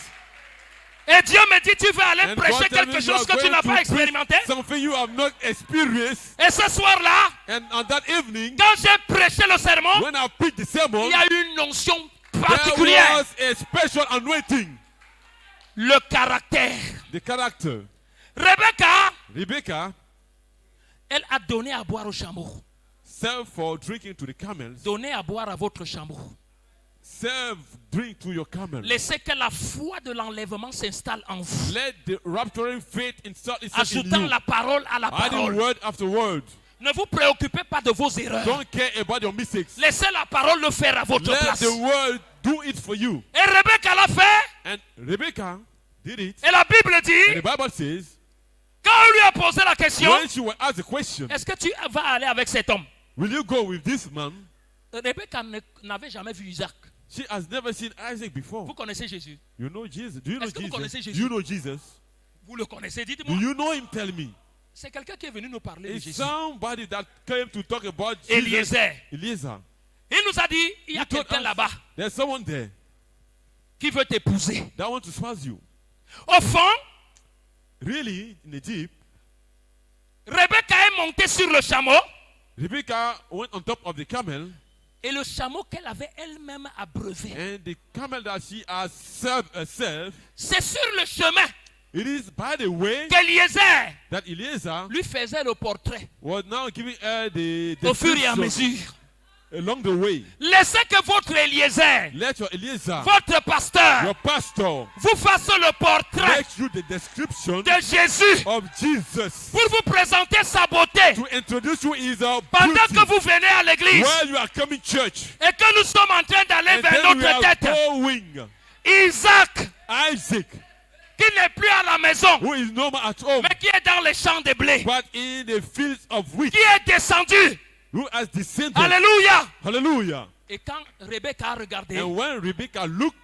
Et Dieu me dit, tu vas aller And prêcher God tell me quelque you are chose que tu going n'as to pas preach expérimenté. something you have not experienced. Et ce soir-là, And on that evening, quand j'ai prêché le sermon, when I preached the sermon, il y a eu une onction there particulière. was a special anointing. Le caractère. The character. Rebecca, Rebecca elle a donné à boire au chameau. served for drinking to the camels. Donnez à boire à votre chameau. Serve drink to your camel. Laissez que la foi de l'enlèvement s'installe en vous. Let the rapturing faith install itself in Ajoutant you. la parole à la Adding parole. word after word. Ne vous préoccupez pas de vos erreurs. Don't care about your mistakes. Laissez la parole le faire à votre Let place. the word do it for you. Et Rebecca l'a fait. And Rebecca did it. Et la Bible And the dit, Bible says, quand on lui a posé la question, when she was asked the question, est-ce que tu vas aller avec cet homme? will you go with this man? Rebecca n'avait jamais vu Isaac. She has never seen Isaac before. Vous connaissez Jésus? You know Jesus? Do you know Est-ce que vous connaissez Jesus? Jésus? Do you know Jesus? Vous le connaissez? Do Dites-moi. you know him? Tell me. C'est quelqu'un qui est venu nous parler de It's Jésus. somebody that came to talk about Jesus. Eliezer. Eliezer. Il nous a dit, il y a He told quelqu'un us là-bas there's someone there qui veut t'épouser. that wants to spouse you. Au fond, Really, in Egypt, Rebecca est montée sur le chameau Rebecca went on top of the camel, et le chameau qu'elle avait elle-même abreuvé. and the camel that she has served herself, C'est sur le chemin it is by the way qu'Eliezer that Eliezer lui faisait le portrait was now giving her the au fur et à description mesure. along the way. Laissez que votre Eliezer, Let your Eliezer, votre pasteur, your pastor, vous fasse le portrait make you the description de Jésus of Jesus pour vous présenter sa beauté to introduce you his pendant beauty que vous venez à l'église while you are coming church. et que nous sommes en train d'aller And vers then we notre are tête. going. Isaac, Isaac, qui n'est plus à la maison, who is no more at home, mais qui est dans les champs de blé, but in the fields of wheat, qui est descendu who has descended. Alléluia. Hallelujah. Et quand Rebecca a regardé, And when Rebecca looked,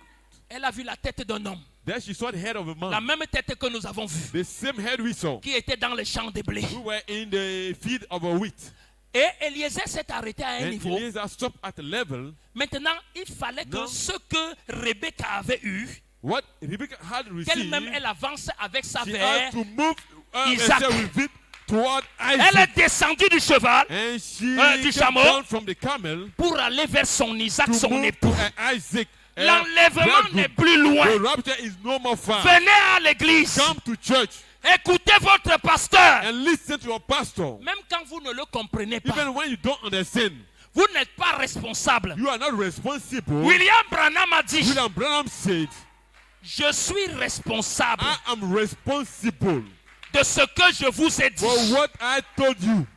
elle a vu la tête d'un homme. there she saw the head of a La man. même tête que nous avons vue. The same head we saw. Qui était dans les champs de blé. We were in the field of a wheat. Et Eliezer s'est arrêté à un And niveau. Eliezer stopped at a level. Maintenant, il fallait que Non. ce que Rebecca avait eu, What Rebecca had received, qu'elle-même elle avance avec sa she verre. had to move Isaac. herself with it toward Elle Isaac. est descendue du cheval And she du came chameau. down from the camel pour aller vers son Isaac, to son move époux. to Isaac. L'enlèvement n'est plus loin. The rapture is no more far. Venez à l'église. Come to church Écoutez votre pasteur. and listen to your pastor. Même quand vous ne le comprenez pas, Even when you don't understand, vous n'êtes pas responsable. you are not responsible. William Branham a dit, William Branham said, je suis responsable I am responsible de ce que je vous ai dit. for what I told you.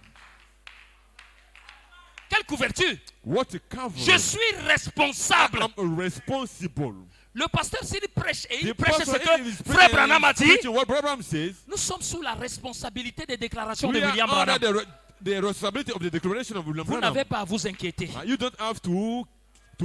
Quelle couverture? What a cover. Je suis responsable. I am responsible. Le pasteur, s'il prêche et il The prêche pastor, ce if que he's Frère Branham a dit, preaching what Branham says, nous sommes sous la responsabilité des déclarations de we are William under Branham. the responsibility of the declaration of William Vous Branham. n'avez pas à vous inquiéter. You don't have to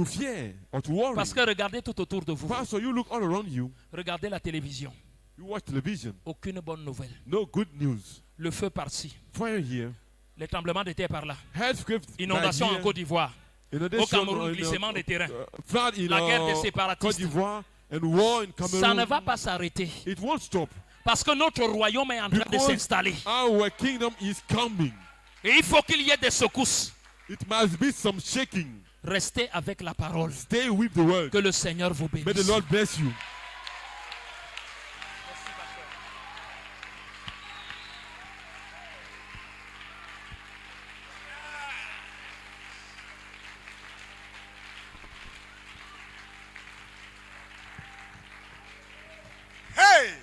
fear or to worry. Parce que regardez tout autour de vous. Pastor, you look all around you. Regardez la télévision. You watch television. Aucune bonne nouvelle. No good news. Le feu par-ci. Fire here. Les tremblements de terre par là. Earthquake Inondation en Côte d'Ivoire. Au Cameroun, glissement des terrains. Flood in La guerre des Côte séparatistes. d'Ivoire and war in Cameroon. Ça ne va pas s'arrêter. It won't stop. Parce que notre royaume est en train de Because s'installer. our kingdom is coming. Et il faut qu'il y ait des secousses. It must be some shaking. Restez avec la parole. Stay with the word. Que le Seigneur vous May the bénisse. Lord bless you. Hey!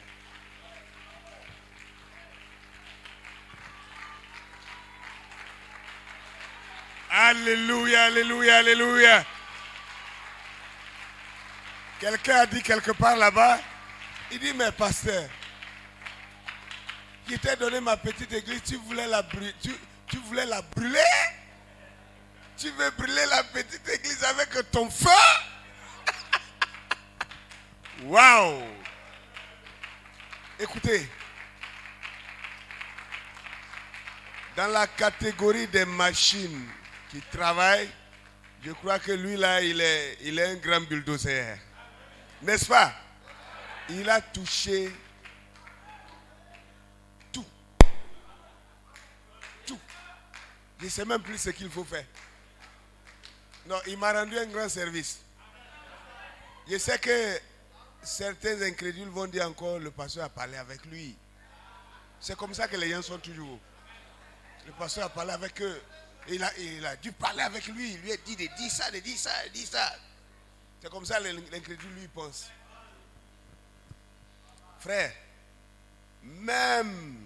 Alléluia, alléluia, alléluia. Quelqu'un a dit quelque part là-bas, il dit, mais pasteur, qui t'a donné ma petite église, tu voulais la brûler, tu voulais la brûler? Tu veux brûler la petite église avec ton feu? Waouh! Écoutez, dans la catégorie des machines qui travaillent, je crois que lui là, il est un grand bulldozer. N'est-ce pas? Il a touché tout. Tout. Je ne sais même plus ce qu'il faut faire. Non, il m'a rendu un grand service. Je sais que certains incrédules vont dire encore, le pasteur a parlé avec lui. C'est comme ça que les gens sont toujours. Le pasteur a parlé avec eux. Il a dû parler avec lui. Il lui a dit de dire ça, de dire ça, de dire ça. C'est comme ça que l'incrédule lui pense. Frère, même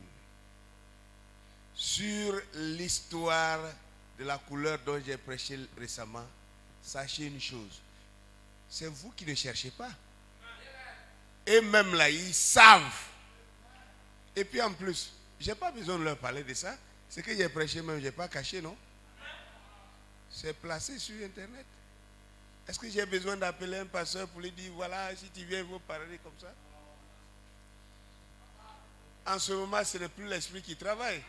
sur l'histoire de la couleur dont j'ai prêché récemment, sachez une chose. C'est vous qui ne cherchez pas. Et même là, ils savent. Et puis en plus, je n'ai pas besoin de leur parler de ça. Ce que j'ai prêché même, je n'ai pas caché, non? C'est placé sur Internet. Est-ce que j'ai besoin d'appeler un pasteur pour lui dire, voilà, si tu viens, il faut parler comme ça? En ce moment, ce n'est plus l'esprit qui travaille.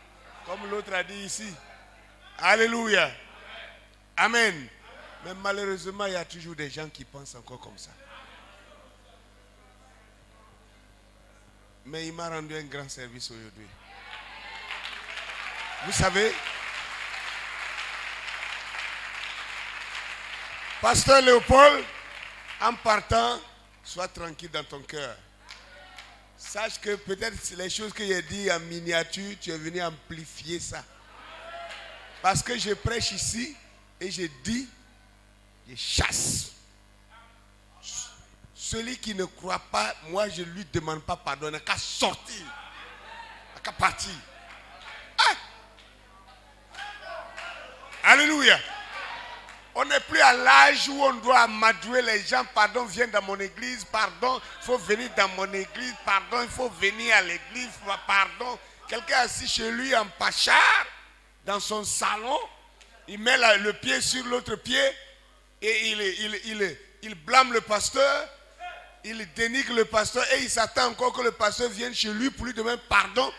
Comme l'autre a dit ici. Alléluia. Amen. Mais malheureusement, il y a toujours des gens qui pensent encore comme ça. Mais il m'a rendu un grand service aujourd'hui. Vous savez, Pasteur Léopold, en partant, sois tranquille dans ton cœur. Sache que peut-être les choses que j'ai dit en miniature, tu es venu amplifier ça. Parce que je prêche ici et je dis, je chasse. Celui qui ne croit pas, moi je ne lui demande pas pardon, il n'a qu'à sortir, il n'a qu'à partir. Ah! Alléluia. On n'est plus à l'âge où on doit amadouer les gens. Pardon, viens dans mon église. Pardon, il faut venir dans mon église. Pardon, il faut venir à l'église. Pardon, quelqu'un assis chez lui en pachar, dans son salon, Il met le pied sur l'autre pied et il blâme le pasteur. Il dénigre le pasteur et il s'attend encore que le pasteur vienne chez lui pour lui demander pardon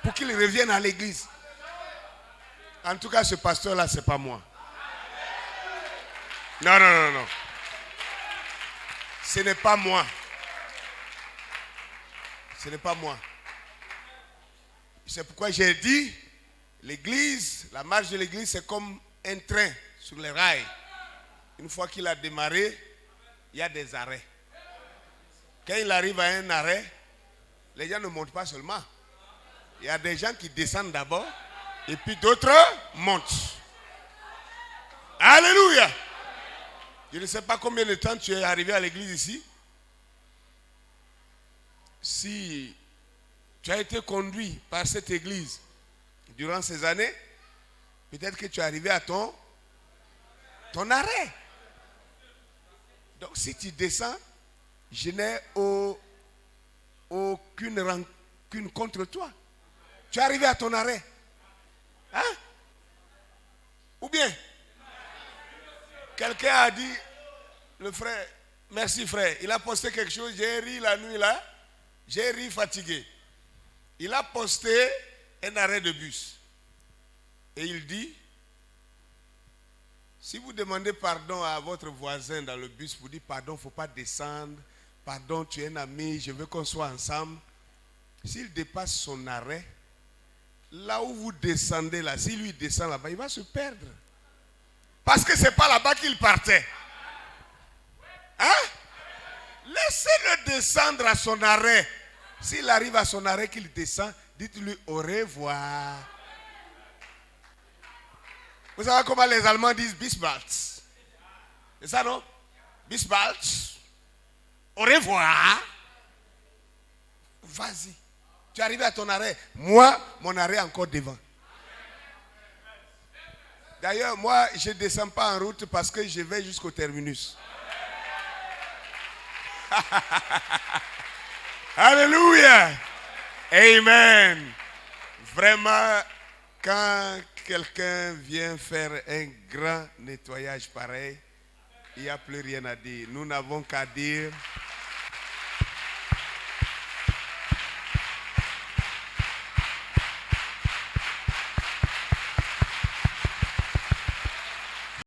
pour qu'il revienne à l'église. En tout cas, ce pasteur-là, ce n'est pas moi. Non, non, non, non. Ce n'est pas moi. Ce n'est pas moi. C'est pourquoi j'ai dit, l'église, la marche de l'église, c'est comme un train sur les rails. Une fois qu'il a démarré, il y a des arrêts. Quand il arrive à un arrêt, les gens ne montent pas seulement. Il y a des gens qui descendent d'abord et puis d'autres montent. Alléluia. Je ne sais pas combien de temps tu es arrivé à l'église ici. Si tu as été conduit par cette église durant ces années, peut-être que tu es arrivé à ton arrêt. Donc si tu descends, je n'ai aucune rancune contre toi. Tu es arrivé à ton arrêt. Hein? Ou bien, quelqu'un a dit, le frère, merci frère, il a posté quelque chose, j'ai ri la nuit là, j'ai ri fatigué. Il a posté un arrêt de bus. Et il dit, si vous demandez pardon à votre voisin dans le bus, vous dites pardon, il ne faut pas descendre. Pardon, tu es un ami, je veux qu'on soit ensemble. S'il dépasse son arrêt, là où vous descendez là, si lui descend là-bas, il va se perdre. Parce que ce n'est pas là-bas qu'il partait. Hein? Laissez-le descendre à son arrêt. S'il arrive à son arrêt, qu'il descend, dites-lui au revoir. Vous savez comment les Allemands disent bis bald? C'est ça, non? Bis bald. Au revoir. Vas-y. Tu es arrivé à ton arrêt. Moi, mon arrêt est encore devant. D'ailleurs, moi, je ne descends pas en route parce que je vais jusqu'au terminus. Alléluia. Amen. Vraiment, quand quelqu'un vient faire un grand nettoyage pareil, il n'y a plus rien à dire. Nous n'avons qu'à dire